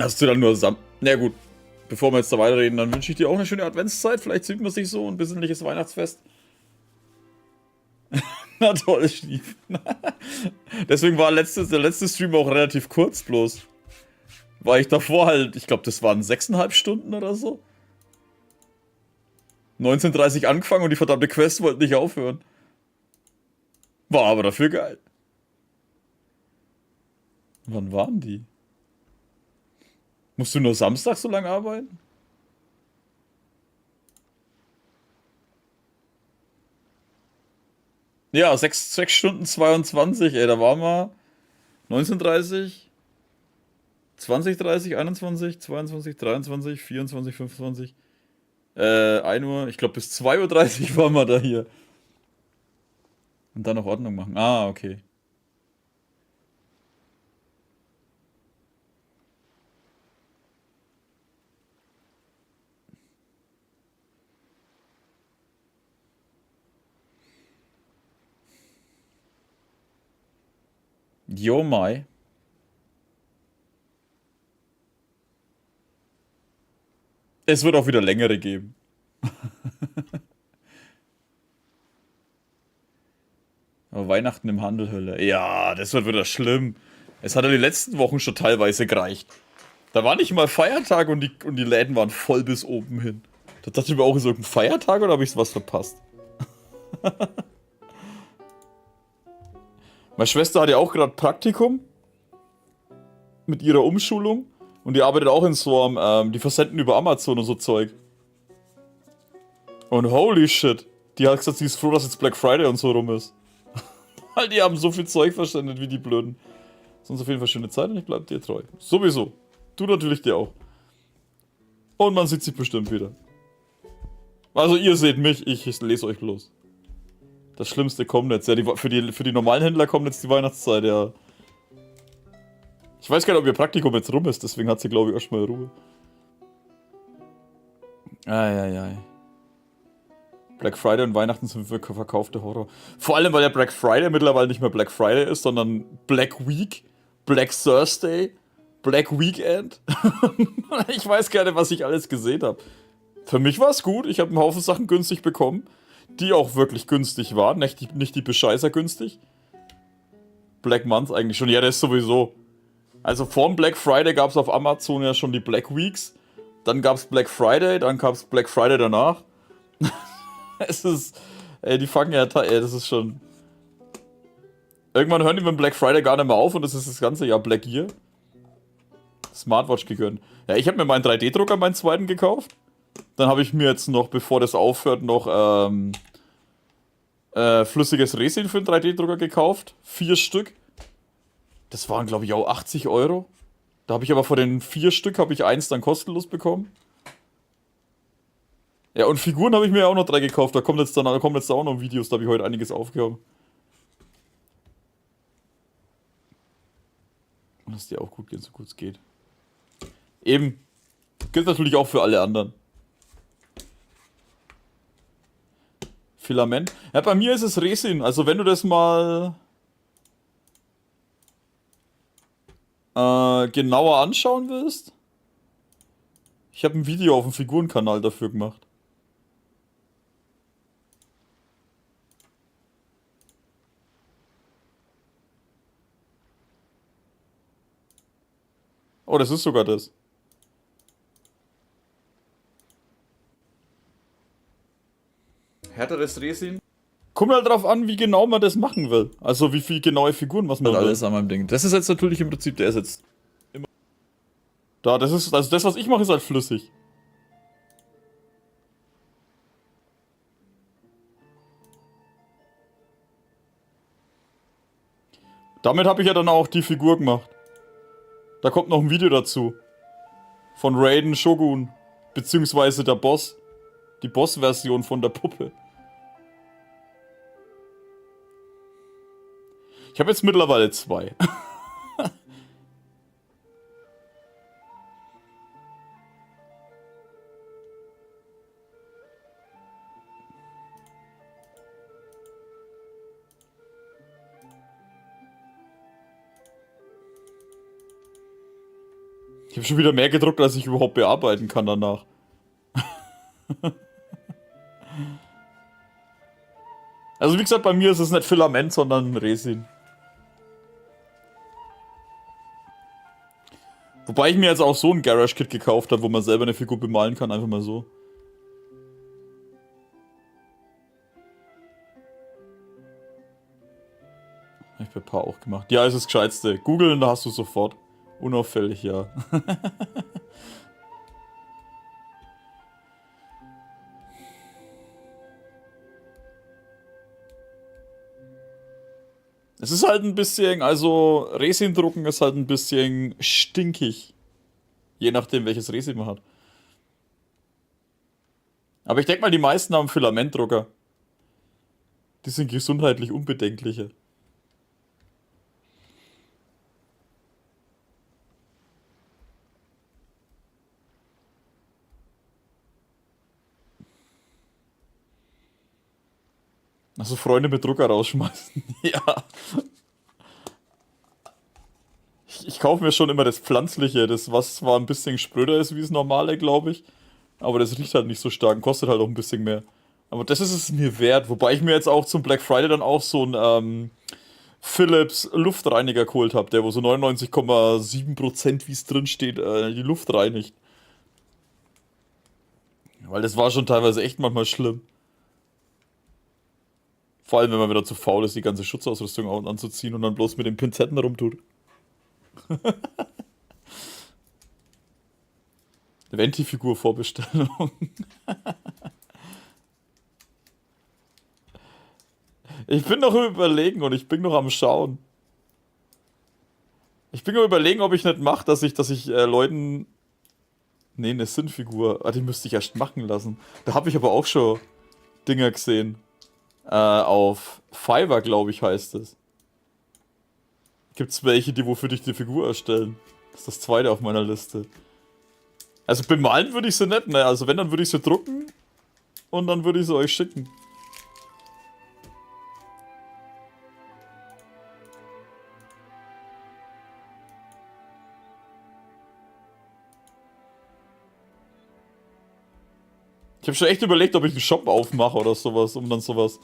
Hast du dann nur Na gut, bevor wir jetzt da weiterreden, dann wünsche ich dir auch eine schöne Adventszeit. Vielleicht sieht man sich so ein besinnliches Weihnachtsfest. Na toll, Stief. Deswegen war der letzte Stream auch relativ kurz bloß. Weil ich davor halt, ich glaube, das waren 6,5 Stunden oder so. 19:30 angefangen und die verdammte Quest wollte nicht aufhören. War aber dafür geil. Wann waren die? Musst du nur Samstag so lange arbeiten? Ja, 6 Stunden 22, ey, da waren wir 19:30, 20:30, 21, 22, 23, 24, 25, 1 Uhr, ich glaube bis 2:30 Uhr waren wir da hier. Und dann noch Ordnung machen. Ah, okay. Jo Mai. Es wird auch wieder längere geben. Aber Weihnachten im Handel, Hölle. Ja, das wird wieder schlimm. Es hat ja die letzten Wochen schon teilweise gereicht. Da war nicht mal Feiertag und die Läden waren voll bis oben hin. Da dachte ich mir auch, ist irgendein Feiertag oder habe ich was verpasst? Meine Schwester hat ja auch gerade Praktikum mit ihrer Umschulung und die arbeitet auch in so einem, die versenden über Amazon und so Zeug. Und holy shit, die hat gesagt, sie ist froh, dass jetzt Black Friday und so rum ist. Weil die haben so viel Zeug versendet wie die Blöden. Sonst auf jeden Fall schöne Zeit und ich bleib dir treu. Sowieso. Du natürlich dir auch. Und man sieht sich bestimmt wieder. Also ihr seht mich, ich lese euch bloß. Das Schlimmste kommt jetzt. Ja, für die normalen Händler kommt jetzt die Weihnachtszeit, ja. Ich weiß gar nicht, ob ihr Praktikum jetzt rum ist, deswegen hat sie, glaube ich, erstmal Ruhe. Eieiei. Black Friday und Weihnachten sind für verkaufte Horror. Vor allem, weil der Black Friday mittlerweile nicht mehr Black Friday ist, sondern Black Week, Black Thursday, Black Weekend. Ich weiß gar nicht, was ich alles gesehen habe. Für mich war es gut. Ich habe einen Haufen Sachen günstig bekommen, die auch wirklich günstig waren. Nicht die Bescheißer günstig. Black Month eigentlich schon. Ja, das ist sowieso. Also vorm Black Friday gab es auf Amazon ja schon die Black Weeks. Dann gab es Black Friday, dann gab es Black Friday danach. Es ist, ey, die fangen ja, ey, das ist schon... Irgendwann hören die mit dem Black Friday gar nicht mehr auf und das ist das ganze Jahr Black Year. Smartwatch gegönnt. Ja, ich habe mir meinen 3D-Drucker, meinen zweiten, gekauft. Dann habe ich mir jetzt noch, bevor das aufhört, noch flüssiges Resin für den 3D-Drucker gekauft. 4 Stück. Das waren, glaube ich, auch 80 €. Da habe ich aber von den 4 Stück, habe ich 1 dann kostenlos bekommen. Ja, und Figuren habe ich mir auch noch 3 gekauft. Da kommen jetzt auch noch Videos, da habe ich heute einiges aufgehoben. Und dass dir auch gut geht, so gut es geht. Eben. Gilt natürlich auch für alle anderen. Filament. Ja, bei mir ist es Resin. Also wenn du das mal genauer anschauen willst. Ich habe ein Video auf dem Figurenkanal dafür gemacht. Oh, das ist sogar das. Härteres Resin. Kommt halt drauf an, wie genau man das machen will. Also wie viel genaue Figuren, was man alles an meinem Ding. Das ist jetzt natürlich im Prinzip, der ist jetzt immer da, das ist, also das, was ich mache, ist halt flüssig. Damit habe ich ja dann auch die Figur gemacht. Da kommt noch ein Video dazu. Von Raiden Shogun. Beziehungsweise der Boss. Die Boss-Version von der Puppe. Ich habe jetzt mittlerweile 2. Ich habe schon wieder mehr gedruckt, als ich überhaupt bearbeiten kann danach. Also wie gesagt, bei mir ist es nicht Filament, sondern Resin. Wobei ich mir jetzt auch so ein Garage-Kit gekauft habe, wo man selber eine Figur bemalen kann, einfach mal so. Hab ich bei Paar auch gemacht. Ja, ist das Gescheitste. Googeln, da hast du sofort. Unauffällig, ja. Es ist halt ein bisschen, also Resin drucken ist halt ein bisschen stinkig. Je nachdem, welches Resin man hat. Aber ich denke mal, die meisten haben Filamentdrucker. Die sind gesundheitlich unbedenklicher. Also Freunde mit Drucker rausschmeißen. Ja. Ich kaufe mir schon immer das Pflanzliche, das was zwar ein bisschen spröder ist wie das normale, glaube ich. Aber das riecht halt nicht so stark und kostet halt auch ein bisschen mehr. Aber das ist es mir wert. Wobei ich mir jetzt auch zum Black Friday dann auch so einen Philips Luftreiniger geholt habe, der wo so 99,7%, wie es drin steht, die Luft reinigt. Weil das war schon teilweise echt manchmal schlimm. Vor allem, wenn man wieder zu faul ist, die ganze Schutzausrüstung anzuziehen und dann bloß mit den Pinzetten rumtut. Venti-Figur-Vorbestellung. Ich bin noch im Überlegen und ich bin noch am Schauen. Ich bin am Überlegen, ob ich nicht mache, dass ich Leuten... Nee, eine Sinnfigur. Ah, die müsste ich erst machen lassen. Da habe ich aber auch schon Dinger gesehen. Auf Fiverr, glaube ich, heißt es. Gibt's welche, die wofür dich die Figur erstellen? Das ist das zweite auf meiner Liste. Also bemalen würde ich sie nicht, ne? Also wenn, dann würde ich sie drucken und dann würde ich sie euch schicken. Ich habe schon echt überlegt, ob ich einen Shop aufmache oder sowas, um dann sowas...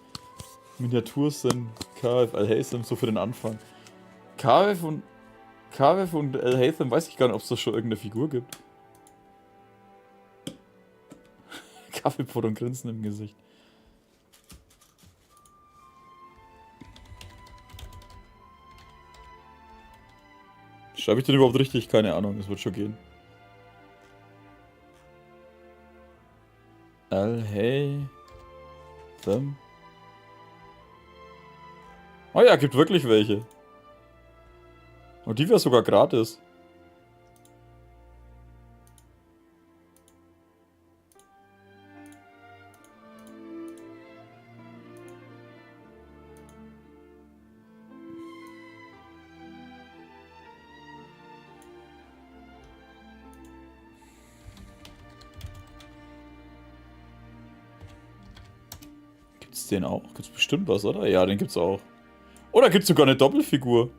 Miniatursinn, KF, Al-Haytham, so für den Anfang. KF und Al-Haytham weiß ich gar nicht, ob es da schon irgendeine Figur gibt. Kaffeepot und Grinsen im Gesicht. Schreibe ich den überhaupt richtig? Keine Ahnung, das wird schon gehen. Al-Haytham. Oh ja, gibt wirklich welche. Und die wäre sogar gratis. Gibt's den auch? Gibt's bestimmt was, oder? Ja, den gibt's auch. Oder gibt's sogar eine Doppelfigur?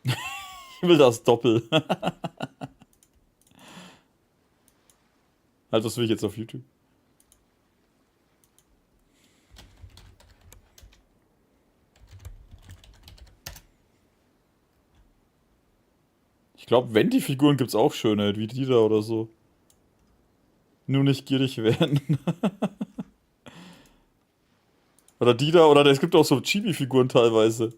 Ich will das Doppel. Also das will ich jetzt auf YouTube. Ich glaube, Venti-Figuren gibt es auch schöne, wie die da oder so. Nur nicht gierig werden. Oder die da, oder es gibt auch so Chibi-Figuren teilweise.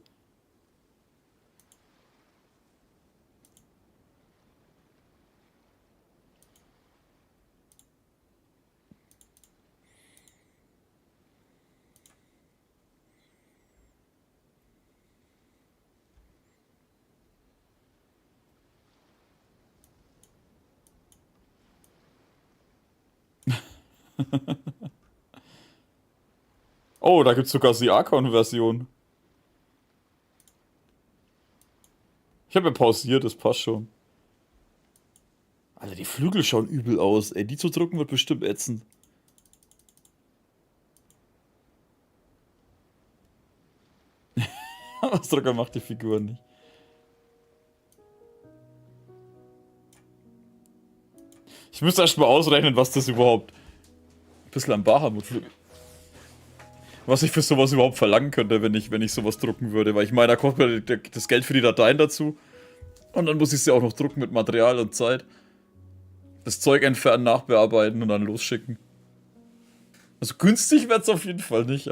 Oh, da gibt es sogar die Archon-Version. Ich habe ja pausiert, das passt schon. Alter, die Flügel schauen übel aus. Ey, die zu drucken wird bestimmt ätzend. Ausdrucker macht die Figur nicht. Ich müsste erst mal ausrechnen, was das überhaupt... Ein bisschen am Bahamut-Flügel... Was ich für sowas überhaupt verlangen könnte, wenn ich sowas drucken würde. Weil ich meine, da kommt mir das Geld für die Dateien dazu. Und dann muss ich sie auch noch drucken mit Material und Zeit. Das Zeug entfernen, nachbearbeiten und dann losschicken. Also günstig wird es auf jeden Fall nicht.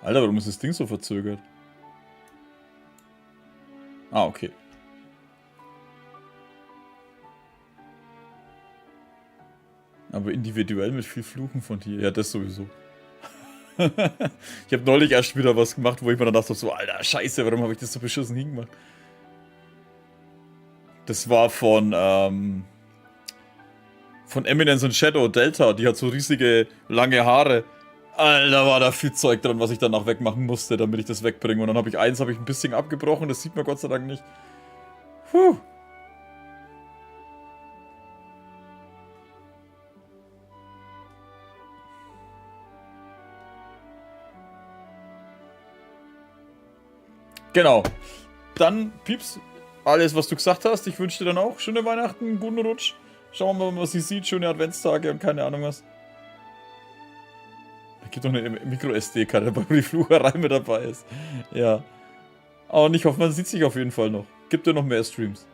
Alter, warum ist das Ding so verzögert? Ah, okay. Aber individuell mit viel Fluchen von dir. Ja, das sowieso. Ich habe neulich erst wieder was gemacht, wo ich mir dann dachte so, Alter, scheiße, warum habe ich das so beschissen hingemacht? Das war von Eminence und Shadow, Delta. Die hat so riesige, lange Haare. Alter, war da viel Zeug dran, was ich danach wegmachen musste, damit ich das wegbringe. Und dann habe ich ein bisschen abgebrochen, das sieht man Gott sei Dank nicht. Puh. Genau. Dann, Pieps, alles, was du gesagt hast. Ich wünsche dir dann auch schöne Weihnachten, guten Rutsch. Schauen wir mal, was sie sieht. Schöne Adventstage und keine Ahnung was. Gibt doch eine Micro-SD-Karte, wo die Flucherei mit dabei ist. Ja. Und ich hoffe, man sieht sich auf jeden Fall noch. Gibt ja noch mehr Streams.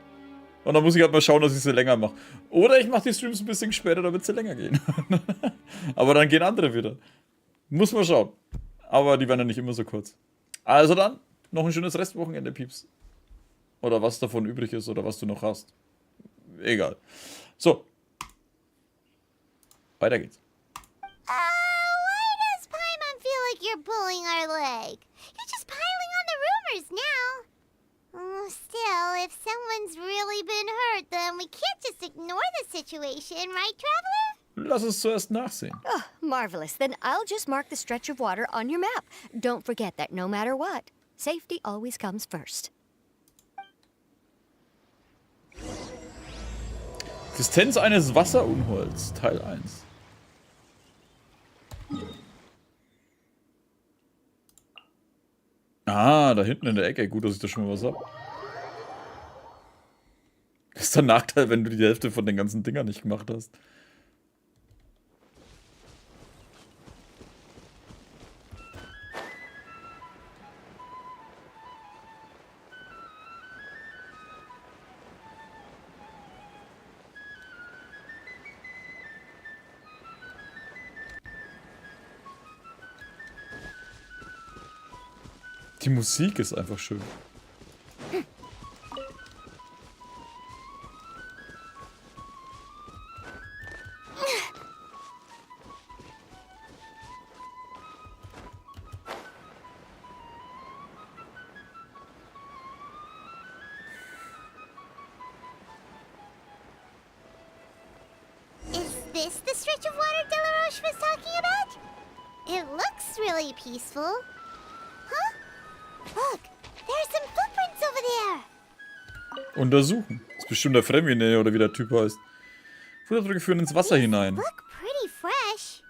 Und dann muss ich halt mal schauen, dass ich sie länger mache. Oder ich mache die Streams ein bisschen später, damit sie länger gehen. Aber dann gehen andere wieder. Muss man schauen. Aber die werden ja nicht immer so kurz. Also dann, noch ein schönes Restwochenende, Pieps. Oder was davon übrig ist oder was du noch hast. Egal. So. Weiter geht's. You're pulling our leg. You're just piling on the rumors now. Oh, still, if someone's really been hurt, then we can't just ignore the situation, right, Traveler? Lass uns zuerst nachsehen. Oh, marvelous. Then I'll just mark the stretch of water on your map. Don't forget that no matter what, safety always comes first. Existenz eines Wasserunholds, Teil 1. Ah, da hinten in der Ecke. Gut, dass ich da schon mal was hab. Das ist der Nachteil, wenn du die Hälfte von den ganzen Dingern nicht gemacht hast. Die Musik ist einfach schön. Is this the stretch of water Delaroche was talking about? It looks really peaceful. Huh? Look, there's some footprints over there. Untersuchen. Das ist bestimmt der Fremine oder wie der Typ heißt. Fußabdrücke führen ins Wasser hinein. Look pretty fresh.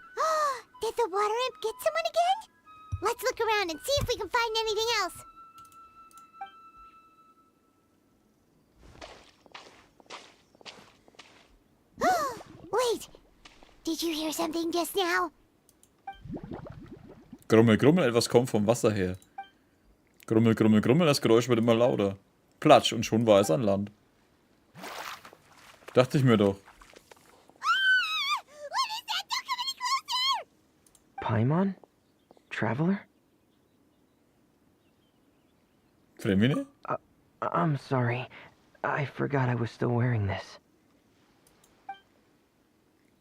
Did the water imp get someone again? Let's look around and see if we can find anything else. Did you hear something just now? Grummel, grummel, etwas kommt vom Wasser her. Grummel, grummel, grummel, das Geräusch wird immer lauter. Platsch, und schon war es an Land. Dachte ich mir doch. Paimon? Traveler? Fremine? I'm sorry. I forgot I was still wearing this.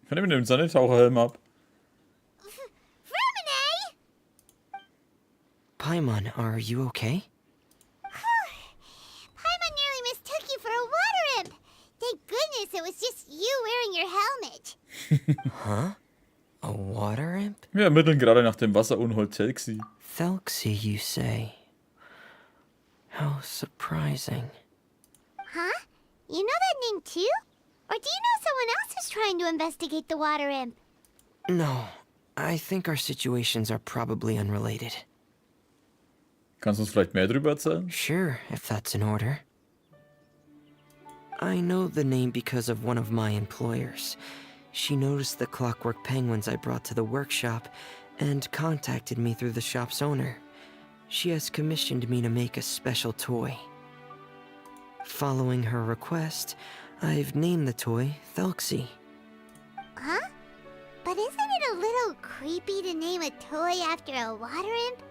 Fremine nimmt seine Taucherhelm ab. Paimon, are you okay? Paimon nearly mistook you for a water imp. Thank goodness it was just you wearing your helmet. Huh? A water imp? Wir ermitteln gerade nach dem Wasserunhold Telxi. Thelxie, you say? How surprising. Huh? You know that name too? Or do you know someone else who's trying to investigate the water imp? No, I think our situations are probably unrelated. Kannst du uns vielleicht mehr drüber erzählen? Sure, if that's in order. I know the name because of one of my employers. She noticed the clockwork penguins I brought to the workshop and contacted me through the shop's owner. She has commissioned me to make a special toy. Following her request, I've named the toy Thelxie. Huh? But isn't it a little creepy to name a toy after a water imp?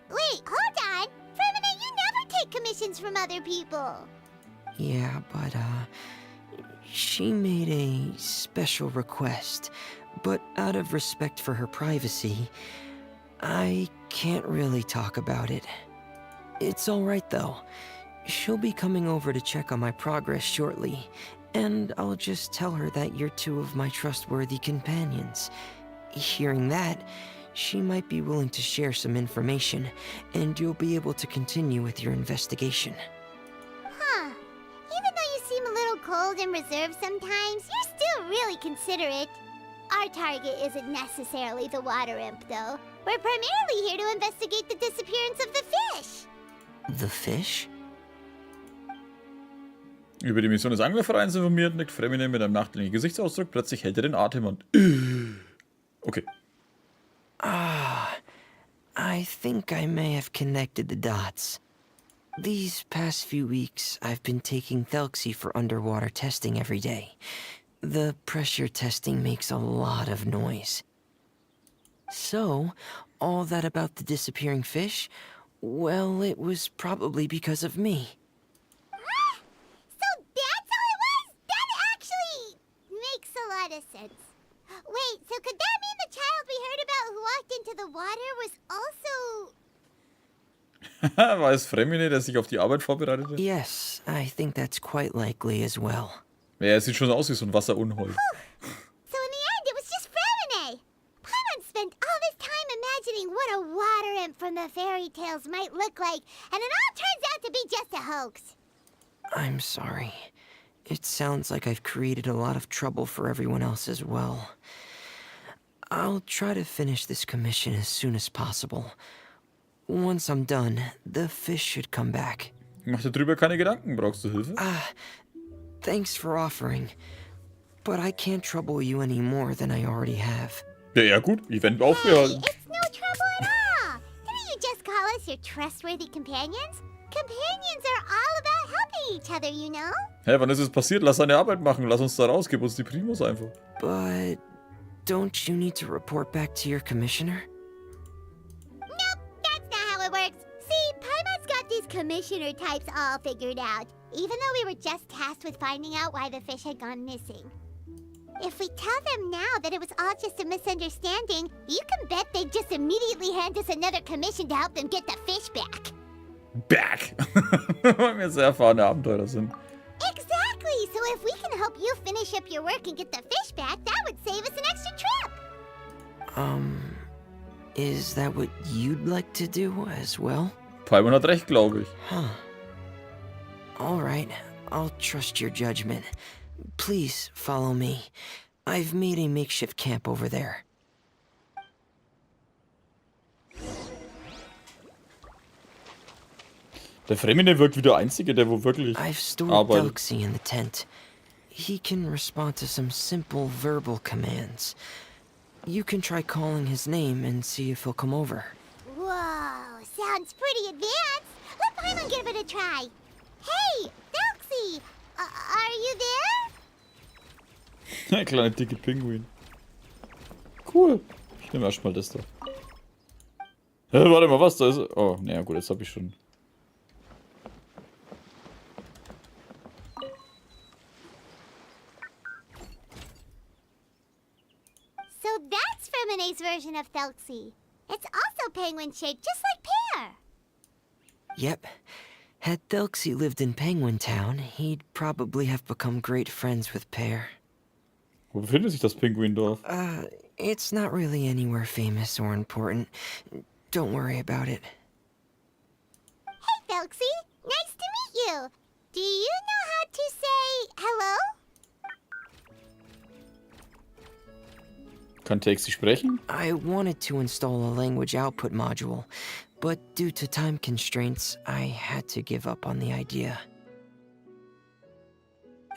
Wait, hold on! Fremine, you never take commissions from other people! Yeah, but, she made a special request, but out of respect for her privacy, I can't really talk about it. It's alright though. She'll be coming over to check on my progress shortly, and I'll just tell her that you're two of my trustworthy companions. Hearing that, she might be willing to share some information, and you'll be able to continue with your investigation. Huh. Even though you seem a little cold and reserved sometimes, you're still really considerate. Our target isn't necessarily the water imp, though. We're primarily here to investigate the disappearance of the fish. The fish? Über die Mission des Anglervereins informiert, nickt Fremine mit einem nachdenklichen Gesichtsausdruck. Plötzlich hält er den Atem an. Okay. I think I may have connected the dots. These past few weeks, I've been taking Thelxie for underwater testing every day. The pressure testing makes a lot of noise. So, all that about the disappearing fish? Well, it was probably because of me. So that's all it was? That actually makes a lot of sense. Wait, so could that mean the child we heard about who walked into the water was also... War es Fremine, der sich auf die Arbeit vorbereitete? Yes, I think that's quite likely as well. Ja, er sieht schon aus wie so ein Wasserunhold. So in the end, it was just Fremine. Paimon spent all this time imagining what a water imp from the fairy tales might look like, and it all turns out to be just a hoax. I'm sorry. It sounds like I've created a lot of trouble for everyone else as well. I'll try to finish this commission as soon as possible. Once I'm done, the fish should come back. Mach dir drüber keine Gedanken. Brauchst du Hilfe? Thanks for offering. But I can't trouble you any more than I already have. Ja, gut. Event aufgehalten. It's no trouble at all. Didn't you just call us your trustworthy companions? Companions are all about helping each other, you know? Hä, wann ist es passiert? Lass seine Arbeit machen. Lass uns da raus. Gib uns die Primos einfach. But don't you need to report back to your commissioner? Nope, that's not how it works. See, Paimon's got these commissioner types all figured out, even though we were just tasked with finding out why the fish had gone missing. If we tell them now that it was all just a misunderstanding, you can bet they'd just immediately hand us another commission to help them get the fish back. Back! Weil wir sehr erfahrene Abenteurer sind. Exactly! So if we can help you finish up your work and get the fish back, that would save us an extra trip! Is that what you'd like to do as well? Paimon hat recht, glaube ich. Huh. Alright, I'll trust your judgment. Please follow me. I've made a makeshift camp over there. Der Fremine wirkt wie der Einzige, der wo wirklich I've stored arbeitet. Thelxie in the tent. he can respond to some simple verbal commands. You can try calling his name and see if he'll come over. Whoa, sounds pretty advanced. Let Paimon give it a try. Hey, Felxie, are you there? Ein kleiner dicke Pinguin. Cool. Ich nehme erstmal das da. Hä, warte mal, was da ist? Oh, naja gut, jetzt habe ich schon. So that's Fermine's version of Felxie. It's also penguin-shaped, just like Pear. Yep. Had Thelxie lived in Penguin Town, he'd probably have become great friends with Pear. Wo befindet sich das Pinguindorf? It's not really anywhere famous or important. Don't worry about it. Hey, Felxie. Nice to meet you. Do you know how to say hello? Kann Taxi sprechen? I wanted to install a language output module, but due to time constraints, I had to give up on the idea.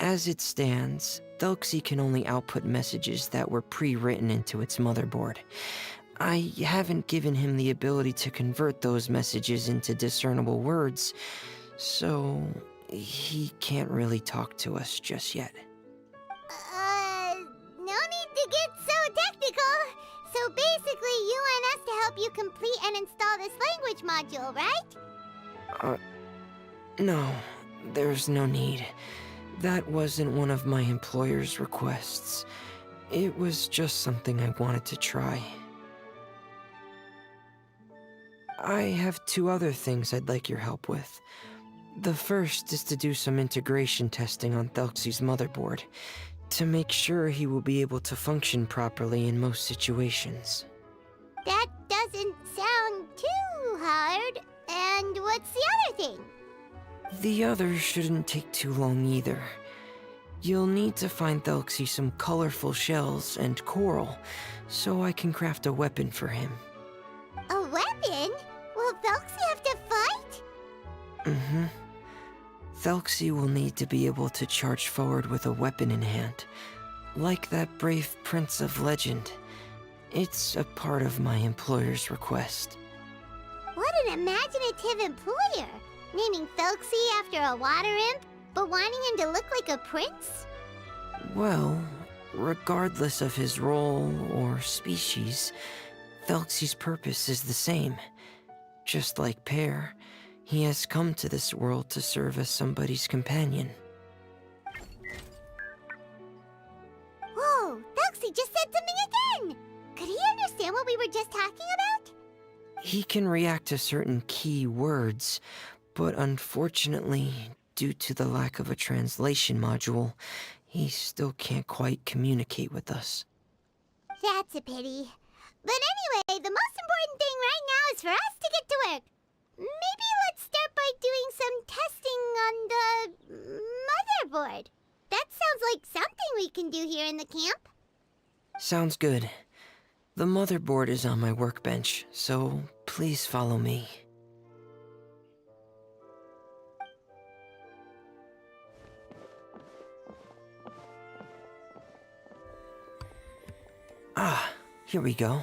As it stands, Thelxie can only output messages that were pre-written into its motherboard. I haven't given him the ability to convert those messages into discernible words, so he can't really talk to us just yet. No need to get so technical. So basically, you want us to help you complete and install this language module, right? No, there's no need. That wasn't one of my employer's requests. It was just something I wanted to try. I have two other things I'd like your help with. The first is to do some integration testing on Thelxie's motherboard, to make sure he will be able to function properly in most situations. That doesn't sound too hard. And what's the other thing? The other shouldn't take too long either. You'll need to find Thelxie some colorful shells and coral, so I can craft a weapon for him. A weapon? Will Felxie have to fight? Mm-hmm. Thelxie will need to be able to charge forward with a weapon in hand, like that brave prince of legend. It's a part of my employer's request. What an imaginative employer! Naming Felxie after a water imp, but wanting him to look like a prince? Well, regardless of his role or species, Thelxie's purpose is the same. Just like Pear, he has come to this world to serve as somebody's companion. Whoa, Felxie just said something again! Could he understand what we were just talking about? He can react to certain key words, but unfortunately, due to the lack of a translation module, he still can't quite communicate with us. That's a pity. But anyway, the most important thing right now is for us to get to work. Maybe let's start by doing some testing on the motherboard. That sounds like something we can do here in the camp. Sounds good. The motherboard is on my workbench, so please follow me. Ah, here we go.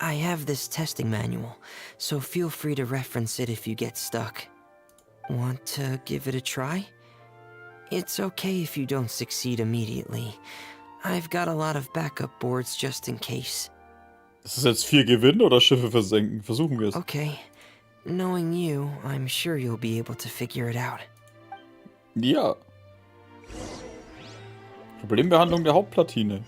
I have this testing manual, so feel free to reference it if you get stuck. Want to give it a try? It's okay if you don't succeed immediately. I've got a lot of backup boards just in case. Ist das jetzt 4 gewinnen oder Schiffe versenken? Versuchen wir es. Okay. Knowing you, I'm sure you'll be able to figure it out. Ja. Problembehandlung der Hauptplatine.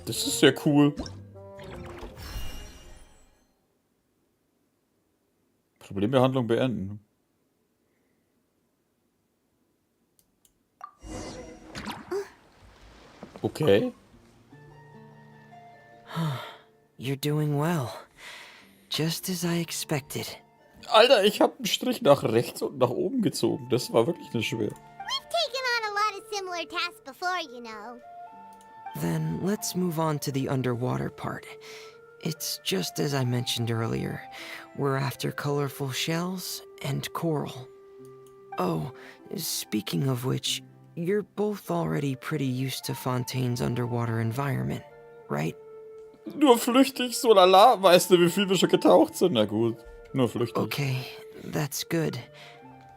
Das ist sehr cool. Problembehandlung beenden. Okay. You're doing well. Just as I expected. Alter, ich habe einen Strich nach rechts und nach oben gezogen. Das war wirklich nicht schwer. We've taken on a lot of similar tasks before, you know. Then let's move on to the underwater part. It's just as I mentioned earlier. We're after colorful shells and coral. Oh, speaking of which, you're both already pretty used to Fontaine's underwater environment, right? Nur flüchtig, so lala. Weißt du, wie viel wir schon getaucht sind? Na gut, nur flüchtig. Okay, that's good.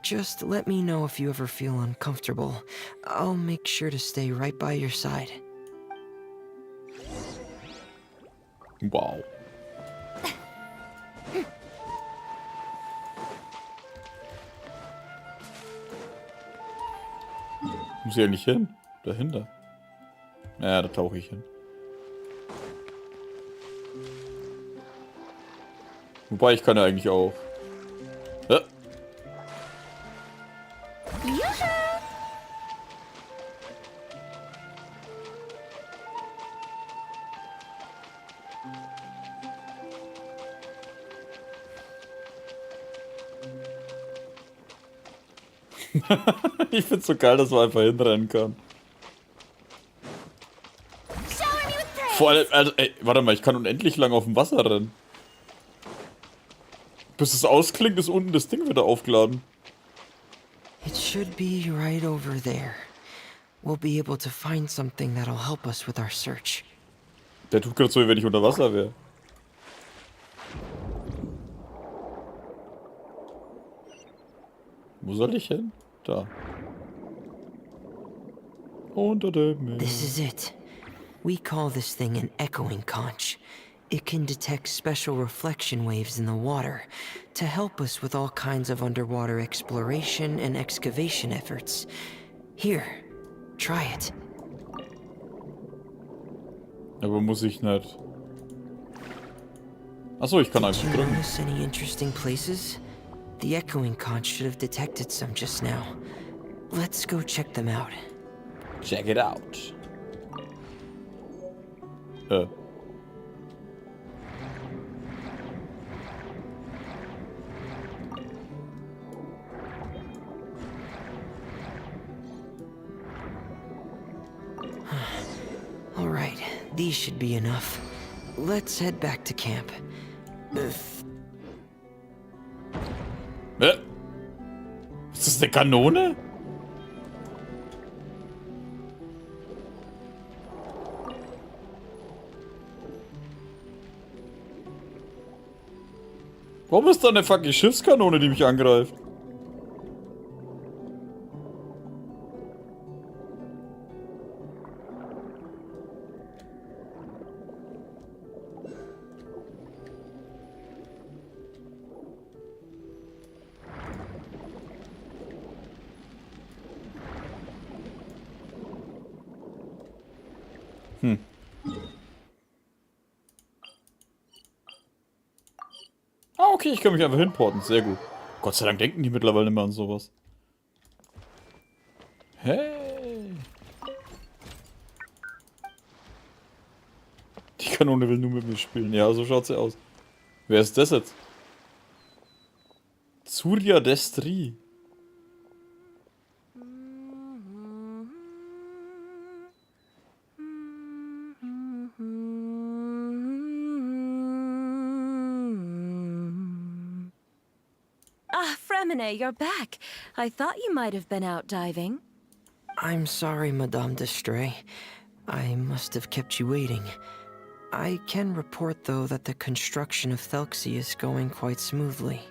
Just let me know if you ever feel uncomfortable. I'll make sure to stay right by your side. Wow. Muss ich ja nicht hin? Dahinter. Ja, da tauche ich hin. Wobei, ich kann ja eigentlich auch. Ja. Ich find's so geil, dass man einfach hinrennen kann. Vor allem, also, ey, warte mal, ich kann unendlich lang auf dem Wasser rennen. Bis es ausklingt, ist unten das Ding wieder aufgeladen. It should be right over there. We'll be able to find something that'll help us with our search. Der tut gerade so, wie wenn ich unter Wasser wäre. Wo soll ich hin? Da. Unter dem Meer. This is it. We call this thing an echoing conch. It can detect special reflection waves in the water to help us with all kinds of underwater exploration and excavation efforts. Here, try it. Aber muss ich nicht. Achso, ich kann einfach Did you drücken. notice any interesting places? The echoing conch should have detected some just now. Let's go check them out. Check it out. All right, these should be enough. Let's head back to camp. Ist das eine Kanone? Warum ist da eine fucking Schiffskanone, die mich angreift? Ah, okay, ich kann mich einfach hinporten. Sehr gut. Gott sei Dank denken die mittlerweile nicht mehr an sowas. Hey. Die Kanone will nur mit mir spielen. Ja, so schaut sie aus. Wer ist das jetzt? Surya Destri. Fremine, you're back. I thought you might have been out diving. I'm sorry, Madame d'Estrée. I must have kept you waiting. I can report, though, that the construction of Thelxie is going quite smoothly.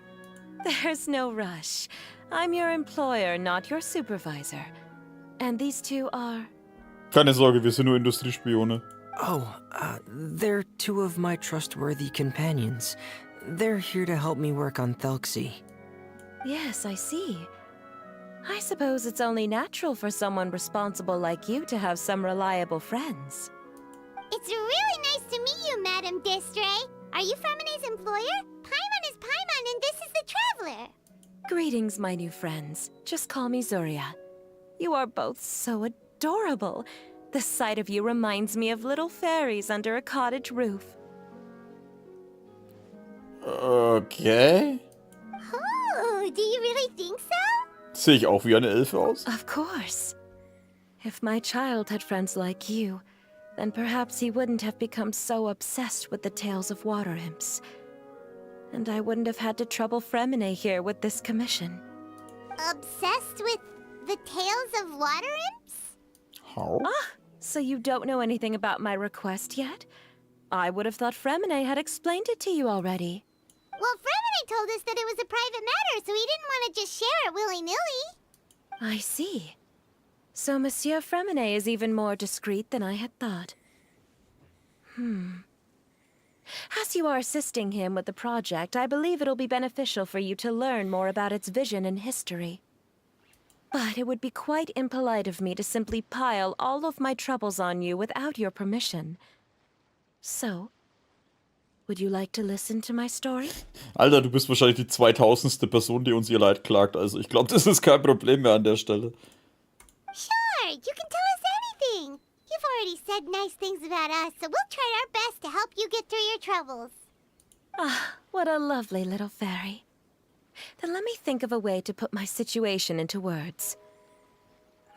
There's no rush. I'm your employer, not your supervisor. And these two are... Keine Sorge, wir sind nur Industriespione. Oh, they're two of my trustworthy companions. They're here to help me work on Thelxie. Yes, I see. I suppose it's only natural for someone responsible like you to have some reliable friends. It's really nice to meet you, Madame d'Estrée. Are you Fremine's employer? Paimon is Paimon, and this is the Traveler. Greetings, my new friends. Just call me Zuria. You are both so adorable. The sight of you reminds me of little fairies under a cottage roof. Okay. Oh, do you really think so? Sehe ich auch wie eine Elfe aus? Of course. If my child had friends like you, then perhaps he wouldn't have become so obsessed with the tales of water imps. And I wouldn't have had to trouble Fremine here with this commission. Obsessed with the tales of water imps? How? Ah, so you don't know anything about my request yet? I would have thought Fremine had explained it to you already. Well, Fremine told us that it was a private matter, so he didn't want to just share it willy-nilly. I see. So Monsieur Fremine is even more discreet than I had thought. As you are assisting him with the project, I believe it'll be beneficial for you to learn more about its vision and history. But it would be quite impolite of me to simply pile all of my troubles on you without your permission. So, would you like to listen to my story? Alter, du bist wahrscheinlich die 2000. Person, die uns ihr Leid klagt. Also ich glaube, das ist kein Problem mehr an der Stelle. Sure, you can tell us anything. You've already said nice things about us, so we'll try our best to help you get through your troubles. Ah, what a lovely little fairy. Then let me think of a way to put my situation into words.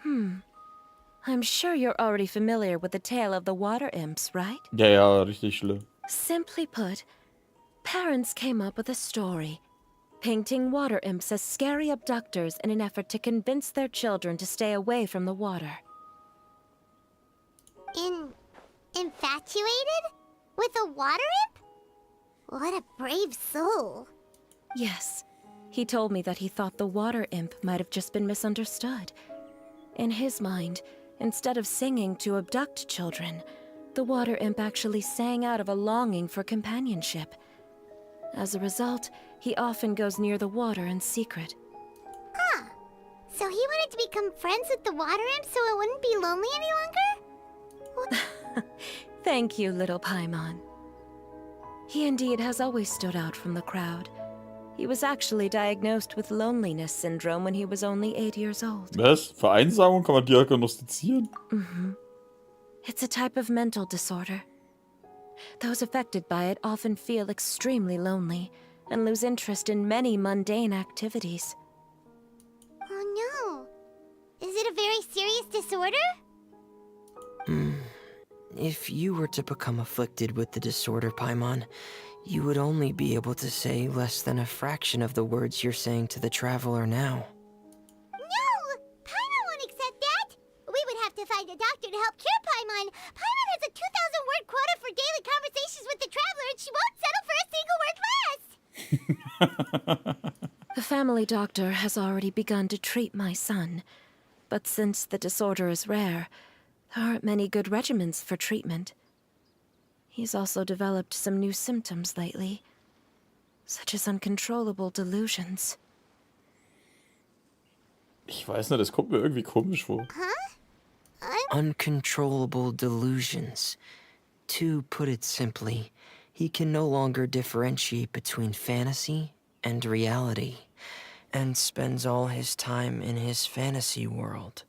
I'm sure you're already familiar with the tale of the water imps, right? Ja, richtig schlimm. Simply put, parents came up with a story, painting water imps as scary abductors in an effort to convince their children to stay away from the water. Infatuated? With a water imp? What a brave soul. Yes, he told me that he thought the water imp might have just been misunderstood. In his mind, instead of singing to abduct children, the water imp actually sang out of a longing for companionship. As a result, he often goes near the water in secret. Huh. So he wanted to become friends with the water imp so it wouldn't be lonely any longer? Thank you, little Paimon. He indeed has always stood out from the crowd. He was actually diagnosed with loneliness syndrome when he was only 8 years old. Was? Vereinsamung kann man diagnostizieren? It's a type of mental disorder. Those affected by it often feel extremely lonely and lose interest in many mundane activities. Oh no. Is it a very serious disorder? If you were to become afflicted with the disorder, Paimon, you would only be able to say less than a fraction of the words you're saying to the traveler now. No! Paimon won't accept that! We would have to find a doctor to help cure Paimon. Paimon has a 2,000-word quota for daily conversations with the traveler, and she won't settle for a single word less! The family doctor has already begun to treat my son, but since the disorder is rare, there aren't many good regimens for treatment. He's also developed some new symptoms lately, such as uncontrollable delusions. Ich weiß nicht, das kommt mir irgendwie komisch vor. Uncontrollable delusions. To put it simply, he can no longer differentiate between fantasy and reality, and spends all his time in his fantasy world.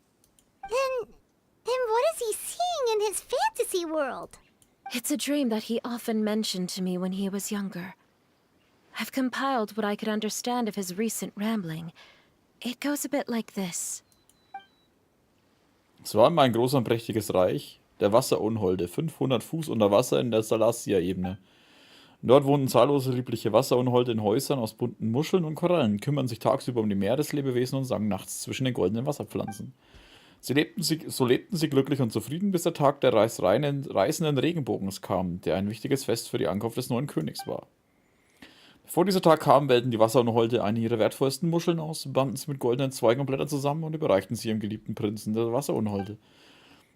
Then what is he seeing in his fantasy world? It's a dream that he often mentioned to me when he was younger. I've compiled what I could understand of his recent rambling. It goes a bit like this. Es war einmal ein groß und prächtiges Reich, der Wasserunholde, 500 Fuß unter Wasser in der Salacia-Ebene. Dort wohnten zahllose liebliche Wasserunholde in Häusern aus bunten Muscheln und Korallen, kümmern sich tagsüber um die Meereslebewesen und sangen nachts zwischen den goldenen Wasserpflanzen. So lebten sie glücklich und zufrieden, bis der Tag der Reisenden Regenbogens kam, der ein wichtiges Fest für die Ankunft des neuen Königs war. Bevor dieser Tag kam, wählten die Wasserunholde eine ihrer wertvollsten Muscheln aus, banden sie mit goldenen Zweigen und Blättern zusammen und überreichten sie ihrem geliebten Prinzen der Wasserunholde.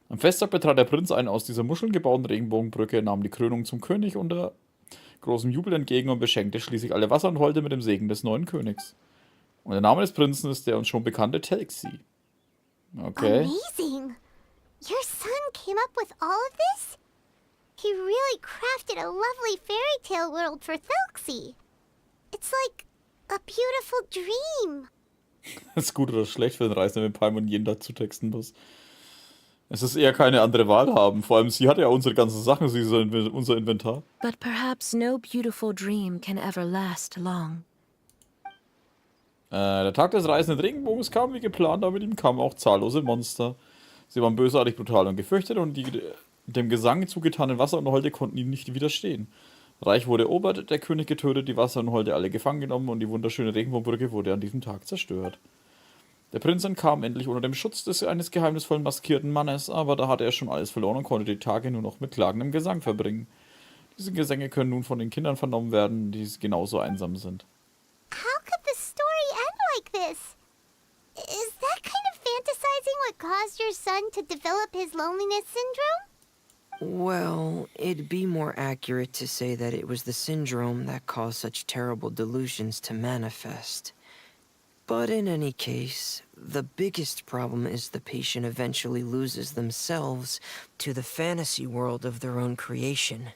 Am Festtag betrat der Prinz eine aus dieser Muscheln gebauten Regenbogenbrücke, nahm die Krönung zum König unter großem Jubel entgegen und beschenkte schließlich alle Wasserunholde mit dem Segen des neuen Königs. Und der Name des Prinzen ist der uns schon bekannte Telxi. Okay. Amazing! Your son came up with all of this? He really crafted a lovely fairy tale world for Thelxi. It's like a beautiful dream. Das ist gut oder schlecht für den Reisenden, wenn Paimon jeden dazu texten muss. Es ist eher keine andere Wahl haben. Vor allem, sie hat ja unsere ganzen Sachen, sie ist unser Inventar. But perhaps no beautiful dream can ever last long. Der Tag des Reisenden Regenbogens kam wie geplant, aber mit ihm kamen auch zahllose Monster. Sie waren bösartig, brutal und gefürchtet und die dem Gesang zugetanen Wasserunholde konnten ihnen nicht widerstehen. Reich wurde erobert, der König getötet, die Wasserunholde alle gefangen genommen und die wunderschöne Regenbogenbrücke wurde an diesem Tag zerstört. Der Prinz entkam endlich unter dem Schutz eines geheimnisvollen maskierten Mannes, aber da hatte er schon alles verloren und konnte die Tage nur noch mit klagendem Gesang verbringen. Diese Gesänge können nun von den Kindern vernommen werden, die genauso einsam sind. How could the story end like this? Is that kind of fantasizing what caused your son to develop his loneliness syndrome? Well, it'd be more accurate to say that it was the syndrome that caused such terrible delusions to manifest. But in any case, the biggest problem is the patient eventually loses themselves to the fantasy world of their own creation.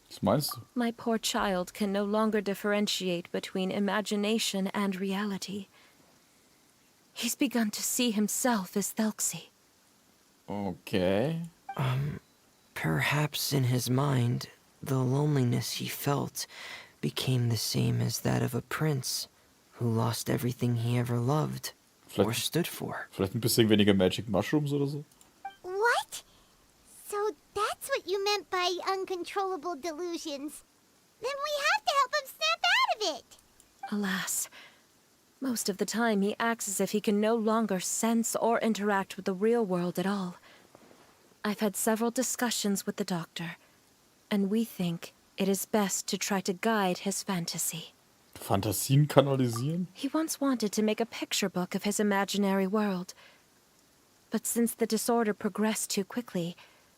Was meinst du? My poor child can no longer differentiate between imagination and reality. He's begun to see himself as Thelxie. Okay. Perhaps in his mind, the loneliness he felt became the same as that of a prince who lost everything he ever loved or stood for. Vielleicht ein bisschen weniger Magic Mushrooms oder so? What? So that's what you meant by uncontrollable delusions. Then we have to help him snap out of it. Alas, most of the time he acts as if he can no longer sense or interact with the real world at all. I've had several discussions with the doctor, and we think it is best to try to guide his fantasy. Fantasien kanalisieren? He once wanted to make a picture book of his imaginary world. But since the disorder progressed too quickly,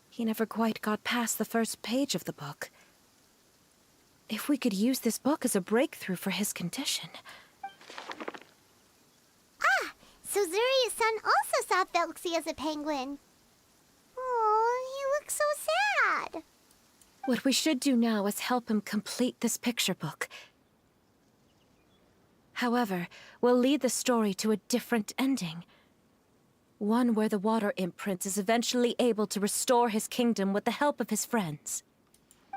he never quite got past the first page of the book. If we could use this book as a breakthrough for his condition... Ah, so Zuria's son also saw Thelxie as a penguin. Oh, he looks so sad. What we should do now is help him complete this picture book. However, we'll lead the story to a different ending. One where the Water Imp Prince is eventually able to restore his kingdom with the help of his friends.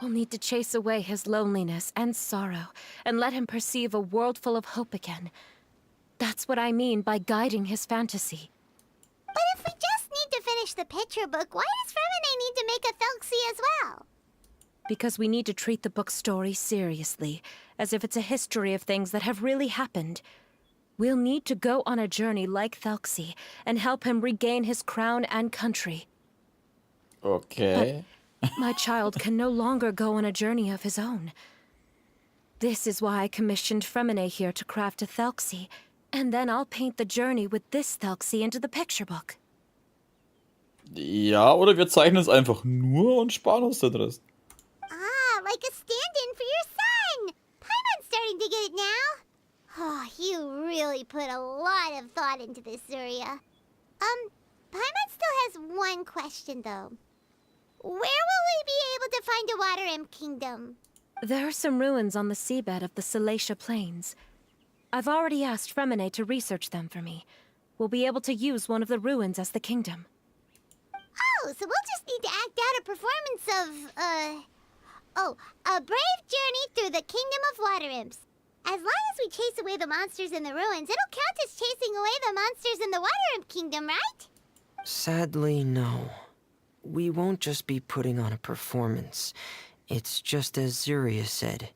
We'll need to chase away his loneliness and sorrow, and let him perceive a world full of hope again. That's what I mean by guiding his fantasy. But if we just need to finish the picture book, why does Fremine need to make a Thelxie as well? Because we need to treat the book's story seriously, as if it's a history of things that have really happened. We'll need to go on a journey like Thelxie, and help him regain his crown and country. Okay. But my child can no longer go on a journey of his own. This is why I commissioned Fremine here to craft a Thelxie, and then I'll paint the journey with this Thelxie into the picture book. Ja, oder wir zeichnen es einfach nur und sparen uns den Rest. Ah, like a stand-in for your son! Paimon's starting to get it now. Oh, you really put a lot of thought into this, Zuria. Paimon still has one question, though. Where will we be able to find a Water Imp Kingdom? There are some ruins on the seabed of the Salacia Plains. I've already asked Fremine to research them for me. We'll be able to use one of the ruins as the kingdom. Oh, so we'll just need to act out a performance of, a brave journey through the Kingdom of Water Imps. As long as we chase away the monsters in the ruins, it'll count as chasing away the monsters in the Water Imp Kingdom, right? Sadly, no. We won't just be putting on a performance. It's just as Zuria said.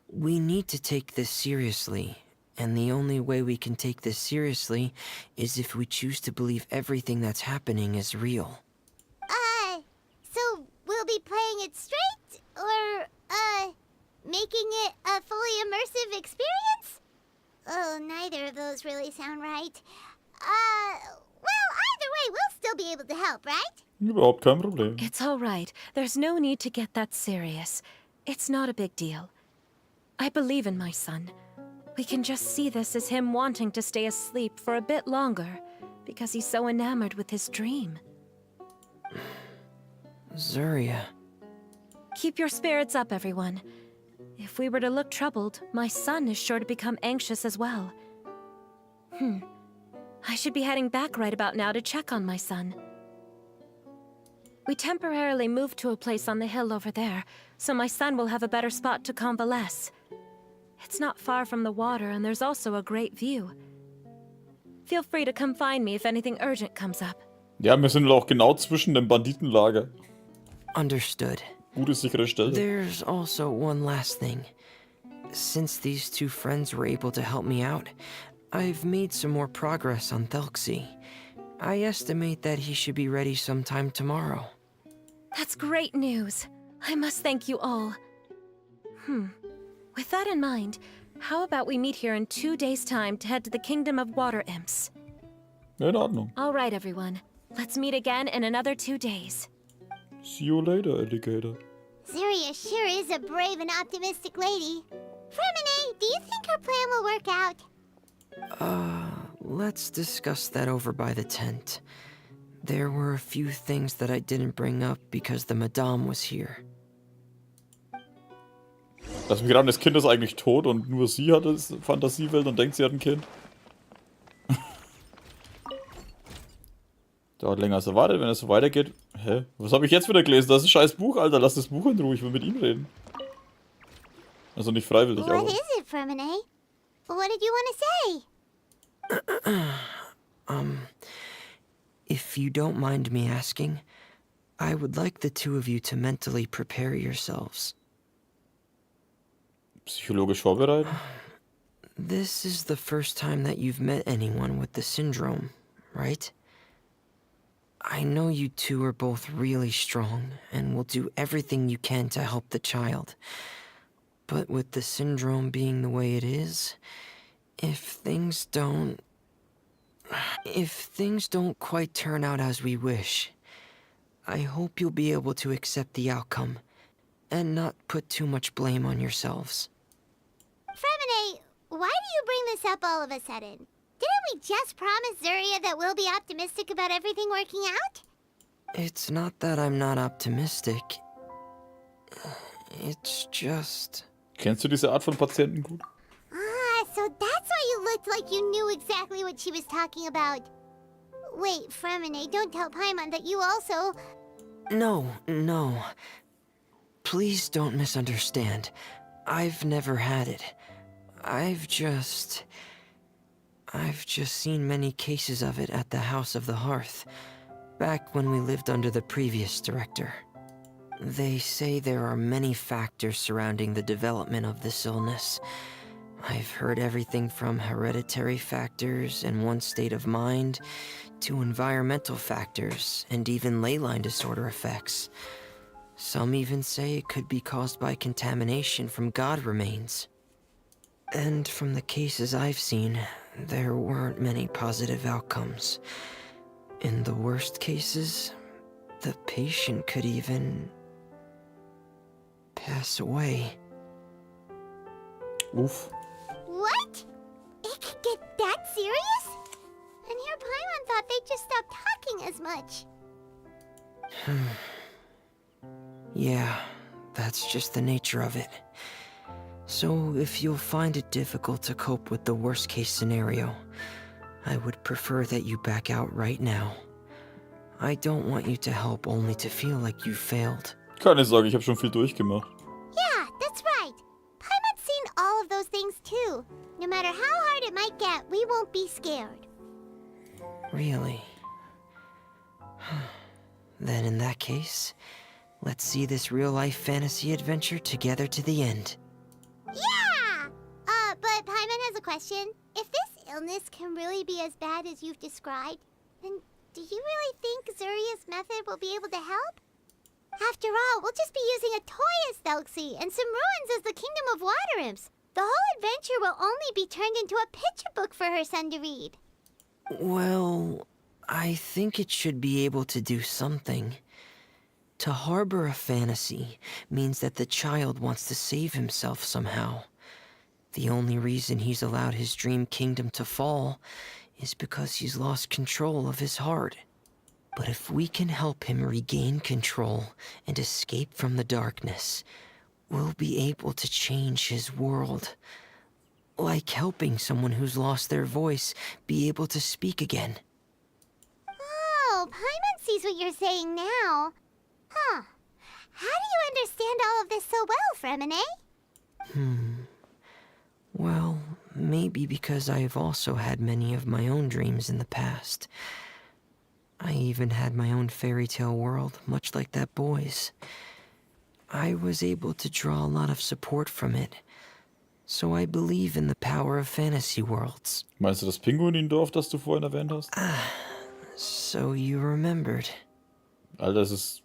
We need to take this seriously. And the only way we can take this seriously is if we choose to believe everything that's happening is real. So we'll be playing it straight? Or, making it a fully immersive experience? Oh, neither of those really sound right. Well, either way, we'll still be able to help, right? Überhaupt kein Problem. It's all right. There's no need to get that serious. It's not a big deal. I believe in my son. We can just see this as him wanting to stay asleep for a bit longer, because he's so enamored with his dream. Zuria. Keep your spirits up, everyone. If we were to look troubled, my son is sure to become anxious as well. I should be heading back right about now to check on my son. We temporarily moved to a place on the hill over there, so my son will have a better spot to convalesce. It's not far from the water, and there's also a great view. Feel free to come find me if anything urgent comes up. Ja, wir sind auch genau zwischen dem Banditenlager. Understood. Gute, sichere Stelle. There's also one last thing. Since these two friends were able to help me out, I've made some more progress on Thelxie. I estimate that he should be ready sometime tomorrow. That's great news. I must thank you all. With that in mind, how about we meet here in 2 days' time to head to the Kingdom of Water Imps? In Ordnung. All right, everyone. Let's meet again in another 2 days. See you later, alligator. Zeria sure is a brave and optimistic lady. Fremine, do you think her plan will work out? Let's discuss that over by the tent. There were a few things that I didn't bring up because the Madame was here. Lass mich raten, das Kind ist eigentlich tot und nur sie hat das Fantasiewelt und denkt, sie hat ein Kind. Dauert länger als erwartet, wenn es so weitergeht. Hä? Was habe ich jetzt wieder gelesen? Das ist ein scheiß Buch, Alter. Lass das Buch in Ruhe, ich will mit ihm reden. Also nicht freiwillig, aber... What is it, Fremine? What did you want to say? If you don't mind me asking, I would like the two of you to mentally prepare yourselves. Psychologisch vorbereiten? This is the first time that you've met anyone with the syndrome, right? I know you two are both really strong and will do everything you can to help the child. But with the syndrome being the way it is, if things don't quite turn out as we wish, I hope you'll be able to accept the outcome and not put too much blame on yourselves. Fremine, why do you bring this up all of a sudden? Didn't we just promise Zeria that we'll be optimistic about everything working out? It's not that I'm not optimistic. It's just... Kennst du diese Art von Patienten gut? Ah, so that's why you looked like you knew exactly what she was talking about. Wait, Fremine, don't tell Paimon that you also... No. Please don't misunderstand. I've never had it. I've just seen many cases of it at the House of the Hearth, back when we lived under the previous director. They say there are many factors surrounding the development of this illness. I've heard everything from hereditary factors and one's state of mind, to environmental factors, and even ley line disorder effects. Some even say it could be caused by contamination from god remains. And from the cases I've seen, there weren't many positive outcomes. In the worst cases, the patient could even pass away. Oof. What? It could get that serious? And here Paimon thought they'd just stop talking as much. Yeah, that's just the nature of it. So if you'll find it difficult to cope with the worst case scenario, I would prefer that you back out right now. I don't want you to help only to feel like you failed. Keine Sorge, ich habe schon viel durchgemacht. Yeah, that's right. Paimon's seen all of those things too. No matter how hard it might get, we won't be scared. Really? Then in that case, let's see this real-life fantasy adventure together to the end. Yeah! But Paimon has a question. If this illness can really be as bad as you've described, then do you really think Zuria's method will be able to help? After all, we'll just be using a toy as Thelxie and some ruins as the Kingdom of Water Imps. The whole adventure will only be turned into a picture book for her son to read. Well, I think it should be able to do something. To harbor a fantasy means that the child wants to save himself somehow. The only reason he's allowed his dream kingdom to fall is because he's lost control of his heart. But if we can help him regain control and escape from the darkness, we'll be able to change his world. Like helping someone who's lost their voice be able to speak again. Oh, Paimon sees what you're saying now. Huh. How do you understand all of this so well, Fremine? Well, maybe because I have also had many of my own dreams in the past. I even had my own fairy tale world, much like that boy's. I was able to draw a lot of support from it, so I believe in the power of fantasy worlds. Meinst du das Pinguin-Dorf, das du vorhin erwähnt hast? So you remembered. Alter, das ist...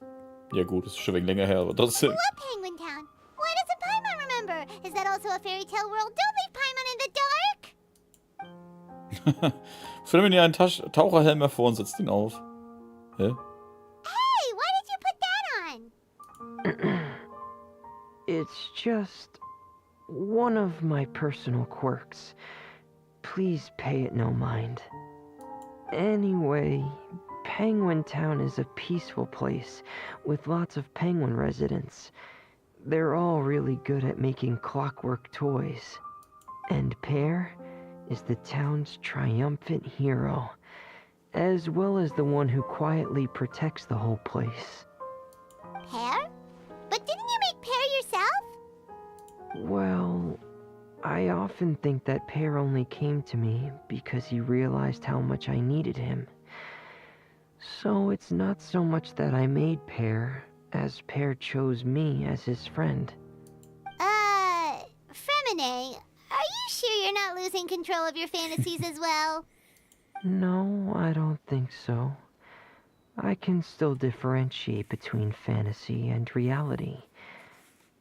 Ja gut, das ist schon ein wenig länger her, aber trotzdem. I love Penguin Town. Why doesn't Paimon remember? Is that also a fairy tale world? Don't leave Paimon in the dark! Stell mir dir einen Taucherhelm hervor und setz den auf. Hä? Hey, why did you put that on? It's just one of my personal quirks. Please pay it no mind. Anyway, Penguin Town is a peaceful place with lots of penguin residents. They're all really good at making clockwork toys. And Pear is the town's triumphant hero, as well as the one who quietly protects the whole place. Pear? But didn't you make Pear yourself? Well, I often think that Pear only came to me because he realized how much I needed him. So it's not so much that I made Pear, as Pear chose me as his friend. Fremine, are you sure you're not losing control of your fantasies as well? No, I don't think so. I can still differentiate between fantasy and reality.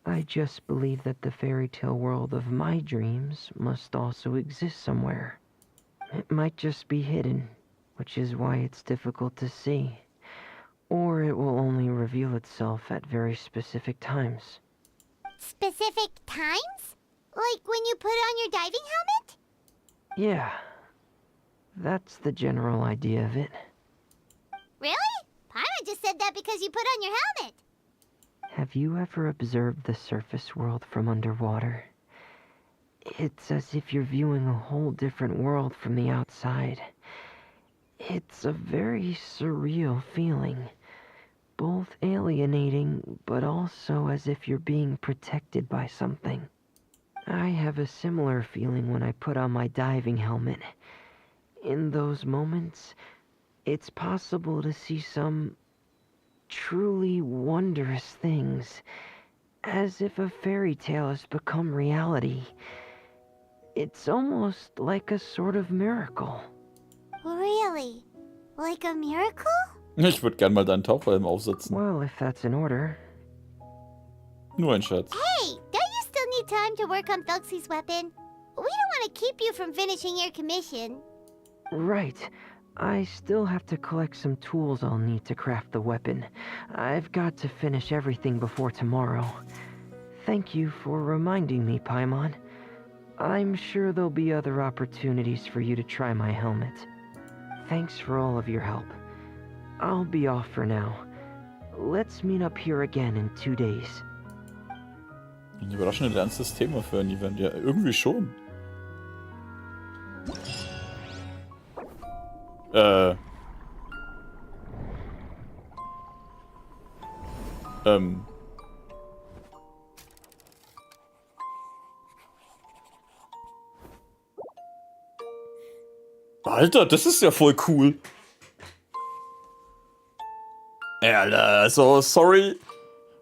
I just believe that the fairy tale world of my dreams must also exist somewhere. It might just be hidden, which is why it's difficult to see. Or it will only reveal itself at very specific times. Specific times? Like when you put on your diving helmet? Yeah, that's the general idea of it. Really? Paimon just said that because you put on your helmet. Have you ever observed the surface world from underwater? It's as if you're viewing a whole different world from the outside. It's a very surreal feeling. Both alienating, but also as if you're being protected by something. I have a similar feeling when I put on my diving helmet. In those moments, it's possible to see some truly wondrous things, as if a fairy tale has become reality. It's almost like a sort of miracle. Really? Like a miracle? Ich würde gern mal deinen Tauchhelm aufsetzen. Well, if that's in order. Nur ein Scherz. Hey, don't you still need time to work on Felxie's weapon? We don't want to keep you from finishing your commission. Right. I still have to collect some tools I'll need to craft the weapon. I've got to finish everything before tomorrow. Thank you for reminding me, Paimon. I'm sure there'll be other opportunities for you to try my helmet. Thanks for all of your help. I'll be off for now. Let's meet up here again in 2 days. Ein überraschend ernstes Thema für ein Event. Ja, irgendwie schon. Alter, das ist ja voll cool. Alter, also, sorry.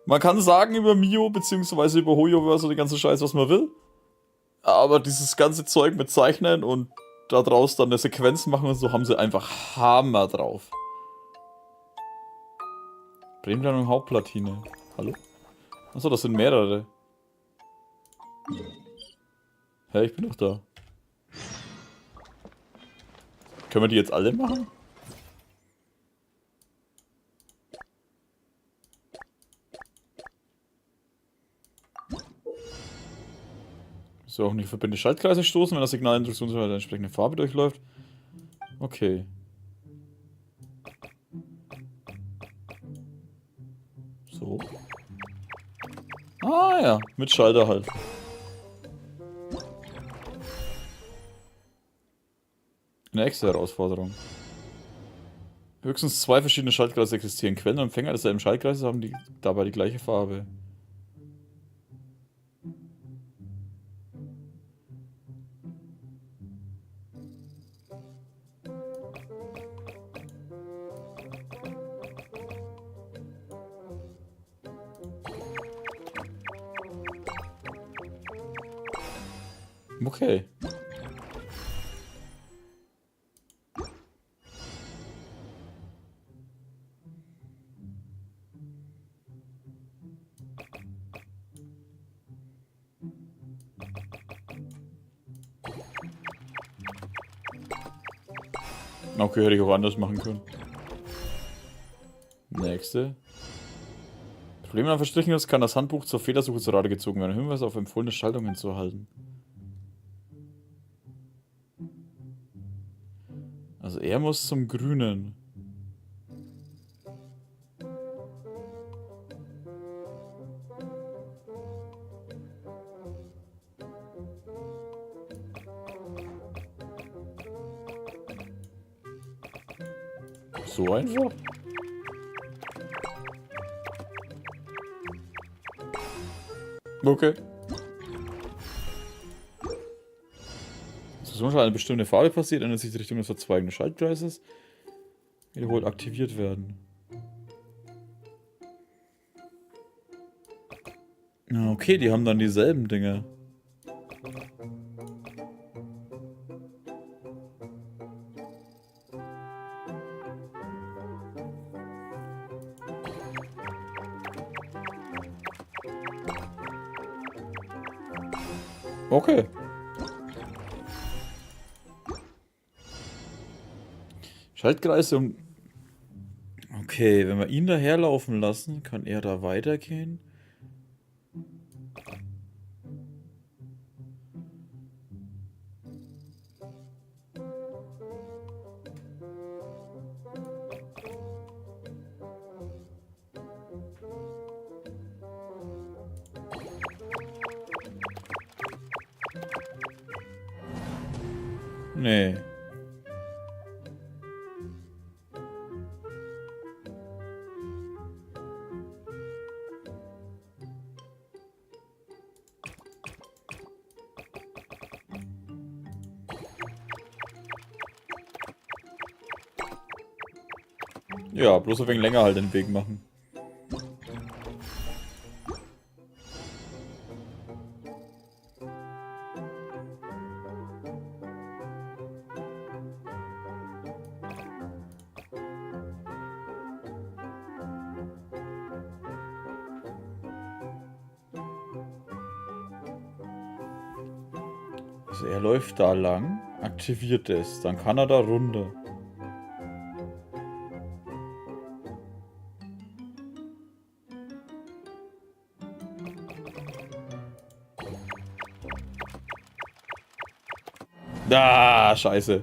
Man kann sagen über Mio, beziehungsweise über Hoyoverse und den ganzen Scheiß, was man will. Aber dieses ganze Zeug mit Zeichnen und da draus dann eine Sequenz machen und so, haben sie einfach Hammer drauf. Bremsplanung Hauptplatine. Hallo? Achso, das sind mehrere. Hä, ich bin doch da. Können wir die jetzt alle machen? So, auch nicht verbindende Schaltkreise stoßen, wenn das Signal Instruktionsfeld eine entsprechende Farbe durchläuft. Okay. So. Ah ja, mit Schalter halt. Eine extra Herausforderung. Höchstens 2 verschiedene Schaltkreise existieren. Quellen und Empfänger desselben Schaltkreises haben dabei die gleiche Farbe. Okay. Okay, hätte ich auch anders machen können. Nächste. Problem an verstrichen ist, kann das Handbuch zur Fehlersuche zu Rate gezogen werden. Hinweise auf empfohlene Schaltungen zu erhalten. Also er muss zum Grünen. So einfach? Okay. So schon eine bestimmte Farbe passiert, ändert sich die Richtung des verzweigenden Schaltkreises. Wiederholt aktiviert werden. Ja, okay, die haben dann dieselben Dinge. Okay. Schaltkreise und... Okay, wenn wir ihn daherlaufen lassen, kann er da weitergehen. Nee. Ja, bloß ein wenig länger halt den Weg machen. Also er läuft da lang, aktiviert es, dann kann er da runter. Ah, scheiße.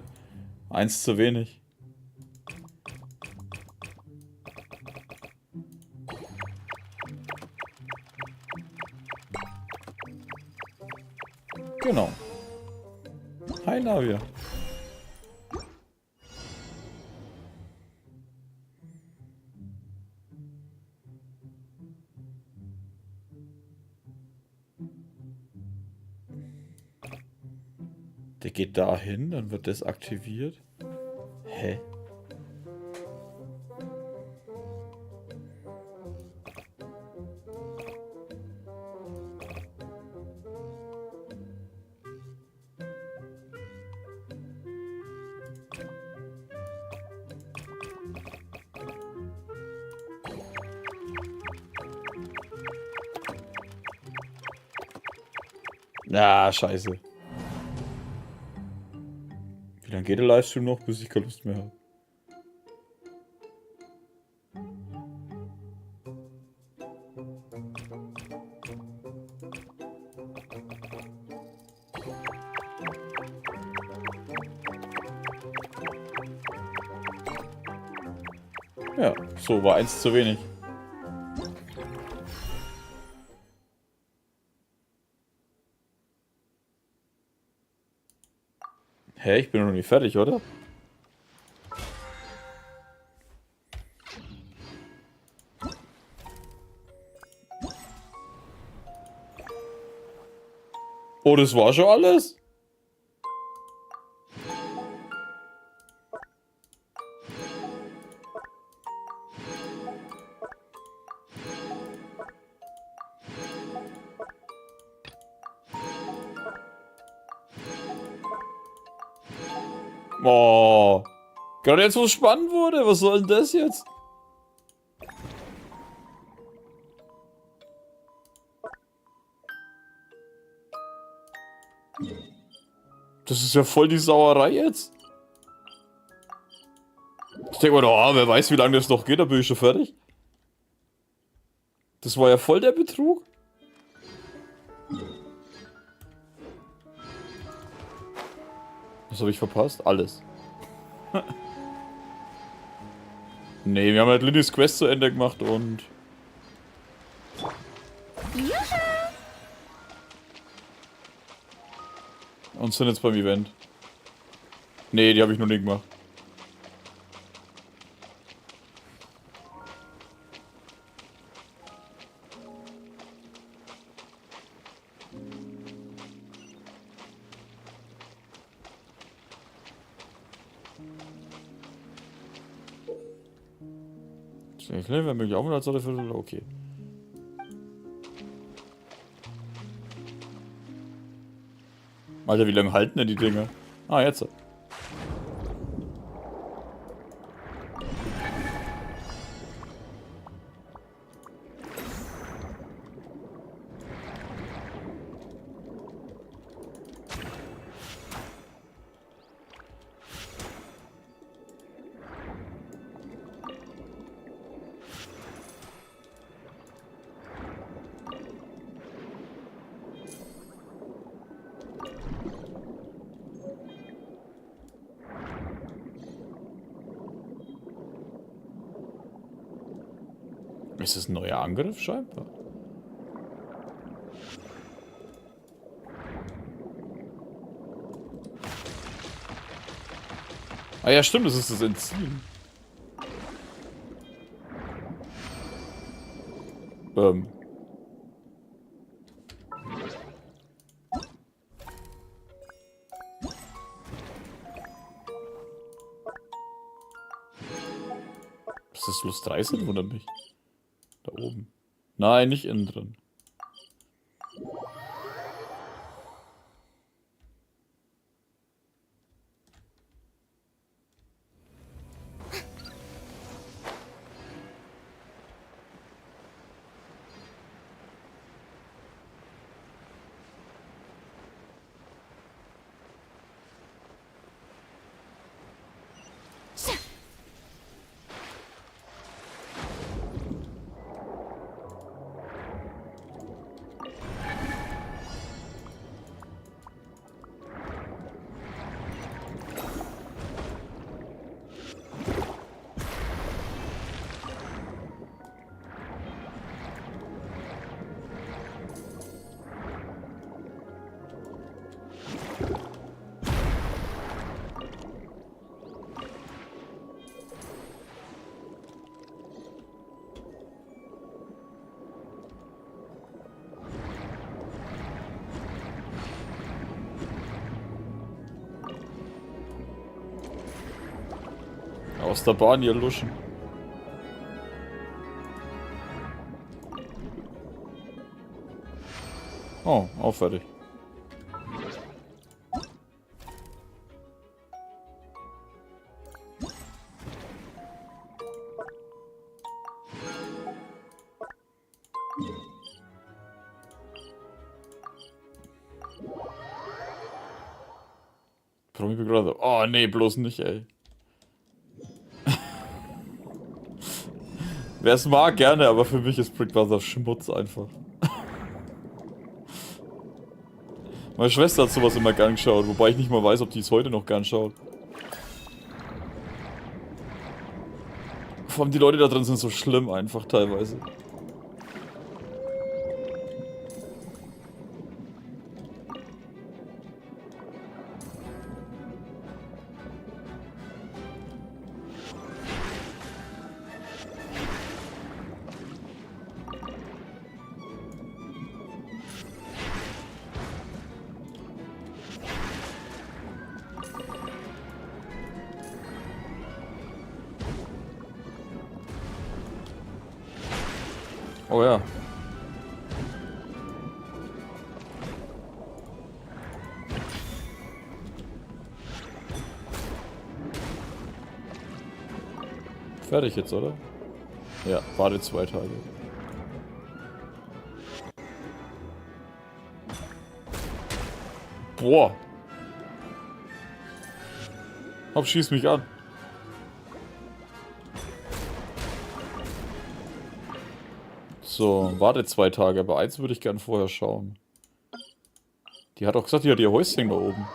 Eins zu wenig. Genau. Hi, Navia. Der geht dahin, dann wird das aktiviert. Hä? Ah, scheiße. Wie lange geht der Livestream noch, bis ich keine Lust mehr habe? Ja, so war eins zu wenig. Hä, ich bin noch nicht fertig, oder? Oh, das war schon alles? Oh. Gerade jetzt, wo es spannend wurde. Was soll denn das jetzt? Das ist ja voll die Sauerei jetzt. Ich denke mal, oh, wer weiß, wie lange das noch geht, da bin ich schon fertig. Das war ja voll der Betrug. Was habe ich verpasst? Alles. Nee, wir haben halt Lillys Quest zu Ende gemacht und... Und sind jetzt beim Event. Nee, die habe ich noch nie gemacht. Wenn möglich auch mal als okay. Alter, wie lange halten denn die Dinger? Ah, jetzt. Ist das ein neuer Angriff scheinbar? Ah ja, stimmt, das ist das Entziehen. Ist das plus 13? Wundert mich. Da oben. Nein, nicht innen drin. Aus der Bahn hier luschen. Oh, auch fertig. Oh nee, bloß nicht, ey. Wer es mag, gerne, aber für mich ist Brickwasser Schmutz einfach. Meine Schwester hat sowas immer gern geschaut, wobei ich nicht mal weiß, ob die es heute noch gern schaut. Vor allem die Leute da drin sind so schlimm einfach teilweise. Oh ja. Fertig jetzt, oder? Ja, warte 2 Tage. Boah. Hopp, schieß mich an. So, warte 2 Tage, aber eins würde ich gern vorher schauen. Die hat auch gesagt, die hat ihr Häuschen da oben.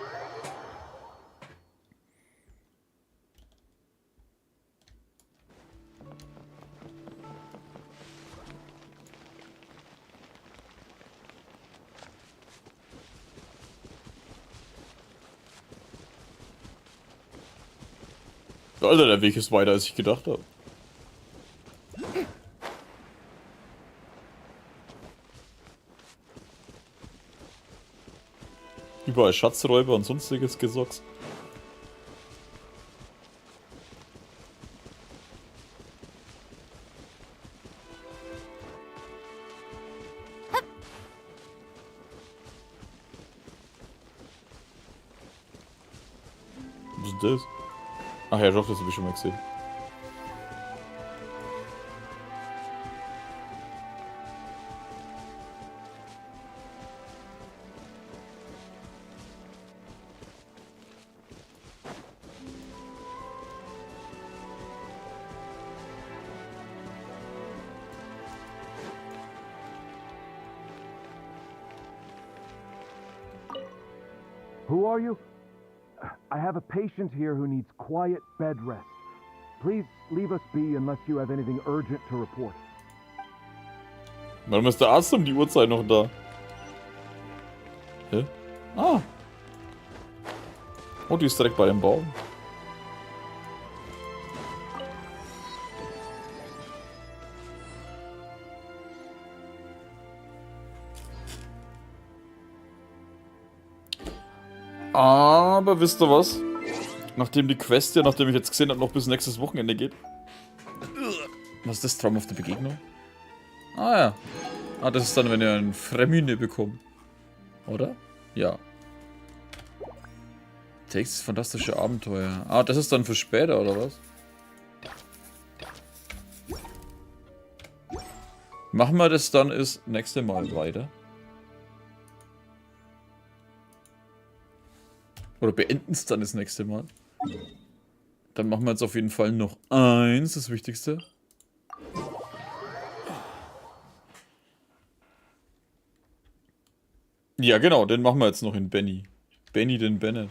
Alter, der Weg ist weiter, als ich gedacht habe. Überall Schatzräuber und sonstiges Gesocks. Was ist das? Ach ja, doch, das habe ich schon mal gesehen. Who are you? I have a patient here who needs quiet bed rest. Please leave us be unless you have anything urgent to report. Warum ist der Arzt um die Uhrzeit noch da? Hä? Ah. Oh, die ist direkt bei dem Baum. Aber wisst ihr was? Nachdem die Quest ja, nachdem ich jetzt gesehen habe, noch bis nächstes Wochenende geht. Was ist das? Traumhafte Begegnung? Ah ja. Ah, das ist dann, wenn ihr ein Fremine bekommt. Oder? Ja. Episches Fantastische Abenteuer. Ah, das ist dann für später, oder was? Machen wir das dann das nächste Mal weiter. Oder beenden es dann das nächste Mal. Dann machen wir jetzt auf jeden Fall noch eins, das Wichtigste. Ja, genau, den machen wir jetzt noch in Benny. Benny den Bennett.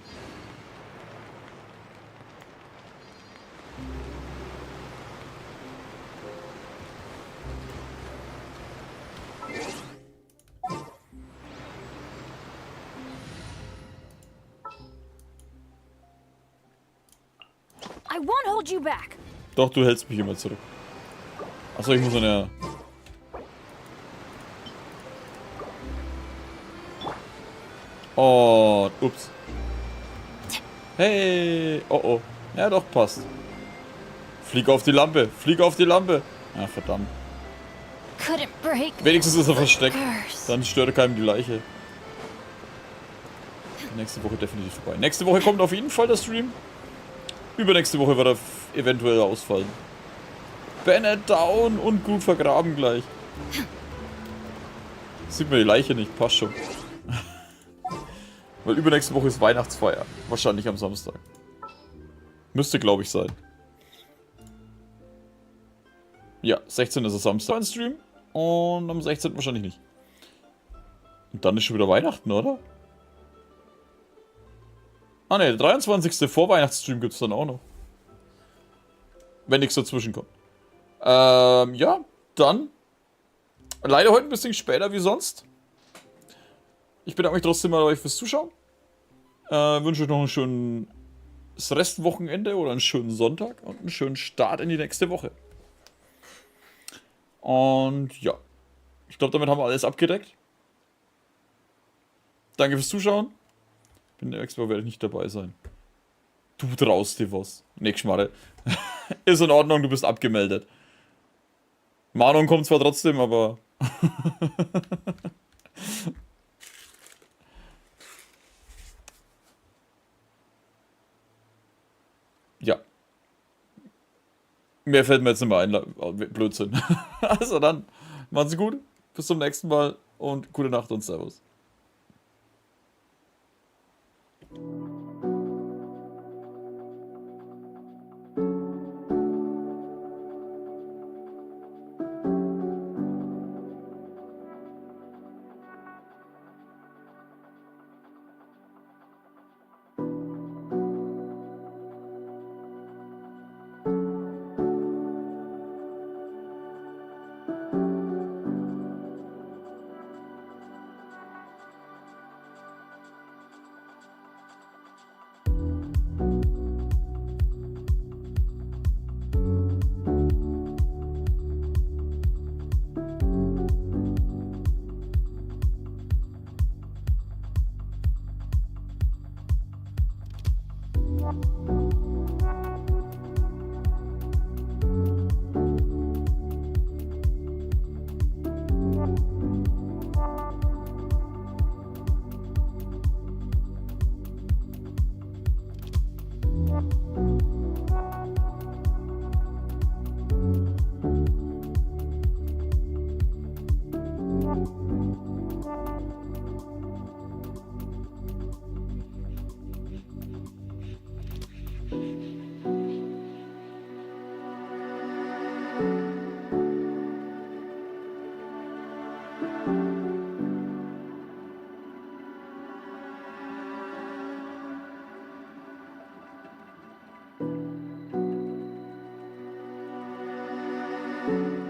I won't hold you back. Doch, du hältst mich immer zurück. Achso, ich muss eine... Oh, ups. Hey, oh oh. Ja doch, passt. Flieg auf die Lampe, flieg auf die Lampe. Ah, verdammt. Couldn't break. Wenigstens ist er versteckt. Dann stört keinem die Leiche. Nächste Woche definitiv vorbei. Nächste Woche kommt auf jeden Fall der Stream. Übernächste Woche wird er eventuell ausfallen. Bennett down und gut vergraben gleich. Sieht man die Leiche nicht, passt schon. Weil übernächste Woche ist Weihnachtsfeier. Wahrscheinlich am Samstag. Müsste, glaube ich, sein. Ja, 16 ist es Samstag ein Stream. Und am 16. wahrscheinlich nicht. Und dann ist schon wieder Weihnachten, oder? Ah ne, der 23. Vorweihnachtsstream gibt es dann auch noch. Wenn nichts dazwischen kommt. Ja, dann. Leider heute ein bisschen später wie sonst. Ich bedanke mich trotzdem bei euch fürs Zuschauen. Wünsche euch noch ein schönes Restwochenende oder einen schönen Sonntag und einen schönen Start in die nächste Woche. Und ja, ich glaube, damit haben wir alles abgedeckt. Danke fürs Zuschauen. Bin der Expo, werde ich nicht dabei sein. Du traust dir was. Nee, Schmarre. Ist in Ordnung, du bist abgemeldet. Mahnung kommt zwar trotzdem, aber... ja. Mehr fällt mir jetzt nicht mehr ein. Blödsinn. Also dann, machen Sie gut. Bis zum nächsten Mal und gute Nacht und Servus. you.